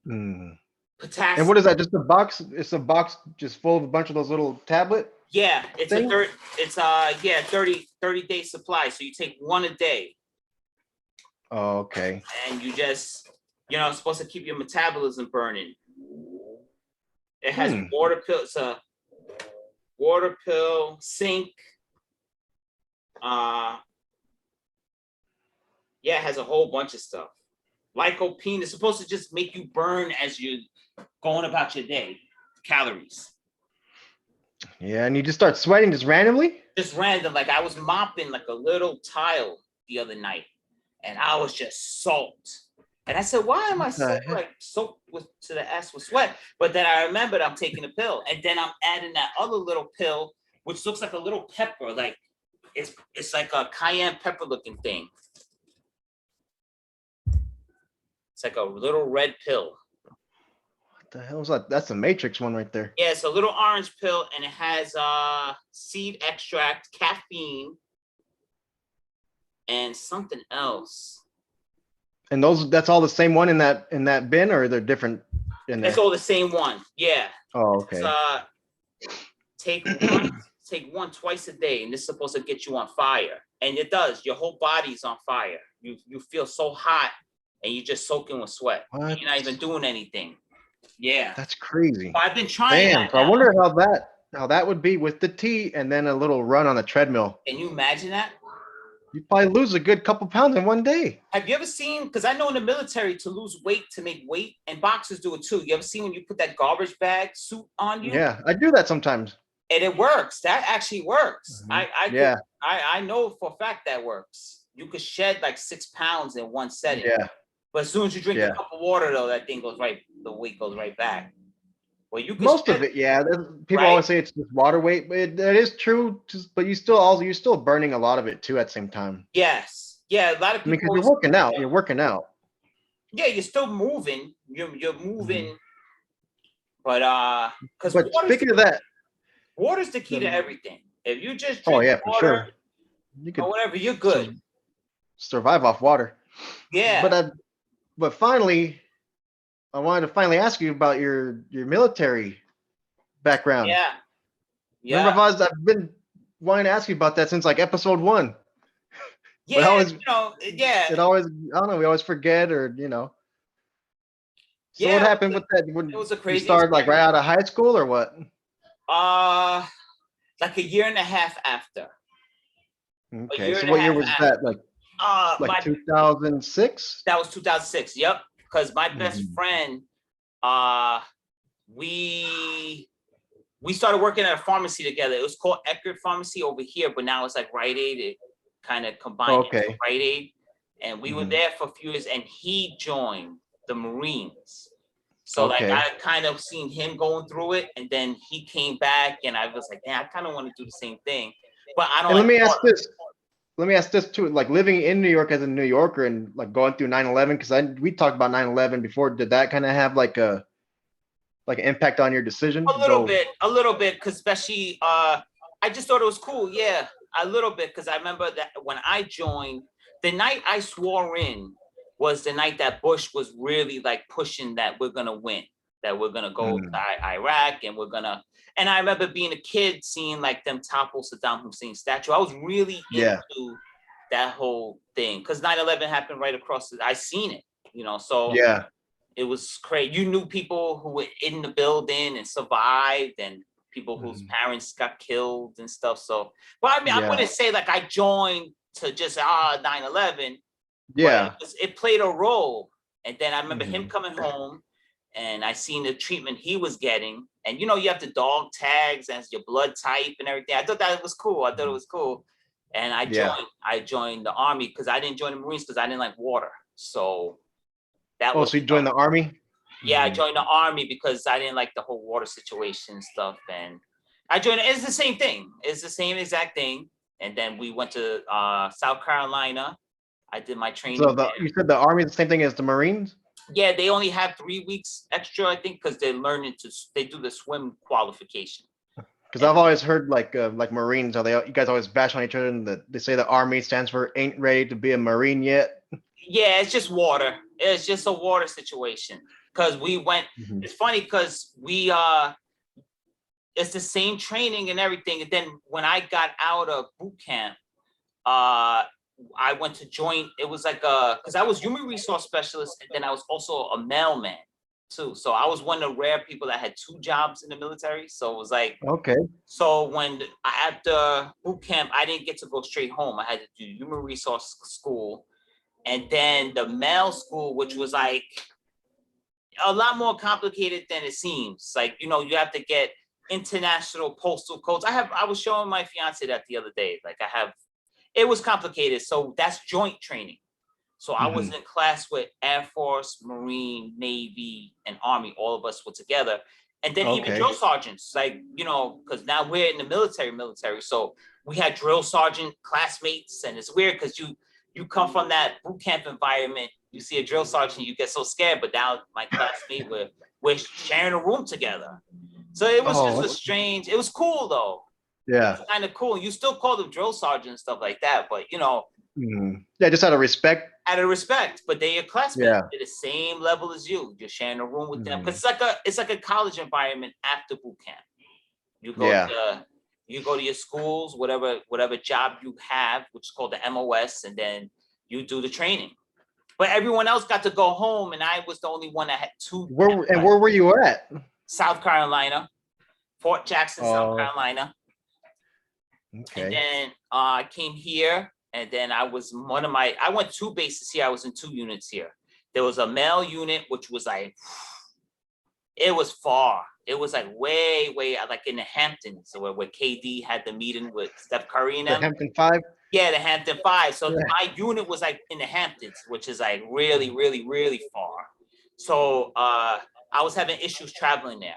Mm. potassium. And what is that? Just a box? It's a box just full of a bunch of those little tablet? Yeah, it's thing? it's 30-day supply. So you take one a day Oh, okay. and you just, it's supposed to keep your metabolism burning. It has water pills, water pill, zinc. Yeah, it has a whole bunch of stuff. Lycopene is supposed to just make you burn as you're going about your day, calories. Yeah, and you just start sweating just randomly? Just random. Like I was mopping like a little tile the other night, and I was just soaked. And I said, "Why am I so like soaked with to the ass with sweat?" But then I remembered I'm taking a pill, and then I'm adding that other little pill, which looks like a little pepper, like it's like a cayenne pepper looking thing. It's like a little red pill. What the hell is that? That's the Matrix one right there. Yeah, it's a little orange pill, and it has seed extract, caffeine, and something else. And that's all the same one in that bin, or they're different in there? It's all the same one. Yeah. Oh, okay. Take one twice a day, and this is supposed to get you on fire. And it does. Your whole body's on fire. You feel so hot, and you're just soaking with sweat. What? You're not even doing anything. Yeah. That's crazy. But I've been trying Damn. that So I now. wonder how that would be with the tea and then a little run on the treadmill. Can you imagine that? You probably lose a good couple pounds in one day. Have you ever seen, because I know in the military to lose weight, to make weight, and boxers do it too. You ever seen when you put that garbage bag suit on you? Yeah, I do that sometimes. And it works. That actually works. Yeah. I know for a fact that works. You could shed like 6 pounds in one setting. Yeah. But as soon as you drink Yeah. a cup of water, though, that thing goes right, the weight goes right back. Well, you can Most of it, yeah. People always say it's just water weight, but it is true. But you're still burning a lot of it too at the same time. Yes. Yeah, a lot of I mean, people. because you're working out. You're working out. Yeah, you're still moving. You're moving. But because But speaking of that, water's the key to everything. If you just oh drink yeah, for water sure. You or could whatever, you're good. survive off water. Yeah. But finally, I wanted to finally ask you about your military background. Yeah. Yeah. Remember, I've been wanting to ask you about that since like episode 1. Yeah, But always, yeah. It always, I don't know, we always forget or. So Yeah, what happened with that? It was a crazy. You started like right out of high school or what? Like a year and a half after. Okay, so what year was that? Like 2006? That was 2006. Yep. Because my best friend, we started working at a pharmacy together. It was called Eckerd Pharmacy over here, but now it's like Rite Aid. It kind of combined into Rite Aid. And we were there for a few years, and he joined the Marines. So like I kind of seen him going through it, and then he came back, and I was like, yeah, I kind of want to do the same thing, but I don't. And let me ask this too. Like living in New York as a New Yorker and like going through 9/11, because we talked about 9/11 before. Did that kind of have like an impact on your decision? A little bit, because especially I just thought it was cool. Yeah, a little bit, because I remember that when I joined, the night I swore in was the night that Bush was really like pushing that we're gonna win, that we're gonna go to Iraq, and we're gonna. And I remember being a kid seeing like them topple Saddam Hussein's statue. I was really into that whole thing, because 9/11 happened right across I seen it, so Yeah. it was crazy. You knew people who were in the building and survived, and people whose parents got killed and stuff. So, but I mean, I Yeah. wouldn't say like I joined to just 9/11, but Yeah. it played a role. And then I remember him coming home, and I seen the treatment he was getting. And you have the dog tags and your blood type and everything. I thought that was cool. I thought it was cool. And Yeah. I joined the Army because I didn't join the Marines because I didn't like water. So that Oh, was so you joined the Army? I joined the Army because I didn't like the whole water situation stuff. And I joined, it's the same thing. It's the same exact thing. And then we went to South Carolina. I did my training So there. you said the Army is the same thing as the Marines? Yeah, they only have 3 weeks extra, I think, because they're learning they do the swim qualification. Because I've always heard like Marines, how you guys always bash on each other, and they say the Army stands for ain't ready to be a Marine yet. Yeah, it's just water. It's just a water situation. Because we went, it's funny because it's the same training and everything. And then when I got out of boot camp, I went to join. It was like because I was human resource specialist, and then I was also a mailman too. So I was one of the rare people that had 2 jobs in the military. So it was like, Okay. so when after boot camp, I didn't get to go straight home. I had to do human resource school, and then the mail school, which was like a lot more complicated than it seems. Like, you have to get international postal codes. I was showing my fiance that the other day. Like it was complicated. So that's joint training. So I was in class with Air Force, Marine, Navy, and Army. All of us were together. And then even drill sergeants, like, because now we're in the military. So we had drill sergeant classmates, and it's weird because you come from that boot camp environment. You see a drill sergeant, you get so scared. But now my classmate, we're sharing a room together. So it was just a strange. It was cool though. Yeah. Kind of cool. You still call them drill sergeant and stuff like that, but yeah, just out of respect. Out of respect, but they're your classmates. Yeah. They're the same level as you. You're sharing a room with them because it's like a college environment after boot camp. You go to your schools, whatever job you have, which is called the MOS, and then you do the training. But everyone else got to go home, and I was the only one that had 2. Where were you at? South Carolina, Fort Jackson, South Carolina. Okay. And then I came here, and then I went 2 bases here. I was in 2 units here. There was a mail unit, which was like, it was far. It was like way, like in the Hamptons, where KD had the meeting with Steph Curry and them. The Hampton 5? Yeah, the Hampton 5. So my unit was like in the Hamptons, which is like really, really, really far. So I was having issues traveling there.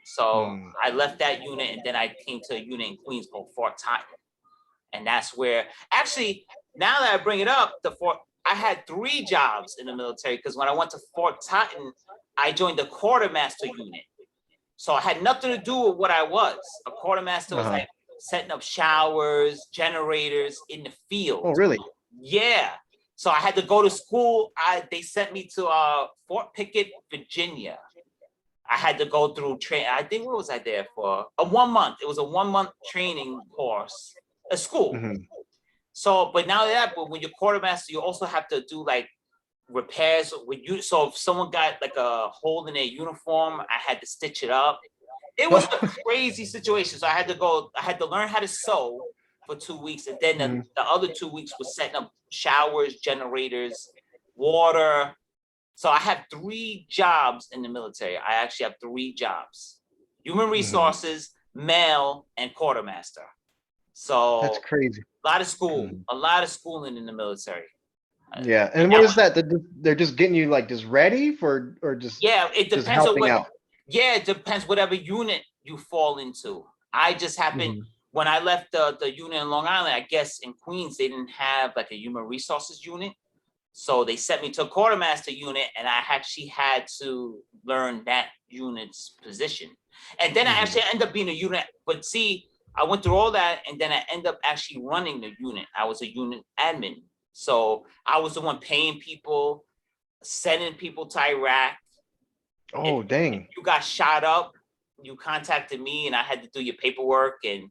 So I left that unit, and then I came to a unit in Queens called Fort Totten. And that's where, actually, now that I bring it up, I had 3 jobs in the military, because when I went to Fort Totten, I joined the quartermaster unit. So I had nothing to do with what I was. A quartermaster was like setting up showers, generators in the field. Oh, really? Yeah. So I had to go to school. They sent me to Fort Pickett, Virginia. I had to go through train. I think, what was I there for? A 1 month. It was a 1 month training course, a school. So, but now that, but when you're quartermaster, you also have to do like repairs with you. So if someone got like a hole in their uniform, I had to stitch it up. It was a crazy situation. So I had to learn how to sew for 2 weeks. And then the other 2 weeks was setting up showers, generators, water. So I have 3 jobs in the military. I actually have 3 jobs: human resources, mail, and quartermaster. So that's crazy. A lot of schooling in the military. Yeah, and what is that? They're just getting you like just ready for, or just it depends just helping on out. Yeah, it depends whatever unit you fall into. I just happened when I left the unit in Long Island. I guess in Queens they didn't have like a human resources unit. So they sent me to a quartermaster unit, and I actually had to learn that unit's position. And then I actually ended up being a unit. But see, I went through all that, and then I ended up actually running the unit. I was a unit admin. So I was the one paying people, sending people to Iraq. Oh, dang. You got shot up, you contacted me, and I had to do your paperwork, and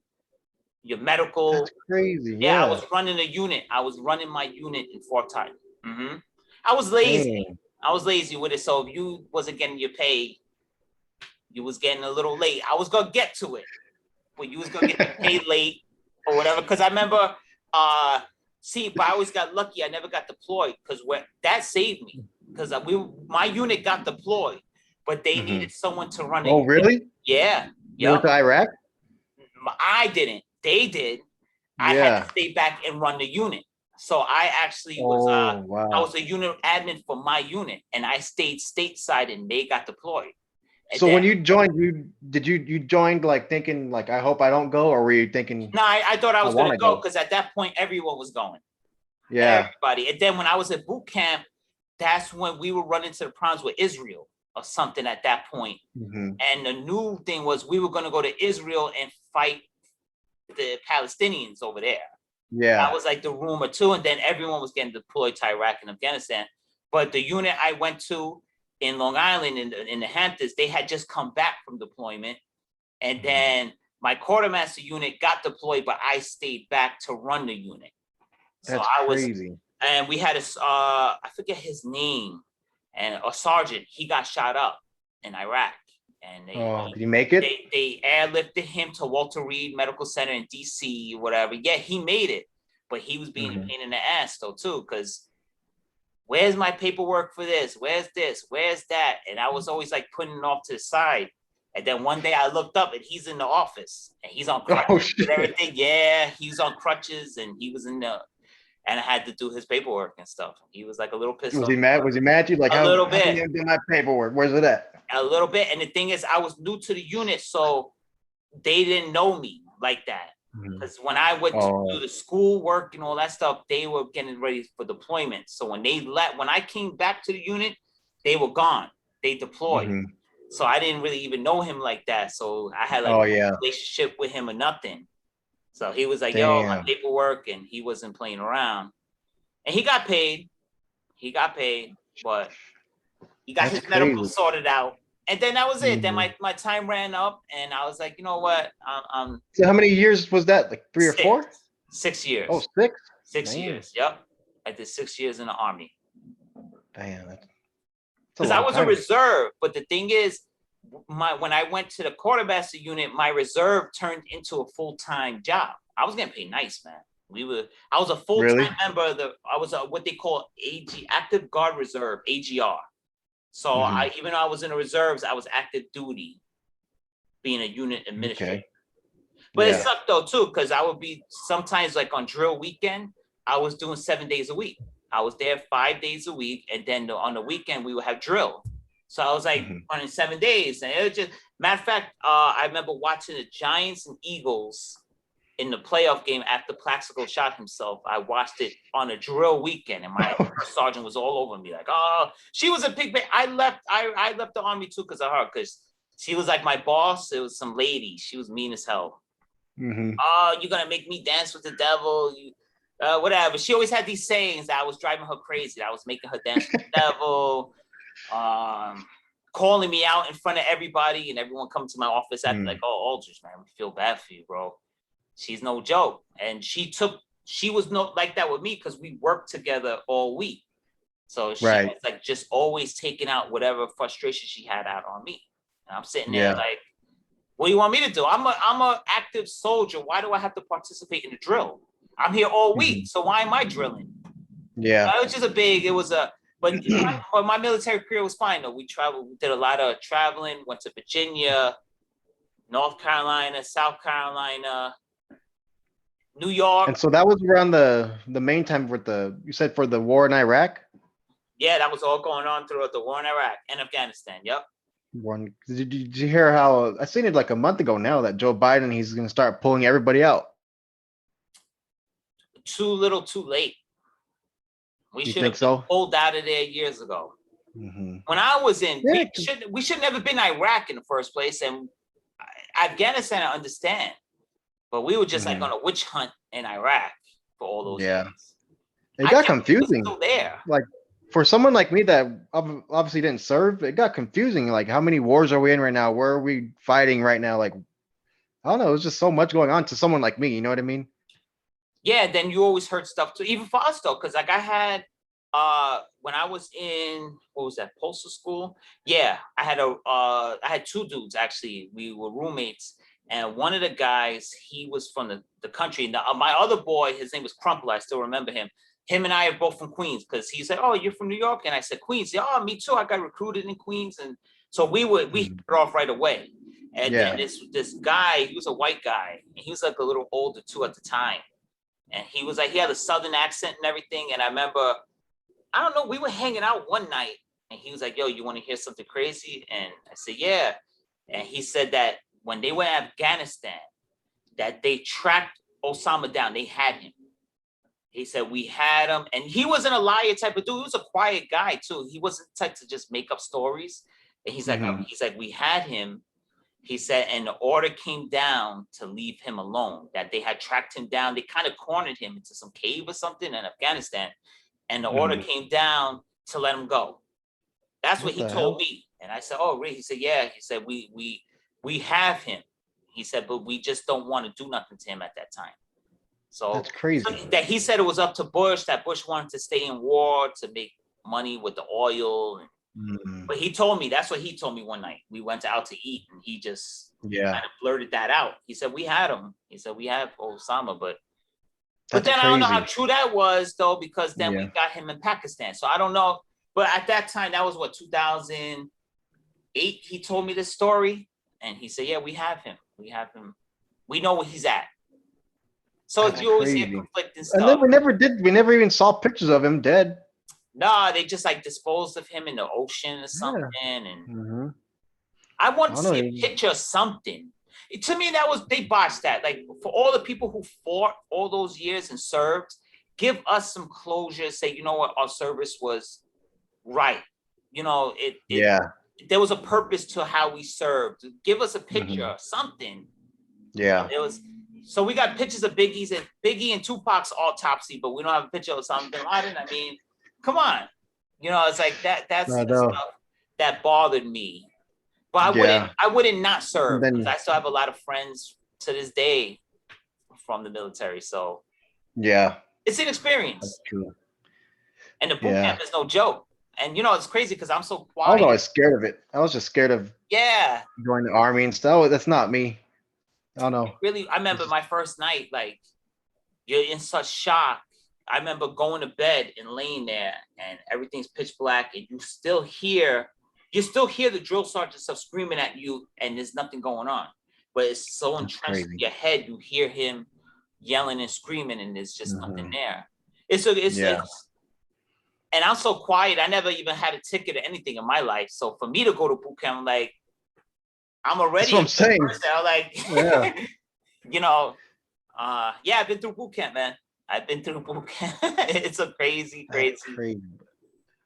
your medical. That's crazy. Yeah, I Yeah. was running a unit. I was running my unit in Fort Time. I was lazy. Dang. I was lazy with it. So if you wasn't getting your pay, you was getting a little late. I was gonna get to it, but you was gonna get paid late or whatever. Because I remember, but I always got lucky. I never got deployed because that saved me. Because my unit got deployed, but they needed someone to run it. Oh, really? Yeah. You went to Iraq? I didn't. They did. I had to stay back and run the unit. So I actually was wow. I was a unit admin for my unit, and I stayed stateside, and they got deployed. And So then, when you joined, you joined like thinking like I hope I don't go, or were you thinking? no, I thought I was wanna gonna go go. because at that point everyone was going. Yeah. Everybody. And then when I was at boot camp, that's when we were running to the problems with Israel or something at that point. And the new thing was we were gonna go to Israel and fight the Palestinians over there. Yeah. That was like the rumor too. And then everyone was getting deployed to Iraq and Afghanistan. But the unit I went to in Long Island in the Hamptons, they had just come back from deployment. And then my quartermaster unit got deployed, but I stayed back to run the unit. That's crazy. And we had I forget his name, and a sergeant, he got shot up in Iraq. And did he make it? They airlifted him to Walter Reed Medical Center in DC or whatever. Yeah, he made it, but he was being a pain in the ass though too, because where's my paperwork for this? Where's this? Where's that? And I was always like putting it off to the side. And then one day I looked up and he's in the office and he's on crutches and everything. Yeah, he's on crutches and he was in the. And I had to do his paperwork and stuff. He was like a little pissed off. Was he mad? Was he mad at you? Like, a little bit. How can you do my paperwork? Where's it at? A little bit. And the thing is, I was new to the unit, so they didn't know me like that. Because when I went to do the school work and all that stuff, they were getting ready for deployment. So when I came back to the unit, they were gone. They deployed. So I didn't really even know him like that. So I had like a relationship with him or nothing. So he was like, yo, my paperwork, and he wasn't playing around. And he got paid. But he got his medical sorted out. And then that was it. Then my time ran up, and I was like, you know what? So how many years was that? Like 3 or 4? 6 years. Oh, 6? 6 years. Yep. I did 6 years in the Army. Damn. Because I was a reserve. But the thing is, when I went to the quartermaster unit, my reserve turned into a full-time job. I was getting paid nice, man. I was a full-time member of I was what they call Active Guard Reserve, AGR. So even though I was in the reserves, I was active duty, being a unit administrator. But it sucked though too, because I would be sometimes like on drill weekend, I was doing 7 days a week. I was there 5 days a week, and then on the weekend we would have drill. So I was like running 7 days, and it was just matter of fact. I remember watching the Giants and Eagles in the playoff game after Plaxico shot himself. I watched it on a drill weekend, and my sergeant was all over me, like, "Oh, she was a pig." I left the Army too because of her, because she was like my boss. It was some lady. She was mean as hell. Oh, you're gonna make me dance with the devil? Whatever. She always had these sayings that I was driving her crazy. I was making her dance with the devil. Calling me out in front of everybody, and everyone coming to my office after like, "Oh, Aldridge, man, we feel bad for you, bro. She's no joke." And she was not like that with me because we worked together all week. So she was like just always taking out whatever frustration she had out on me. And I'm sitting there like, what do you want me to do? I'm a active soldier. Why do I have to participate in the drill? I'm here all week, so why am I drilling? Yeah. It was just but my military career was fine though. We did a lot of traveling, went to Virginia, North Carolina, South Carolina, New York. And so that was around the main time you said for the war in Iraq? Yeah, that was all going on throughout the war in Iraq and Afghanistan. Yep. Did you hear how I seen it like a month ago now that Joe Biden, he's going to start pulling everybody out? Too little, too late. We should have pulled out of there years ago. When I was in, we should never been Iraq in the first place, and Afghanistan, I understand, but we were just like on a witch hunt in Iraq for all those years. It got confusing. Still there. Like for someone like me that obviously didn't serve, it got confusing. Like how many wars are we in right now? Where are we fighting right now? Like I don't know, it was just so much going on to someone like me, you know what I mean? Yeah, then you always heard stuff too, even for us though, because like I had when I was in what was that, postal school? Yeah, I had two dudes actually. We were roommates, and one of the guys, he was from the country. Now, my other boy, his name was Crumple. I still remember him. Him and I are both from Queens because he said, "Oh, you're from New York," and I said, "Queens." Yeah, oh, me too. I got recruited in Queens, and so we hit Mhm. it off right away. And then Yeah. this guy, he was a white guy, and he was like a little older too at the time. And he was like, he had a southern accent and everything. And I remember, I don't know, we were hanging out one night, and he was like, "Yo, you want to hear something crazy?" And I said, "Yeah." And he said that when they were in Afghanistan, that they tracked Osama down. They had him. He said, "We had him." And he wasn't a liar type of dude. He was a quiet guy too. He wasn't the type to just make up stories. And Mhm. he's like, "We had him." He said, and the order came down to leave him alone, that they had tracked him down. They kind of cornered him into some cave or something in Afghanistan. And the order Mhm. came down to let him go. That's what What he the told hell? me. And I said, "Oh, really?" He said, "Yeah." He said, we have him. He said, "But we just don't want to do nothing to him at that time." That's So crazy. that he said it was up to Bush, that Bush wanted to stay in war to make money with the oil. Mhm. But he told me, that's what he told me one night. We went out to eat, and he just Yeah, kind of blurted that out. He said, "We had him." He said, "We have Osama," but that's then I don't know how crazy. true that was though, because then Yeah. we got him in Pakistan. So I don't know. But at that time, that was what, 2008. He told me this story, and he said, "Yeah, we have him. We have him. We know where he's at." So That's you always hear crazy. conflicting And then stuff. we never even saw pictures of him dead. Nah, they just like disposed of him in the ocean or something. Yeah. And Mhm. I I want to don't see a know. picture of something. To me, that was, they botched that. Like, for all the people who fought all those years and served, give us some closure. Say, you know what, our service was right. You know, it Yeah. there was a purpose to how we served. Give us a picture, Mhm. something. But Yeah. it was, so we got pictures of Biggie and Tupac's autopsy, but we don't have a picture of Osama bin Laden. I mean, come on. You know, it's like that. That's I the know. stuff that bothered me. But Yeah. I wouldn't not And serve, because then I still have a lot of friends to this day from the military. So yeah, it's an that's experience, true. and the boot Yeah. camp is no joke. And you know, it's crazy because I'm so I was quiet. always scared of it. I was just scared of Yeah, joining the army and stuff. That's not me. I don't know. really. I remember It's my first night, like, you're in such shock. I remember going to bed and laying there, and everything's pitch black, and you still hear the drill sergeant stuff screaming at you, and there's nothing going on. But it's so that's entrenched in crazy. your head, you hear him yelling and screaming, and there's just nothing Mhm. there. It's Yeah. and I'm so quiet. I never even had a ticket or anything in my life. So for me to go to boot camp, I'm like, I'm That's already what a I'm good saying. person. I'm Yeah. like, you know, yeah, I've been through boot camp, man. I've been through boot camp. It's a crazy, That's crazy. crazy.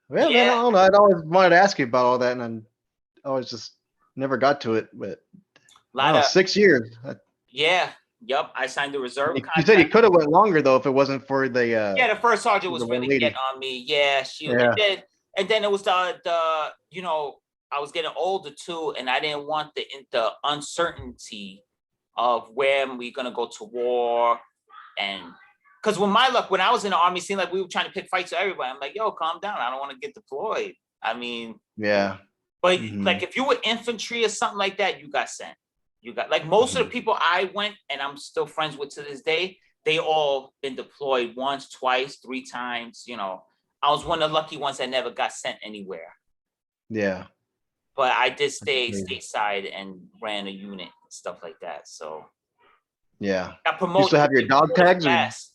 Well, man, I Yeah, don't know. I'd always wanted to ask you about all that, and I always just never got to it. But a I don't lot know, of, 6 years. yeah, yep. I signed the reserve You said you contract. could have went longer though if it wasn't for Yeah, the first sergeant the was one really getting lady. on me. Yeah, Yeah. and then it was the you know, I was getting older too, and I didn't want the uncertainty of when we gonna go to war. And because when I was in the army, it seemed like we were trying to pick fights with everybody. I'm like, yo, calm down. I don't want to get deployed. I mean, Yeah. but like Mhm. if you were infantry or something like that, you got sent. You got, like, most of the Mhm. people I went and I'm still friends with to this day, they all been deployed once, twice, three times. You know, I was one of the lucky ones that never got sent anywhere. Yeah. But I did That's stay crazy. stateside and ran a unit and stuff like that. So Yeah. got You promoted still have your dog really tags, or you fast.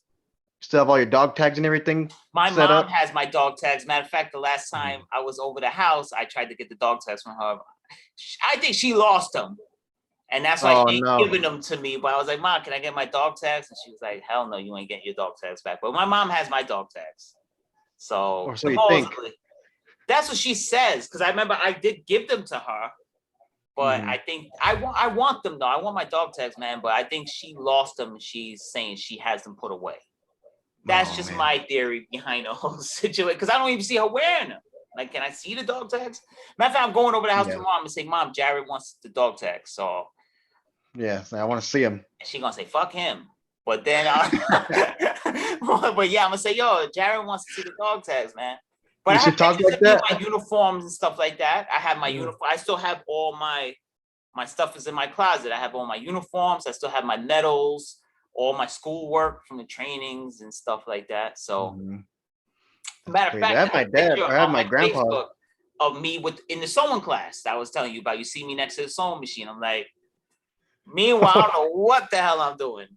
still have all your dog tags and everything My set mom up? has my dog tags. Matter of fact, the last time Mhm. I was over the house, I tried to get the dog tags from her. I think she lost them. And that's why Oh she ain't no. giving them to me. But I was like, "Mom, can I get my dog tags?" And she was like, "Hell no, you ain't getting your dog tags back." But my mom has my dog tags. So Or so you think. supposedly, that's what she says. Because I remember I did give them to her. But I Mhm. think I want them though. I want my dog tags, man. But I think she lost them. And she's saying she has them put away. That's Oh just man. my theory behind the whole situation. Because I don't even see her wearing them. Like, can I see the dog tags? Matter of fact, I'm going over the house Yeah. tomorrow. I'm gonna say, "Mom, Jared wants the dog tags." So Yeah, so I want to see him. And she gonna say, fuck him. But then, but yeah, I'm gonna say, yo, Jared wants to see the dog tags, man. But You I have should talk pictures like of me in that. my uniforms and stuff like that. I have my Yeah. uniform. I still have all my stuff is in my closet. I have all my uniforms. I still have my medals, all my schoolwork from the trainings and stuff like that. So, Mhm. That's matter of crazy. I fact, have I my have a dad, picture or I have on my my grandpa. Facebook of me in the sewing class that I was telling you about. You see me next to the sewing machine. I'm like, meanwhile, I don't know what the hell I'm doing.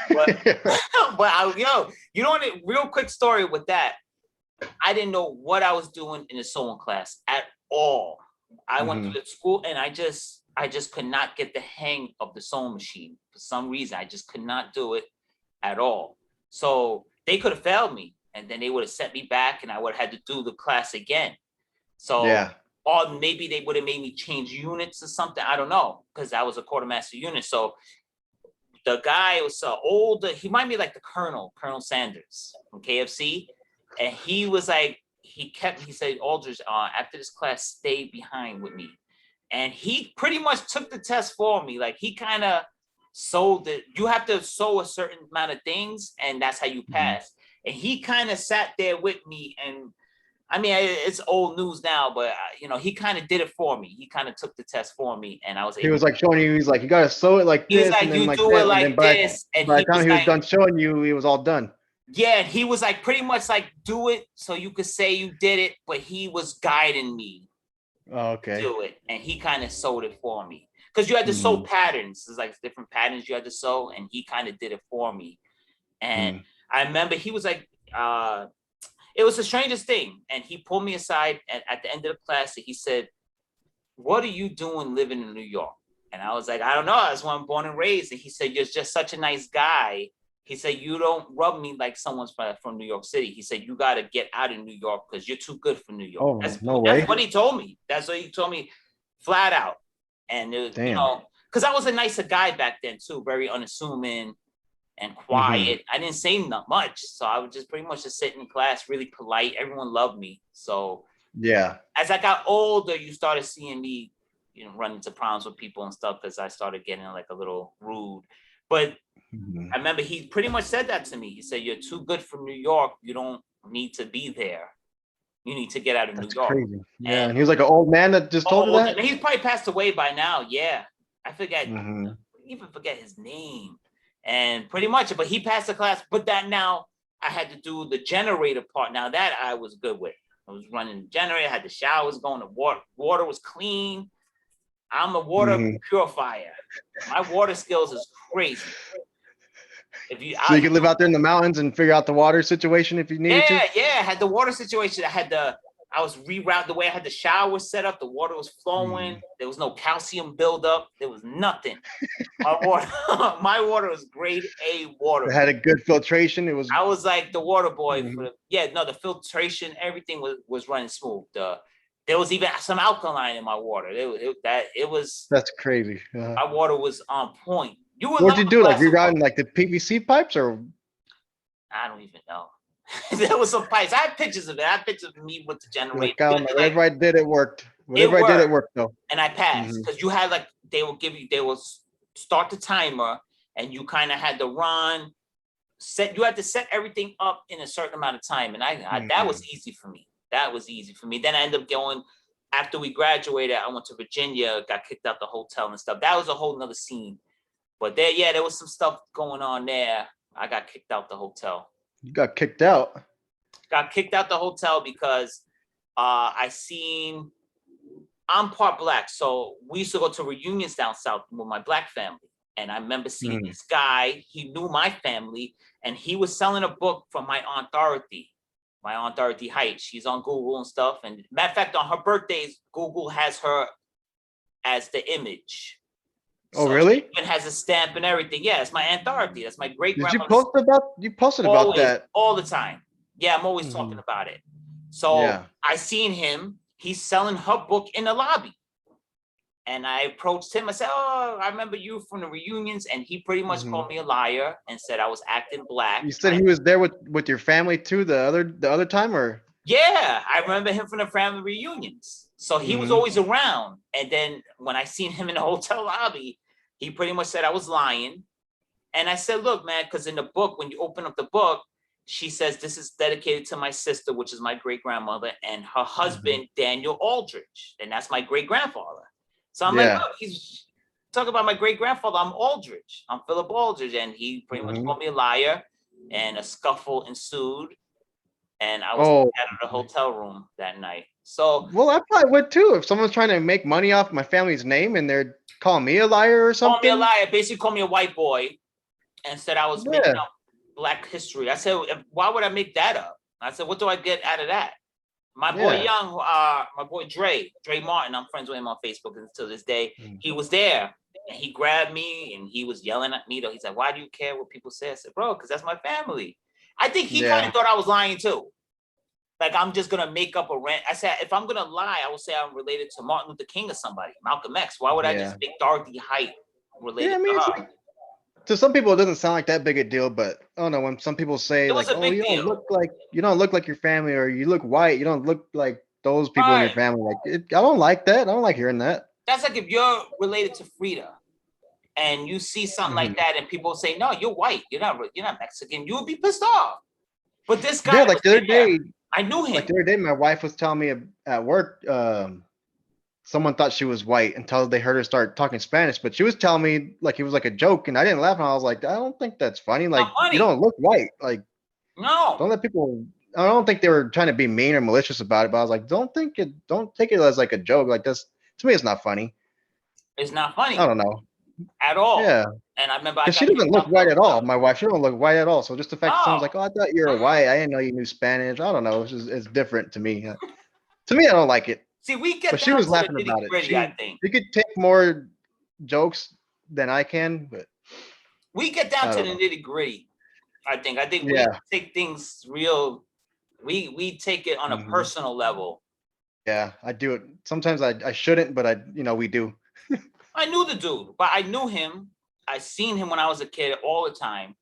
But you know what? Real quick story with that. I didn't know what I was doing in the sewing class at all. I went to the school and I just could not get the hang of the sewing machine for some reason. I just could not do it at all. So they could have failed me, and then they would have sent me back, and I would have had to do the class again. So, Yeah. or maybe they would have made me change units or something. I don't know, because I was a quartermaster unit. So the guy was older. He might be like the Colonel Sanders from KFC. And he was like, he said, Aldridge, after this class, stay behind with me. And he pretty much took the test for me. Like, he kind of sold it. You have to sew a certain amount of things, and that's how you pass. And he kind of sat there with me. And I mean, it's old news now, but he kind of did it for me. He kind of took the test for me, and I was He able. was like showing you, he's like, you gotta sew it like He was this, and like, then you like do it that, and then like this, and by he the time was he was like, done showing you, it was all done. yeah, he was like pretty much like, do it so you could say you did it, but he was guiding me Oh, to okay. do it, and he kind of sewed it for me because you had to sew patterns. There's like different patterns you had to sew, and he kind of did it for me. And I remember he was like, it was the strangest thing, and he pulled me aside at the end of the class, and he said, "What are you doing living in New York?" And I was like, "I don't know. That's where I'm born and raised." And he said, "You're just such a nice guy." He said, "You don't rub me like someone's from New York City." He said, "You got to get out of New York because you're too good for New York." Oh, no That's way. what he told me. That's what he told me flat out. And, Damn. because I was a nicer guy back then too, very unassuming and quiet. I didn't say not much. So I would just pretty much just sit in class, really polite. Everyone loved me. So Yeah. as I got older, you started seeing me, run into problems with people and stuff because I started getting like a little rude. But I remember he pretty much said that to me. He said, "You're too good for New York. You don't need to be there. You need to get out of New That's York." crazy. Yeah, and he was like an old man that just told you that? He's probably passed away by now. Yeah, I forget. Mm-hmm. I even forget his name. And pretty much, but he passed the class. But that now I had to do the generator part. Now that I was good with. I was running the generator, had the showers going, the water was clean. I'm a water purifier. My water skills is crazy. So you could live out there in the mountains and figure out the water situation if you needed to? Yeah. I had the water situation. I was rerouted the way I had the shower set up. The water was flowing. There was no calcium buildup. There was nothing. My water was grade A water. It had a good filtration. I was like the water boy the filtration, everything was running smooth. There was even some alkaline in my water. That's crazy. My water was on point. What'd you do? Like rerouting like the PVC pipes, or I don't even know. There was some pipes. I have pictures of it. I have pictures of me with the generator. Like, whatever I did, it worked. Whatever I did, it worked though. And I passed because you had like they will start the timer, and you kind of had to run. You had to set everything up in a certain amount of time, and I that was easy for me. That was easy for me. Then I ended up going. After we graduated, I went to Virginia, got kicked out the hotel and stuff. That was a whole nother scene. But there was some stuff going on there. I got kicked out the hotel. You got kicked out? Got kicked out the hotel because I'm part black. So we used to go to reunions down south with my black family. And I remember seeing this guy, he knew my family, and he was selling a book from my Aunt Dorothy Height. She's on Google and stuff. And matter of fact, on her birthdays, Google has her as the image. Oh, really? It has a stamp and everything. Yeah, it's my Aunt Dorothy. That's my great grandma. You posted about that all the time. Yeah, I'm always talking about it. So I seen him. He's selling her book in the lobby. And I approached him. I said, "Oh, I remember you from the reunions." And he pretty much called me a liar and said I was acting black. You said he was there with your family too the other time, or? Yeah, I remember him from the family reunions. So he was always around. And then when I seen him in the hotel lobby, He pretty much said I was lying. And I said, look, man, because in the book, when you open up the book, she says this is dedicated to my sister, which is my great grandmother, and her husband, Daniel Aldrich. And that's my great grandfather. So I'm like, Yeah. look, he's talking about my great grandfather. I'm Aldrich. I'm Philip Aldrich. And he pretty much called me a liar, and a scuffle ensued. And I was Oh, out of the hotel room that night. So well, I probably would too. If someone's trying to make money off my family's name and they're calling me a liar or call me a something. liar, basically called me a white boy, and said I was making Yeah. up Black history. I said, why would I make that up? I said, what do I get out of that? My boy Yeah. Young, my boy Dre Martin, I'm friends with him on Facebook until this day. Mm. He was there and he grabbed me and he was yelling at me though. He's like, why do you care what people say? I said, bro, because that's my family. I think he kind Yeah. of thought I was lying too. Like I'm just gonna make up a rant. I said, if I'm gonna lie, I will say I'm related to Martin Luther King or somebody, Malcolm X. Why would I just make Dorothy Height related Yeah, I mean, to it's her? like, to some people it doesn't sound like that big a deal, but I don't know, when some people say It was like, a "Oh, big deal. you don't look like your family, or you look white, you don't look like those people in your Right. family." Like, I don't like that. I don't like hearing that. That's like if you're related to Frida and you see something like that and people say, no, you're white, you're not Mexican, you would be pissed off. But this guy Yeah, like was the other there. day, I knew him. my wife was telling me at work, someone thought she was white until they heard her start talking Spanish, but she was telling me like it was like a joke, and I didn't laugh. And I was like, I don't think that's funny. Like, Not funny. you don't look white. Like, don't No, let people. I don't think they were trying to be mean or malicious about it, but I was like, don't take it as like a joke. Like this, to me, it's not funny. it's not I funny don't know. at all. Yeah, And I remember I because she got doesn't kicked look out white the at all. hotel. My wife, she don't look white at all. So just the fact that someone's No. like, "Oh, I thought you were white. I didn't know you knew Spanish." I don't know. It's different to me. To me, I don't like it. See, we get But she down was to the laughing about nitty it. gritty, I think. She could take more jokes than I can, but We get down I to don't the know. nitty gritty. I think we Yeah. take things real. We take it on a Mhm. personal level. Yeah, I do it. Sometimes I shouldn't, but we do. I knew the dude, but I knew him. I seen him when I was a kid all the time.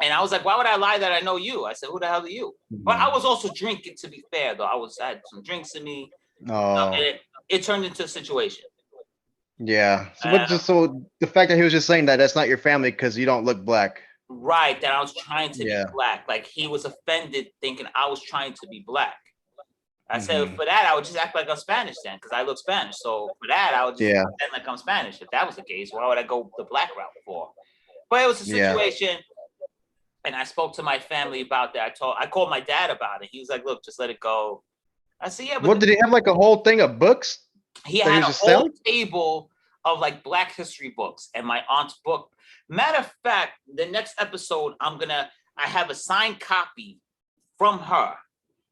And I was like, why would I lie that I know you? I said, who the hell are you? But I was also drinking, to be fair, though. I had some drinks in me. Oh, And it turned into a situation. yeah. So the fact that he was just saying that that's not your family because you don't look black. Right, that I was trying to be Yeah. black. Like he was offended thinking I was trying to be black. I said, Mhm. for that, I would just act like I'm Spanish then, because I look Spanish. So for that, I would just Yeah. pretend like I'm Spanish. If that was the case, why would I go the black route for? But it was a Yeah. situation, and I spoke to my family about that. I called my dad about it. He was like, "Look, just let it go." I said, "Yeah, but What did he have like a whole thing of books he that he had was a just whole selling? table of like Black history books and my aunt's book. Matter of fact, the next episode, I have a signed copy from her.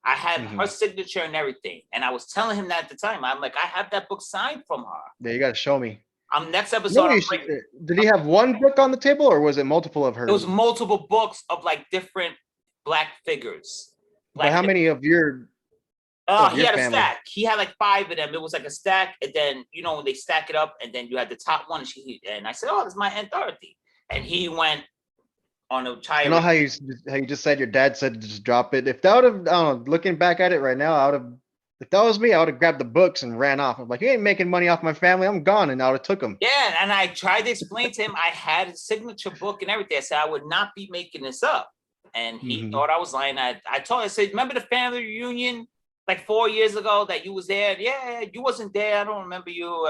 I have her signature and everything. And I was telling him that at the time. I'm like, I have that book signed from her. Yeah, you got to show me. Next episode, No, did he have one book on the table, or was it multiple of it was hers? multiple books of like different Black figures. But how many of your? He had a family? stack. He had like 5 of them. It was like a stack, and then when they stack it up, and then you had the top one. And I said, "Oh, this is my Aunt Dorothy," and he went on a tirade. I know how you just said your dad said to just drop it. If that would have, I don't know, looking back at it right now, I would have. If that was me, I would have grabbed the books and ran off. I'm like, you ain't making money off my family. I'm gone, and I would have took them. Yeah, and I tried to explain to him I had a signature book and everything. I said I would not be making this up, and he thought I was lying. I told him, I said, "Remember the family reunion like 4 years ago that you was there? Yeah, you wasn't there. I don't remember you.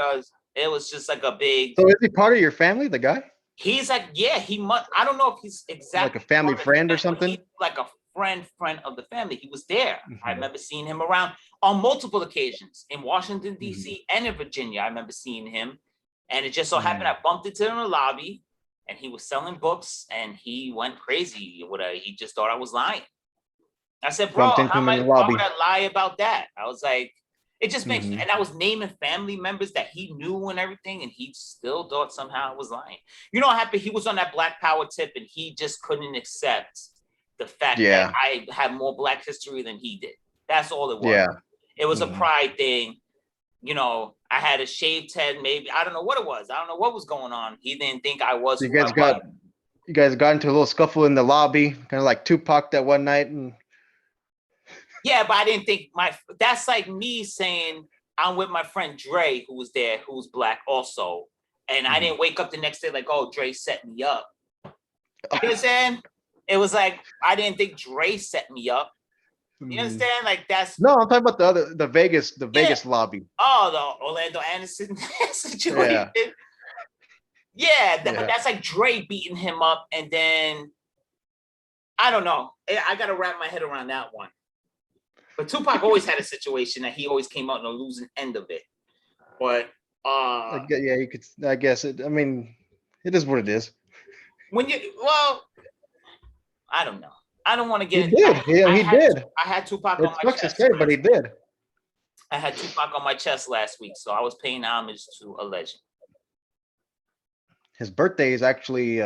It was just like a big." So is he part of your family, the guy? He's like, yeah, he must. I don't know if he's exactly like a family friend or something. Like a friend of the family. He was there. I remember seeing him around on multiple occasions in Washington D.C. and in Virginia. I remember seeing him, and it just so happened I bumped into him in the lobby, and he was selling books, and he went crazy. He just thought I was lying. I said, "Bro, why would I lie about that?" I was like, it just makes, and I was naming family members that he knew and everything, and he still thought somehow I was lying. You know what happened? He was on that Black Power tip, and he just couldn't accept the fact that I had more Black history than he did. That's all it was. Yeah. It was a pride thing. I had a shaved head, maybe. I don't know what it was. I don't know what was going on. He didn't think I was. So you guys got into a little scuffle in the lobby, kind of like Tupac that one night, and yeah, but I didn't think that's like me saying I'm with my friend Dre, who was there, who's Black also, And I didn't wake up the next day like, oh, Dre set me up. You know what I'm saying? It was like, I didn't think Dre set me up. You understand? Like that's No, I'm talking about the Vegas lobby. Oh, the Orlando Anderson situation. Yeah, that's like Dre beating him up, and then I don't know. I gotta wrap my head around that one. But Tupac always had a situation that he always came out on the losing end of it. But yeah, you could. I guess it. I mean, it is what it is. I don't know. I don't want to get. He did. He did. I had Tupac on my chest. To say, but he did. I had Tupac on my chest last week, so I was paying homage to a legend. His birthday is actually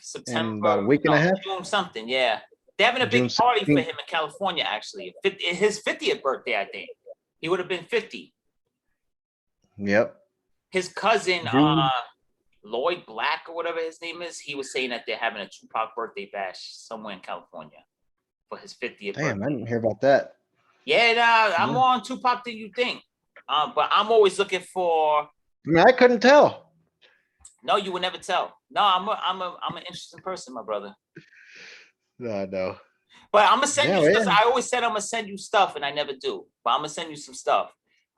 September. In about a week and a half. June something. Yeah, they're having a big party for him in California. Actually, his 50th birthday. I think he would have been 50. Yep. His cousin, Lloyd Black or whatever his name is, he was saying that they're having a Tupac birthday bash somewhere in California for his 50th birthday. I didn't hear about that. Yeah, I'm more on Tupac than you think. But I'm always looking for. I couldn't tell. No, you would never tell. No, I'm an interesting person, my brother. No. But I'm gonna send you stuff. I always said I'm gonna send you stuff, and I never do. But I'm gonna send you some stuff.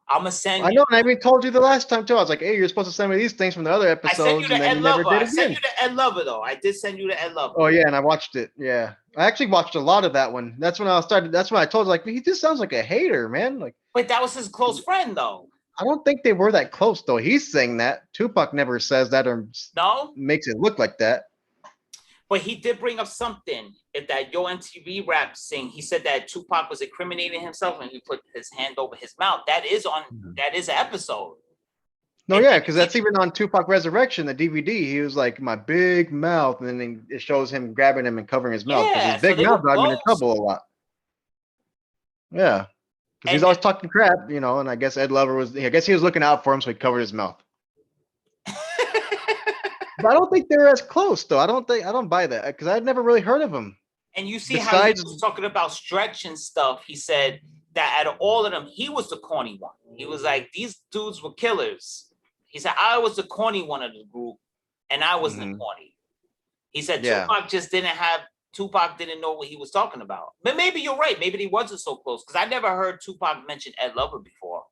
I'm gonna send. I know, and I even told you the last time too. I was like, "Hey, you're supposed to send me these things from the other episodes." I sent you the Ed Lover. I sent you the Ed Lover though. I did send you the Ed Lover. Oh yeah, and I watched it. Yeah, I actually watched a lot of that one. That's when I started. That's when I told you, like, he just sounds like a hater, man. Like, but that was his close friend though. I don't think they were that close though. He's saying that Tupac never says that or makes it look like that. But he did bring up something. If that Yo MTV rap sing, he said that Tupac was incriminating himself and he put his hand over his mouth. That is an episode. No, yeah, because that's even on Tupac Resurrection, the DVD. He was like, my big mouth, and then it shows him grabbing him and covering his mouth. Because his big mouth got him in trouble a lot. Yeah. Because he's always talking crap, and I guess Ed Lover I guess he was looking out for him, so he covered his mouth. But I don't think they're as close, though. I don't buy that, because I'd never really heard of him. And you see how he was talking about Stretch and stuff. He said that out of all of them, he was the corny one. He was like, these dudes were killers. He said, I was the corny one of the group, and I was the corny. He said Tupac didn't know what he was talking about. But maybe you're right. Maybe he wasn't so close, because I never heard Tupac mention Ed Lover before.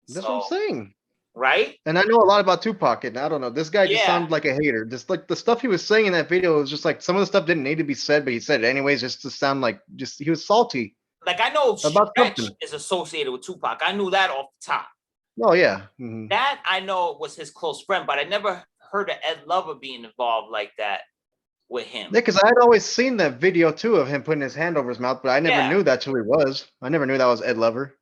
That's what I'm saying. Right? And I know a lot about Tupac, and I don't know. This guy just sounded like a hater. Just like the stuff he was saying in that video was just like some of the stuff didn't need to be said, but he said it anyways, just to sound like he was salty. Like I know Stretch is associated with Tupac. I knew that off the top. Oh yeah. That I know was his close friend, but I never heard of Ed Lover being involved like that with him. Yeah, because I had always seen that video too of him putting his hand over his mouth, but I never knew that's who he was. I never knew that was Ed Lover.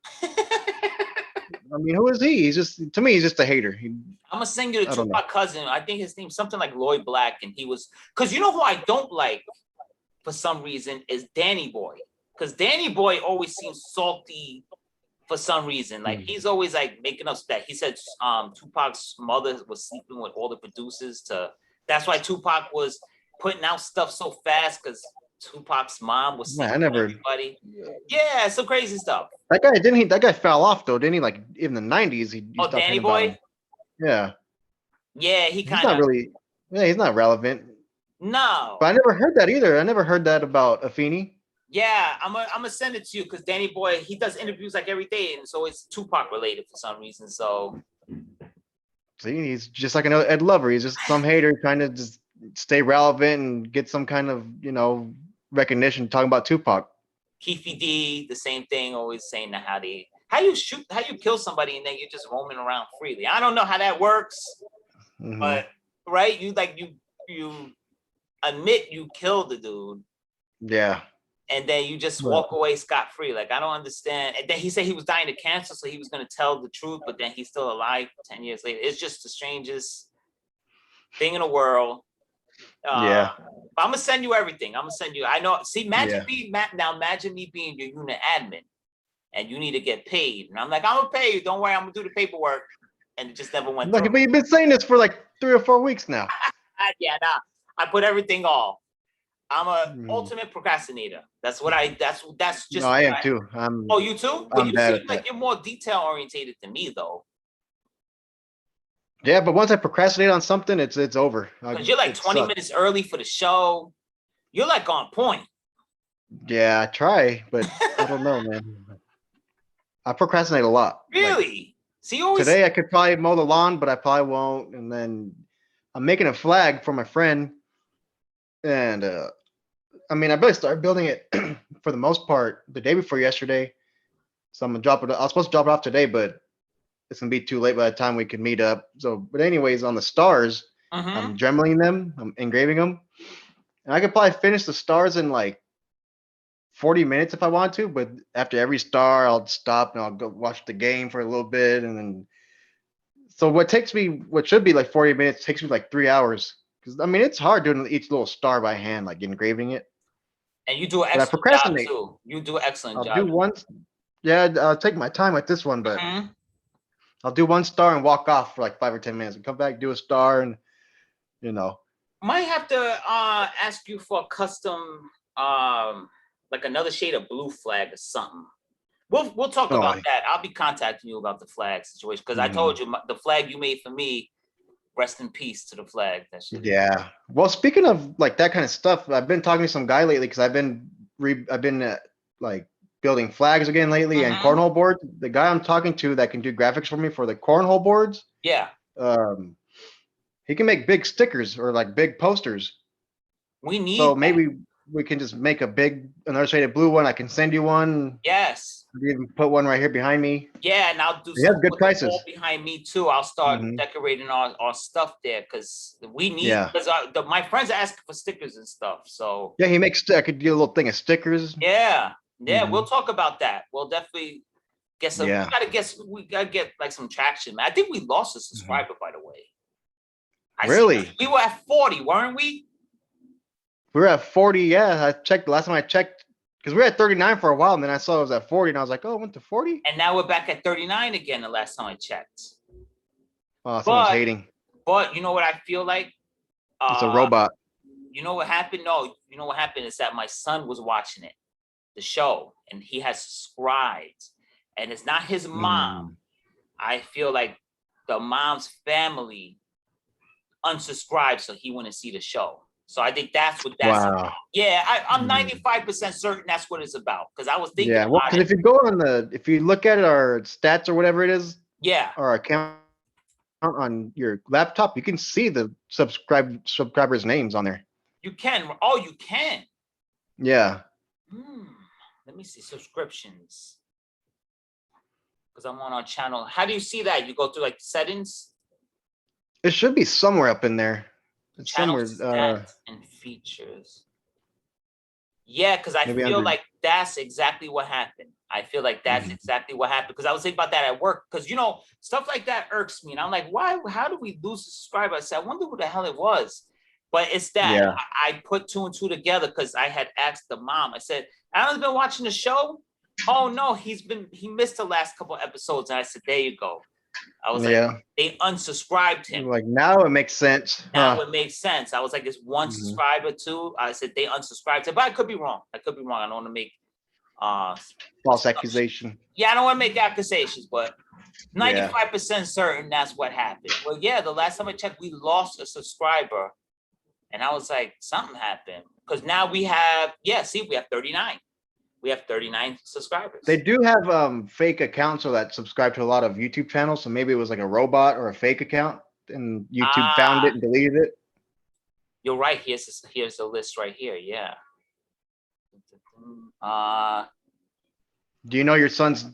I mean, who is he? He's just a hater. I'm gonna send you the Tupac cousin. I think his name's something like Lloyd Black, and he was because you know who I don't like for some reason is Danny Boy, because Danny Boy always seems salty for some reason. Like he's always like making up that he said Tupac's mother was sleeping with all the producers. That's why Tupac was putting out stuff so fast because Tupac's mom was sleeping with everybody. Yeah, some crazy stuff. That guy that guy fell off though, didn't he? Like in the 90s, he Danny Boy. Yeah. Yeah, he's not really. Yeah, he's not relevant. No. But I never heard that either. I never heard that about Afeni. Yeah, I'm gonna send it to you because Danny Boy, he does interviews like every day, and so it's Tupac related for some reason. So see, he's just like another Ed Lover. He's just some hater trying to just stay relevant and get some kind of recognition talking about Tupac. Keefy D, the same thing, always saying that how you kill somebody and then you're just roaming around freely. I don't know how that works, but right, you admit you killed the dude. Yeah. And then you just walk away scot-free. Like, I don't understand. And then he said he was dying of cancer, so he was going to tell the truth, but then he's still alive 10 years later. It's just the strangest thing in the world. Yeah. I'm going to send you everything. I'm going to send you. I know. See, imagine me being your unit admin, and you need to get paid. And I'm like, I'm going to pay you. Don't worry. I'm going to do the paperwork. And it just never went through. But you've been saying this for like 3 or 4 weeks now. I put everything off. I'm a ultimate procrastinator. That's just. No, I am too. You too? But you seem like you're more detail orientated than me, though. Yeah, but once I procrastinate on something, it's over. Because you're like It 20 sucks. minutes early for the show. You're like on point. Yeah, I try, but I don't know, man. I procrastinate a lot. Like Really? See, you always today, I could probably mow the lawn, but I probably won't. And then I'm making a flag for my friend, and I mean, I barely started building it for the most part the day before yesterday. So I'm gonna drop it. I was supposed to drop it off today, but it's gonna be too late by the time we can meet up. So, but anyways, on the stars, Mhm. I'm dremeling them, I'm engraving them, and I could probably finish the stars in like 40 minutes if I want to. But after every star, I'll stop and I'll go watch the game for a little bit, and then so what should be like 40 minutes takes me like 3 hours. Because I mean, it's hard doing each little star by hand, like engraving it. And you do an But I excellent job procrastinate. too. You do an excellent I'll do job. one. Yeah, I'll take my time with this one, but Mhm. I'll do one star and walk off for like 5 or 10 minutes and come back, do a star, and you know. Might have to ask you for a custom like another shade of blue flag or something. We'll talk Oh, about that. I'll be contacting you about the flag situation because I mhm. told you the flag you made for me. Rest in peace to the flag. That shit is. Yeah. Well, speaking of like that kind of stuff, I've been talking to some guy lately because I've been like building flags again lately and Mhm. cornhole boards. The guy I'm talking to that can do graphics for me for the cornhole boards, Yeah, um, he can make big stickers or like big posters. we need So that. maybe we can just make another shaded blue one. I can send you one. Yes. You can put one right here behind me. Yeah, and I'll do He has something good with the wall prices. behind me too. I'll start Hmm. decorating our stuff there because we need Yeah. because my friends are asking for stickers and stuff. So Yeah, he makes. I could do a little thing of stickers. yeah, yeah, Hmm. we'll talk about that. We'll definitely get some. Yeah. We gotta get like some traction, man. I think we lost a Hmm. subscriber by the way. I see. Really? We were at 40, weren't we? We were at 40. Yeah, I checked the last time I checked because we were at 39 for a while, and then I saw it was at 40, and I was like, oh, it went to 40. And now we're back at 39 again. The last time I checked. Oh, someone's But hating. you know what I feel like? It's a Uh, robot. you know what happened? No, you know what happened is that my son was watching it, the show, and he has subscribed, and it's not his mom. Mm. I feel like the mom's family unsubscribed so he wouldn't see the show. So I think that's what that's about. Wow. Yeah, I'm Mm. 95% certain that's what it's about because I was thinking Yeah. Well, about because it. if you go on if you look at our stats or whatever it is, Yeah, our account on your laptop, you can see the subscribers' names on there. you can. Oh, you can. Yeah. Hmm. Let me see subscriptions because I'm on our channel. How do you see that? You go through like settings, It should be somewhere up in there. It's channel somewhere. stats, and features. Yeah, because I Maybe feel under. like that's exactly what happened. I feel like that's Mhm. exactly what happened because I was thinking about that at work because stuff like that irks me, and I'm like, why? How do we lose a subscriber? I said, I wonder who the hell it was. But it's that Yeah. I put two and two together because I had asked the mom. I said, Alan's been watching the show. Oh no, he missed the last couple episodes, and I said, there you go. I was like, Yeah. they unsubscribed him. Like now it makes sense. Now Huh. it makes sense. I was like, it's one Mhm. subscriber too. I said they unsubscribed him, but I could be wrong. I could be wrong. I don't want to make uh False accusation. yeah, I don't want to make accusations, but Yeah. 95% certain that's what happened. Well, yeah, the last time I checked, we lost a subscriber, and I was like, something happened because now we have we have 39. We have 39 subscribers. They do have fake accounts so that subscribe to a lot of YouTube channels. So maybe it was like a robot or a fake account, and YouTube found it Ah, and deleted it. you're right. Here's the list right here. Yeah. Uh, Do you know your son's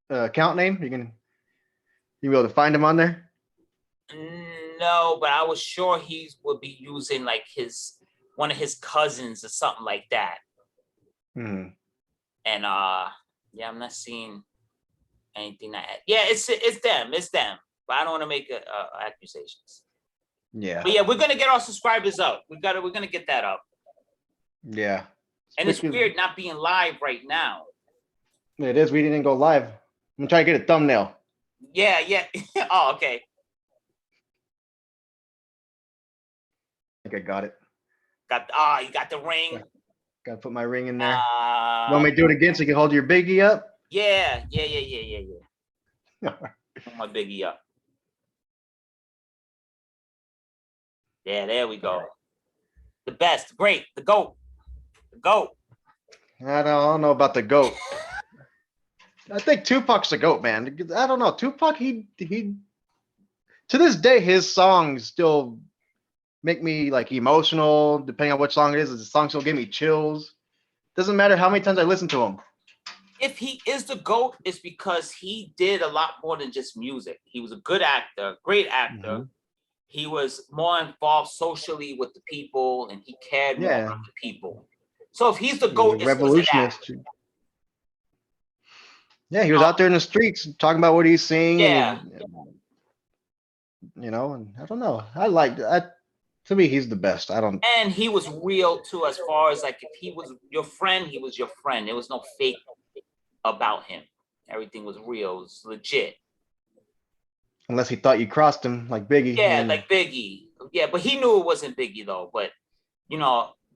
account name? You be able to find him on there. No, but I was sure he would be using like one of his cousins or something like that. Hmm. And yeah, I'm not seeing anything it's them. It's them. But I don't want to make accusations. Yeah. But yeah, we're gonna get our subscribers up. We're gonna get that up. Yeah. And it's weird not being live right now. It is. We didn't go live. I'm gonna try to get a thumbnail. Yeah, yeah. Oh, okay. I think I got it. You got the ring. Gotta put my ring in there. You want me to do it again so you can hold your biggie up? Yeah. Put my biggie up. Yeah, there we go. The best, great, the GOAT. The GOAT. I don't know about the GOAT. I think Tupac's the GOAT, man. I don't know. Tupac, he to this day, his songs still make me like emotional, depending on what song it is. The song still give me chills. Doesn't matter how many times I listen to him. If he is the GOAT, it's because he did a lot more than just music. He was a good actor, great actor. He was more involved socially with the people, and he cared more about the people. So if he's the GOAT, it's revolutionist. Yeah, he was out there in the streets talking about what he's seeing. Yeah. And I don't know. I like that. To me, he's the best. I don't. And he was real too, as far as like if he was your friend, he was your friend. There was no fake about him. Everything was real. It was legit. Unless he thought you crossed him, like Biggie. Yeah, like Biggie. Yeah, but he knew it wasn't Biggie though. But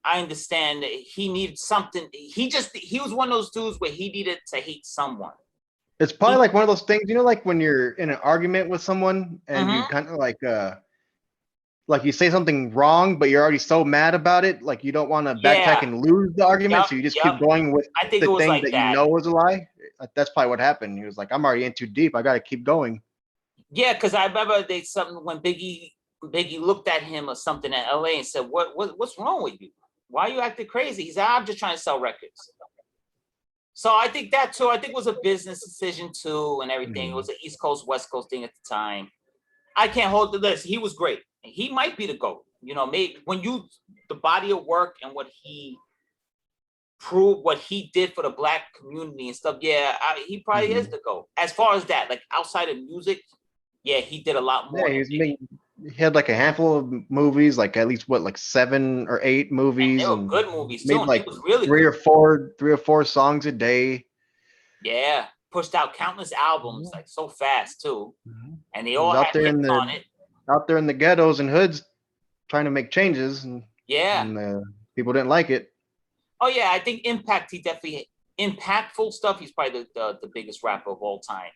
I understand that he needed something. He was one of those dudes where he needed to hate someone. It's probably like one of those things, like when you're in an argument with someone and you kind of like you say something wrong, but you're already so mad about it, like you don't want to backtrack and lose the argument, so you just keep going with the thing like that you know was a lie. That's probably what happened. He was like, I'm already in too deep. I got to keep going. Yeah, because I remember something when Biggie looked at him or something in LA and said, what's wrong with you? Why are you acting crazy? He said, I'm just trying to sell records. So I think that too. I think it was a business decision too, and everything. It was an East Coast, West Coast thing at the time. I can't hold the list. He was great. He might be the GOAT. Maybe when the body of work and what he proved, what he did for the Black community and stuff. Yeah, he probably is the GOAT. As far as that, like outside of music, yeah, he did a lot more. Yeah, he had like a handful of movies, like at least like 7 or 8 movies, and good movies too. Made like he was really three or four songs a day. Yeah, pushed out countless albums like so fast too, and they all had hits on it. Out there in the ghettos and hoods, trying to make changes, and people didn't like it. Oh yeah, I think Impact. He definitely impactful stuff. He's probably the biggest rapper of all time,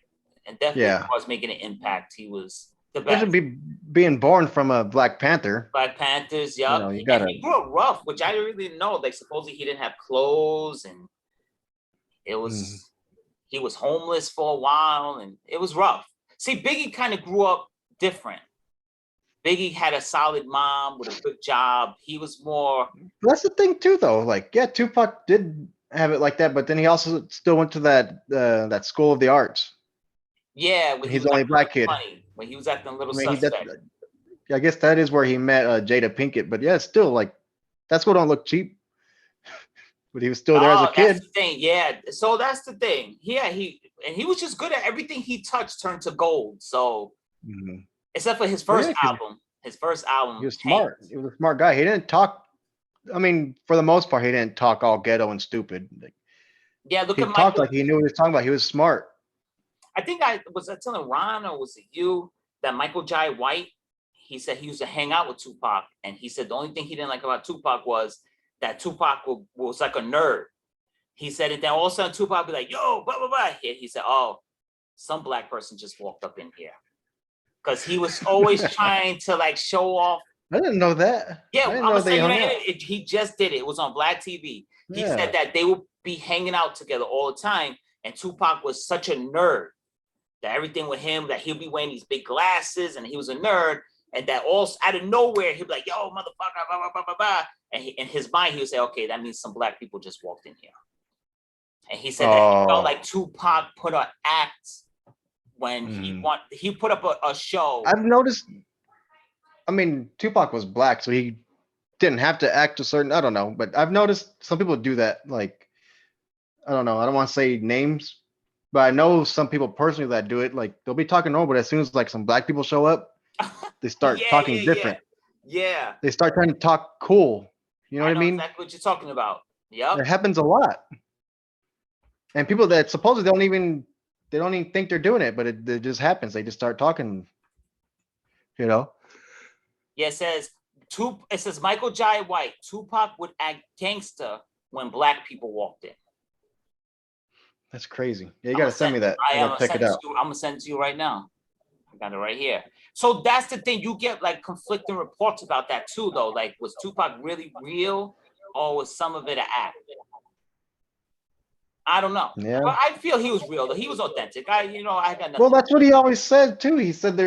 and definitely was making an impact. He was the best. Especially being born from a Black Panther. Black Panthers, yup. He grew up rough, which I really didn't know. Like supposedly he didn't have clothes, and it was he was homeless for a while, and it was rough. See, Biggie kind of grew up different. Biggie had a solid mom with a good job. He was more. That's the thing too, though. Like, yeah, Tupac did have it like that, but then he also still went to that school of the arts. Yeah, when he's only Black kid. When he was acting a little suspect. I guess that is where he met Jada Pinkett. But yeah, still like that school don't look cheap. But he was still there as a kid. That's the thing. Yeah, so that's the thing. Yeah, he was just good at everything he touched turned to gold. So. Except for his first album. His first album. He was smart. He was a smart guy. He didn't talk. I mean, for the most part, he didn't talk all ghetto and stupid. Yeah, he talked like he knew what he was talking about. He was smart. I think I telling Ron or was it you that Michael Jai White? He said he used to hang out with Tupac, and he said the only thing he didn't like about Tupac was that Tupac was like a nerd. He said it. Then all of a sudden Tupac would be like, "Yo, blah blah blah." He said, "Oh, some Black person just walked up in here." Because he was always trying to like show off. I didn't know that. Yeah, he just did it. It was on Black TV. He said that they would be hanging out together all the time, and Tupac was such a nerd that everything with him, that he'll be wearing these big glasses, and he was a nerd, and that all out of nowhere he'd be like, "Yo, motherfucker, blah blah blah blah blah," and in his mind he would say, "Okay, that means some Black people just walked in here." And he said that he felt like Tupac put an act. When he put up a show. I've noticed. I mean, Tupac was Black, so he didn't have to act a certain. I don't know, but I've noticed some people do that. Like, I don't know. I don't want to say names, but I know some people personally that do it. Like, they'll be talking normal, but as soon as like some Black people show up, they start talking different. Yeah. They start trying to talk cool. You know what I mean? Exactly what you're talking about. Yeah. It happens a lot, and people that supposedly they don't even think they're doing it, but it just happens. They just start talking, Yeah, it says Michael Jai White, Tupac would act gangster when Black people walked in. That's crazy. Yeah, you gotta send me that. I'm gonna send it to you right now. I got it right here. So that's the thing. You get like conflicting reports about that too, though. Like, was Tupac really real, or was some of it an act? I don't know. Yeah. But I feel he was real. Though. He was authentic. I got nothing. Well, that's what he always said too. He said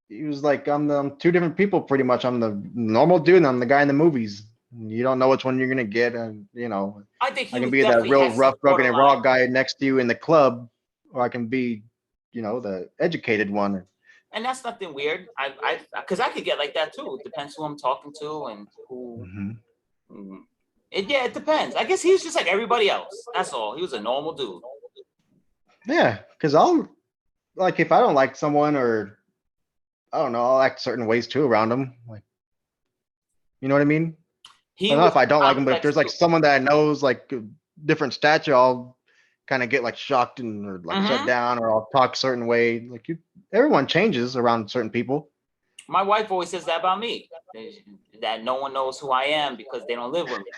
he was like, I'm two different people pretty much. I'm the normal dude and I'm the guy in the movies. You don't know which one you're gonna get, and I think he I can was be that definitely real had some rough, broken, and raw borderline. guy next to you in the club, or I can be, the educated one. And that's nothing weird. Because I could get like that too. It depends who I'm talking to and who. Mhm. It depends. I guess he was just like everybody else. That's all. He was a normal dude. Yeah, because I'll like if I don't like someone or I don't know, I'll act certain ways too around them. Like, you know what I mean? He I don't know was if I don't like them, but if complex there's like too. someone that I know is like a different stature, I'll kind of get like shocked and or like shut Mhm. down, or I'll talk a certain way. Like everyone changes around certain people. My wife always says that about me. That no one knows who I am because they don't live with me.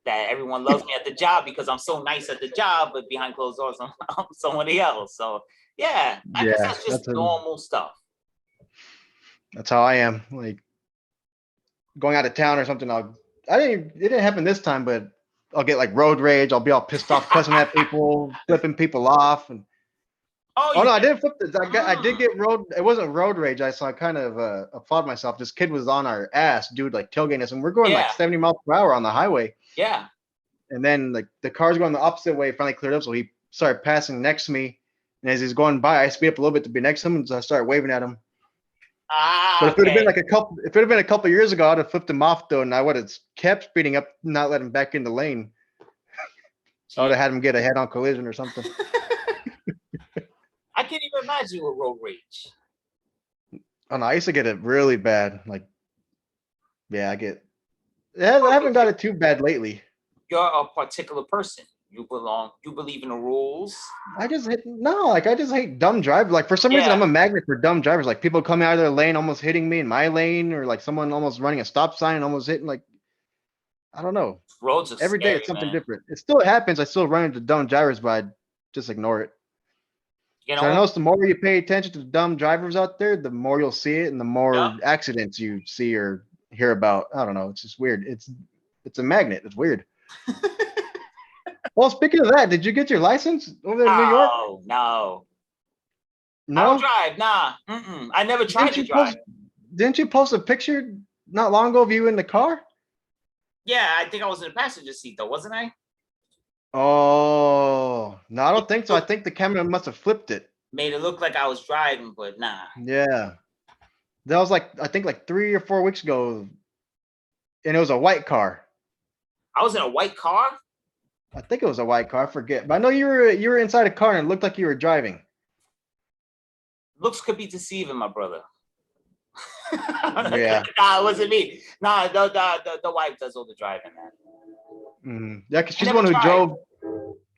That everyone loves me at the job because I'm so nice at the job, but behind closed doors, I'm somebody else. So yeah, I guess Yeah, that's just normal stuff. that's how I am. Like going out of town or something. It didn't happen this time, but I'll get like road rage. I'll be all pissed off, cussing at people, flipping people off, and Oh, oh you no, I did? didn't flip this. I did get road. It wasn't road rage. I kind of applaud myself. This kid was on our ass, dude, like tailgating us, and we're going like Yeah, 70 miles per hour on the highway. yeah. And then like the car's going the opposite way. Finally cleared up, so he started passing next to me. And as he's going by, I speed up a little bit to be next to him, and so I started waving at him. But if it would have been Okay. like if it would have been a couple years ago, I'd have flipped him off though, and I would have kept speeding up, not let him back in the lane. I would have had him get a head-on collision or something. I can't even imagine with road rage. Oh no, I used to get it really bad. Like, yeah, I haven't got it too bad lately. You're a particular person. You believe in the rules. I just hate dumb drivers. Like for some reason, Yeah. I'm a magnet for dumb drivers. Like people coming out of their lane, almost hitting me in my lane, or like someone almost running a stop sign and almost hitting. Like I don't know. Roads are Every day scary, it's something man. different. It still happens. I still run into dumb drivers, but I just ignore it. You So I know? notice the more you pay attention to the dumb drivers out there, the more you'll see it, and the Yeah. more accidents you see or hear about. I don't know. It's just weird. It's a magnet. It's weird. Well, speaking of that, did you get your license over there in New York? Oh no. I don't No. drive. Nah. I never tried Didn't to you drive. post? Didn't you post a picture not long ago of you in the car? Yeah, I think I was in the passenger seat though, wasn't I? Oh no, I don't think so. I think the camera must have flipped it. Made it look like I was driving, but nah. Yeah, that was like I think like 3 or 4 weeks ago, and it was a white car. I was in a white car. I think it was a white car. I forget, but I know you were inside a car and it looked like you were driving. Looks could be deceiving, my brother. Yeah. Nah, it wasn't me. Nah, the wife does all the driving, man. Yeah, because I she's the never one who tried. drove.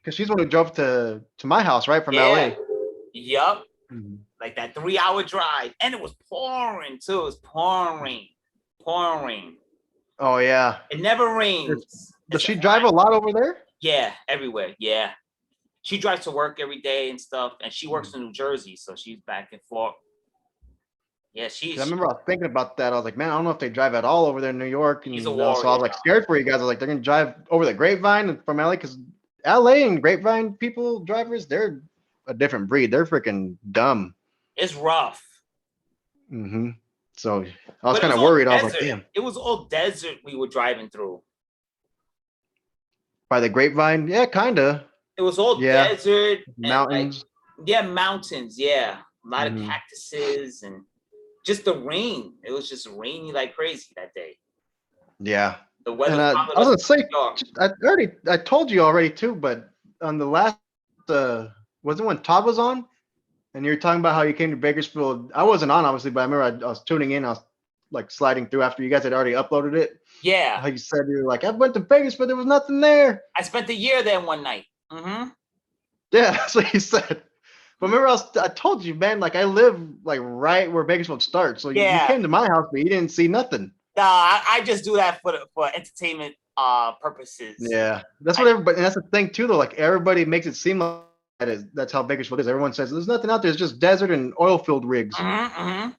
Because she's the one who drove to my house, right, from Yeah. LA. Yup. Mhm. Like that 3 hour drive. And it was pouring too. It was pouring. Pouring. Oh yeah. It never rains. Does she drive a lot over there? Yeah, everywhere. Yeah. She drives to work every day and stuff. And she works in New Jersey, so she's back and forth. Yeah, 'Cause I remember I was thinking about that. I was like, man, I don't know if they drive at all over there in New York. And He's a so I was warrior. like scared for you guys. I was like, they're gonna drive over the Grapevine from LA because LA and Grapevine people drivers, they're a different breed. They're freaking dumb. It's rough. So I was But it kind of all worried. I was like, desert. damn, It was all desert we were driving through. by the Grapevine, yeah, kinda. It was all Yeah. desert and Mountains. yeah, mountains. Yeah, a lot of Mhm. cactuses and just the rain. It was just rainy like crazy that day. Yeah. The weather. And I was gonna say, I told you already too, but on the last, was it when Todd was on, and you were talking about how you came to Bakersfield? I wasn't on obviously, but I remember I was tuning in. I was like sliding through after you guys had already uploaded it. Yeah, How you said you were like, I went to Vegas, but there was nothing there. I spent a year there one night. Yeah, that's what you said. But remember, I told you, man, like I live like right where Bakersfield starts. So you Yeah. came to my house, but you didn't see nothing. No, I just do that for entertainment purposes. Yeah, that's what everybody. And that's the thing too, though. Like everybody makes it seem that's how Bakersfield is. Everyone says there's nothing out there. It's just desert and oil field rigs. Mm-hmm.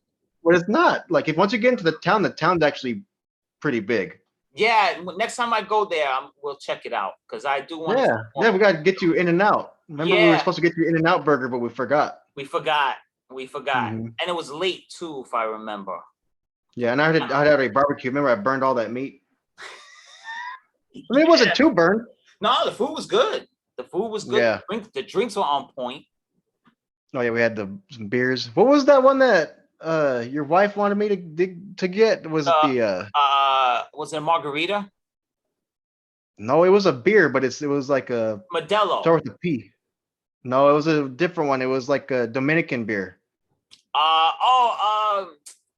But it's not. Like if once you get into the town's actually pretty big. Yeah, next time I go there, we'll check it out because I do want to. Yeah, we gotta get you In-N-Out. Remember we were supposed to get you In-N-Out burger, but we forgot. We forgot. Mhm. And it was late too, if I remember. Yeah, and I had a barbecue. Remember, I burned all that meat. I mean, it wasn't too burned. No, the food was good. The food was good. Yeah. The drinks were on point. Oh yeah, we had some beers. What was that one that your wife wanted me to get? Was it the was it a margarita? No, it was a beer, but it was like a Modelo. start with a P. No, it was a different one. It was like a Dominican beer.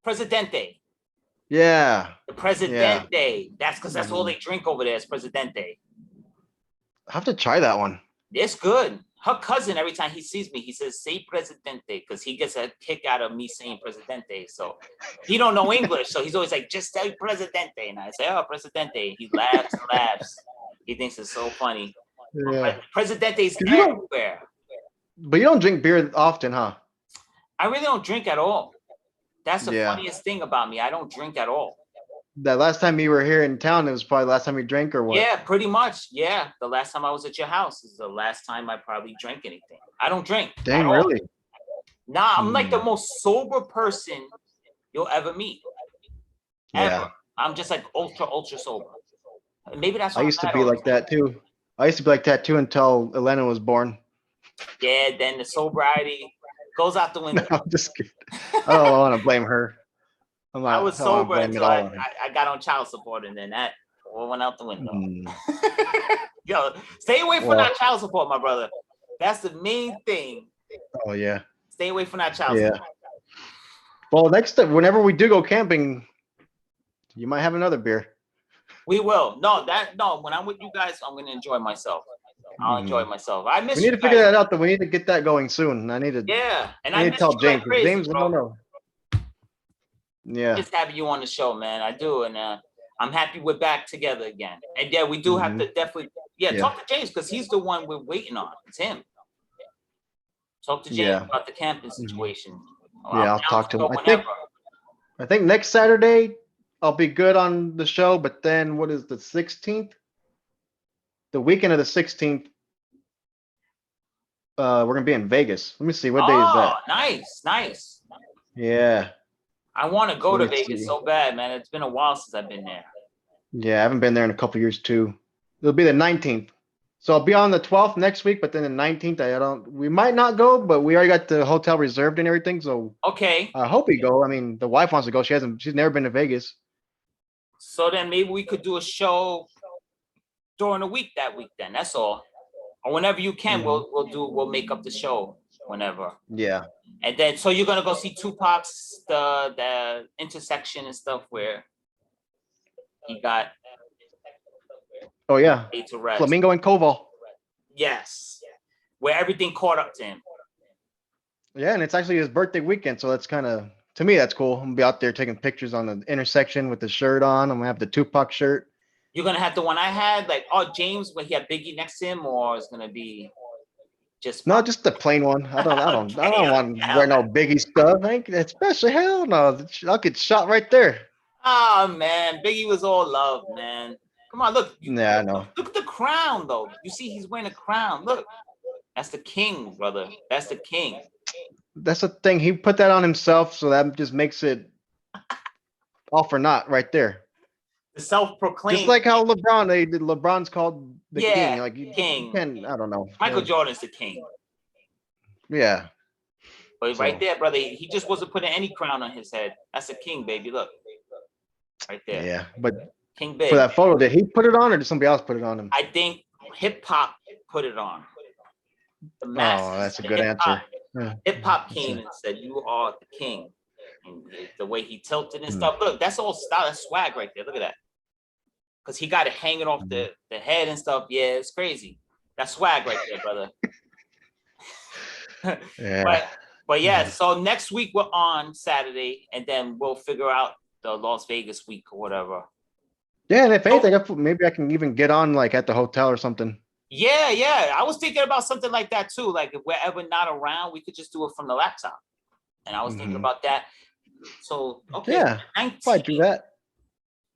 Presidente. Yeah. The Presidente. Yeah. That's because that's all they drink over there is Presidente. I have to try that one. It's good. Her cousin, every time he sees me, he says, "Say Presidente," because he gets a kick out of me saying Presidente. So he don't know English. So he's always like, "Just say Presidente." And I say, "Oh, Presidente." He laughs and laughs. He thinks it's so funny. Yeah. Presidente's everywhere. But you don't drink beer often, huh? I really don't drink at all. That's the funniest thing about me. I don't drink at all. That last time you were here in town, it was probably the last time you drank or what? Yeah, pretty much. Yeah. The last time I was at your house is the last time I probably drank anything. I don't drink. Dang, really? Nah, I'm like the most sober person you'll ever meet. Ever. Yeah. I'm just like ultra sober. Maybe that's what I used to be like that too. I used to be like that too until Elena was born. Yeah, then the sobriety goes out the window. No, I'm just kidding. I don't want to blame her. I was sober until I got on child support, and then that all went out the window. Yo, stay away from that child support, my brother. That's the main thing. Oh yeah. Stay away from that child support. Well, next time, whenever we do go camping, you might have another beer. We will. No, when I'm with you guys, I'm gonna enjoy myself. I'll enjoy myself. I miss. We need to figure that out. Though we need to get that going soon. I need to. Yeah, and I need to tell James. Crazy, James, I don't know. Yeah. Just having you on the show, man. I do, and I'm happy we're back together again. And yeah, we do have to definitely talk to James because he's the one we're waiting on. It's him. Talk to James about the camping situation. I'll talk to him. I think next Saturday I'll be good on the show, but then what is the 16th? The weekend of the 16th, we're gonna be in Vegas. Let me see, what day is that? Nice. Yeah. I want to go to Vegas so bad, man. It's been a while since I've been there. Yeah, I haven't been there in a couple years too. It'll be the 19th. So I'll be on the 12th next week, but then the 19th, we might not go, but we already got the hotel reserved and everything. So okay. I hope we go. I mean, the wife wants to go. She's never been to Vegas. So then maybe we could do a show during the week that week then. That's all. Or whenever you can, we'll make up the show whenever. Yeah. And then so you're gonna go see Tupac's the intersection and stuff where he got laid to rest. Flamingo and Koval. Yes. Where everything caught up to him. Yeah, and it's actually his birthday weekend, so that's kind of, to me, that's cool. I'm gonna be out there taking pictures on the intersection with the shirt on. I'm gonna have the Tupac shirt. You're gonna have the one I had, like James, where he had Biggie next to him, or it's gonna be just the plain one. I don't want to wear no Biggie stuff. Especially hell no. I'll get shot right there. Oh man, Biggie was all love, man. Come on, look. I know. Look at the crown, though. You see, he's wearing a crown. Look, that's the king, brother. That's the king. That's the thing. He put that on himself, so that just makes it all for naught right there. The self-proclaimed. Just like how LeBron's called the king. Like king. I don't know. Michael Jordan's the king. Yeah. But right there, brother, he just wasn't putting any crown on his head. That's a king, baby. Look. Right there. Yeah, but King Big. For that photo, did he put it on or did somebody else put it on him? I think hip hop put it on. The masses, that's a good answer. Hip hop came and said, "You are the king." And the way he tilted and stuff. Look, that's all style, that's swag right there. Look at that. Because he got it hanging off the head and stuff. Yeah, it's crazy. That's swag right there, brother. Yeah. But yeah, so next week we're on Saturday, and then we'll figure out the Las Vegas week or whatever. Yeah, and if anything, maybe I can even get on like at the hotel or something. Yeah. I was thinking about something like that too. Like if we're ever not around, we could just do it from the laptop. And I was thinking Hmm. about that. So okay, Yeah, probably 19, do that.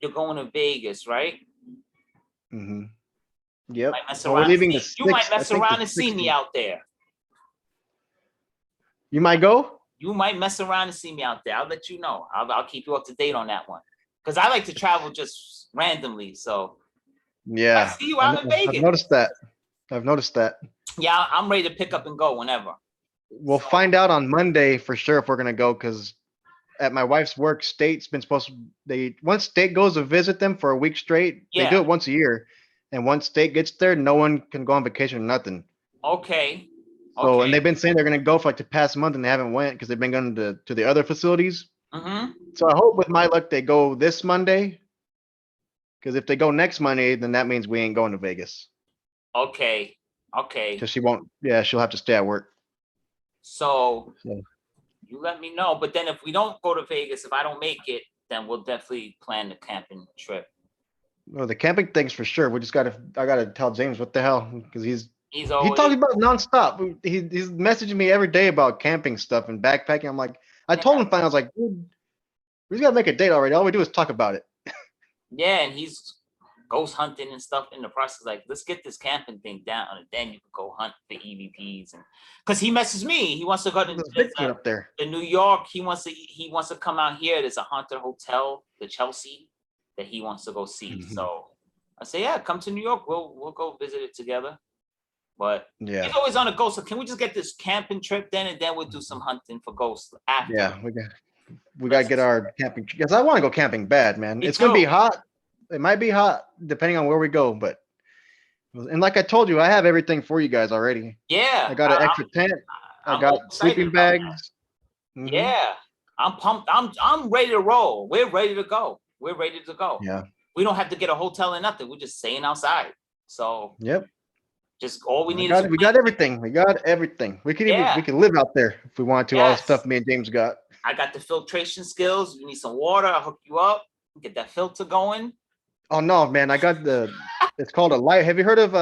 you're going to Vegas, right? Hmm. You Yep. might mess Well, we're around and leaving the see. You might 6th. I mess think the around and see me 16th. out there. You might go? You might mess around and see me out there. I'll let you know. I'll keep you up to date on that one. Because I like to travel just randomly. So I Yeah, see you out in I've Vegas. noticed that. I've noticed that. Yeah, I'm ready to pick up and go whenever. We'll So find out on Monday for sure if we're gonna go, because at my wife's work, state's been supposed to, they, once state goes to visit them for a week straight, they yeah, do it once a year. And once state gets there, no one can go on vacation or nothing. okay. So, and Okay. they've been saying they're gonna go for like the past month and they haven't went because they've been going to the other facilities. Mm-hmm. So I hope with my luck they go this Monday. Because if they go next Monday, then that means we ain't going to Vegas. Okay. Okay. Because she won't, yeah, she'll have to stay at work. So So, you let me know. But then if we don't go to Vegas, if I don't make it, then we'll definitely plan the camping trip. no, the camping thing's for sure. I gotta tell James what the hell, because He's he talks always about it nonstop. He's messaging me every day about camping stuff and backpacking. I'm like, I told yeah, him finally, I was like, dude, we just gotta make a date already. All we do is talk about it. yeah, and he's ghost hunting and stuff in the process. Like, let's get this camping thing down, and then you can go hunt for EVPs. And because he messes me, he wants to go to There's Bigfoot up there. the New York. He wants to come out here. There's a haunted hotel, the Chelsea, that he wants to go see. Mhm. So I say, yeah, come to New York. We'll go visit it together. But Yeah, he's always on a ghost. So can we just get this camping trip then, and then we'll do some hunting for ghosts after? yeah, we gotta get our camping, because I want to go camping bad, man. Me It's gonna be too. hot. It might be hot depending on where we go, but and like I told you, I have everything for you guys already. I Yeah, got an extra tent. I I'm got all excited sleeping about that. bags. Hmm. Yeah, I'm pumped. I'm ready to roll. We're ready to go. We're ready to go. Yeah. We don't have to get a hotel or nothing. We're just staying outside. So Yep. just all we I need is got a it. We got everything. We got everything. We yeah. could live out there if we want to. All the stuff Yes, me and James got. I got the filtration skills. You need some water. I'll hook you up. Get that filter going. Oh no, man! I got It's called a life. Have you heard of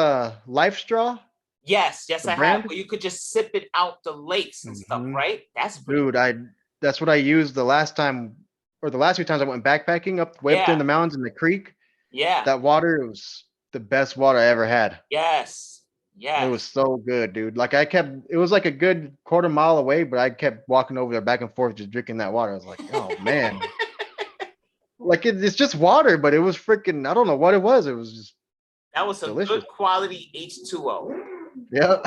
Life Straw? Yes, The I have. brand? But you could just sip it out the lakes and stuff, Hmm. right? That's pretty. Dude, that's what I used the last time, or the last few times I went backpacking way up there in Yeah, the mountains in the creek. yeah, That water, it was the best water I ever had. yes, It was yes. so good, dude. Like it was like a good quarter mile away, but I kept walking over there back and forth just drinking that water. I was like, oh man. Like it's just water, but it was freaking, I don't know what it was. It was just That was some delicious. good quality H2O, Yep.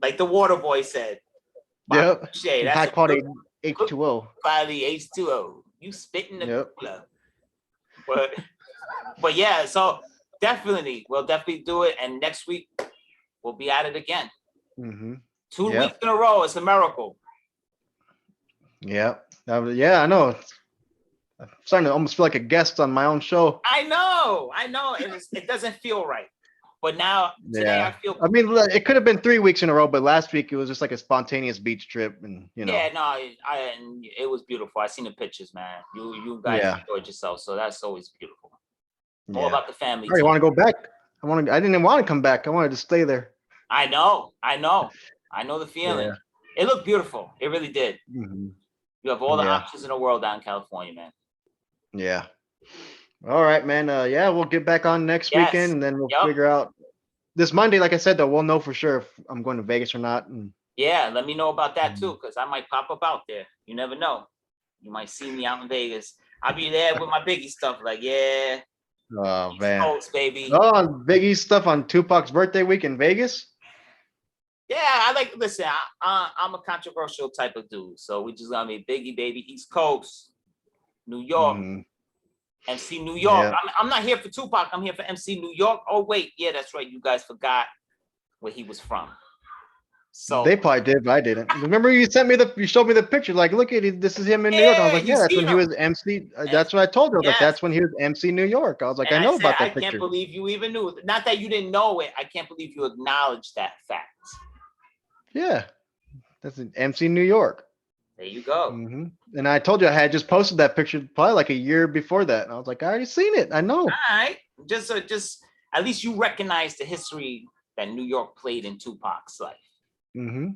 like the water boy said. Wow, Yep. Shay, Some that's high a good quality H2O. quality H2O. You spit in the Yep. cooler. But yeah, so definitely, we'll definitely do it. And next week we'll be at it again. Mm-hmm. 2 weeks Yep. in a row, it's a miracle. Yep. Yeah, I know. I'm starting to almost feel like a guest on my own show. I know, and it doesn't feel right. But now today I Yeah. feel I mean, it could have been 3 weeks in a row, but last week it was just like a spontaneous beach trip, and yeah, no, and it was beautiful. I seen the pictures, man. You guys yeah, enjoyed yourself, so that's always beautiful. All yeah. about the family I already time. want to go back. I didn't even want to come back. I wanted to stay there. I know the feeling. Yeah. It looked beautiful. It really did. Hmm. You have all the Yeah. options in the world down in California, man. Yeah. All right, man. Yeah, we'll get back on next Yes. weekend, and then we'll Yep. figure out this Monday. Like I said, though, we'll know for sure if I'm going to Vegas or not. And Yeah, let me know about that too, because I might pop up out there. You never know. You might see me out in Vegas. I'll be there with my Biggie stuff. Like, yeah, oh East man. Coast, baby. Oh, on Biggie's stuff on Tupac's birthday week in Vegas. Yeah, I like. Listen, I'm a controversial type of dude, so we just gonna be Biggie, baby, East Coast, New York, Mhm. MC New York. Yeah. I'm not here for Tupac. I'm here for MC New York. Oh wait, yeah, that's right. You guys forgot where he was from. So They probably did, but I didn't. Remember, you showed me the picture. Like, look at it. This is him in New York. I was yeah, like, you yeah, that's seen when he him. was MC. And That's what I told her. I was like, yes, that's when he was MC New York. I was like, and I I know said, about I that can't picture. believe you even knew. Not that you didn't know it. I can't believe you acknowledged that fact. Yeah, that's an MC New York. There you go. Hmm. And I told you I had just posted that picture probably like a year before that. And I was like, I already seen it. I know. All right, just at least you recognize the history that New York played in Tupac's life. Mm-hmm.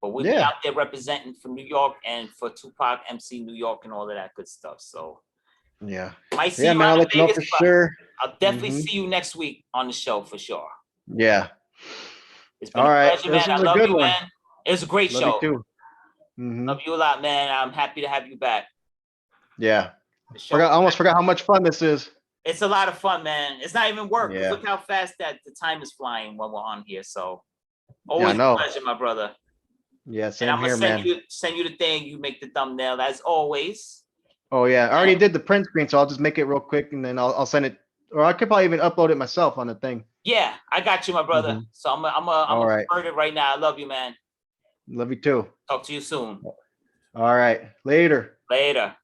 But we'll be Yeah. out there representing for New York and for Tupac, MC New York, and all of that good stuff. So Yeah. might see Yeah, you man, I'll out in let you know Vegas, for but sure. I'll definitely Mhm. see you next week on the show for sure. Yeah. It's been All a right. pleasure, This man. I was a love good you, one. man. It was a great Love you show. too. Mhm. Love you a lot, man. I'm happy to have you back. Yeah. The show I was almost forgot how actually- much fun this is. It's a lot of fun, man. It's not even work. 'Cause Yeah. Look how fast that the time is flying when we're on here. So Yeah, I always a know. pleasure, my brother. Yeah, And same I'm gonna here, man. send you the thing. You make the thumbnail as always. Oh yeah, I already did the print screen, so I'll just make it real quick and then I'll send it, or I could probably even upload it myself on the thing. Yeah, I got you, my brother. Mhm. So I'm All right. convert it right now. I love you, man. Love you too. Talk to you soon. All right. Later. Later.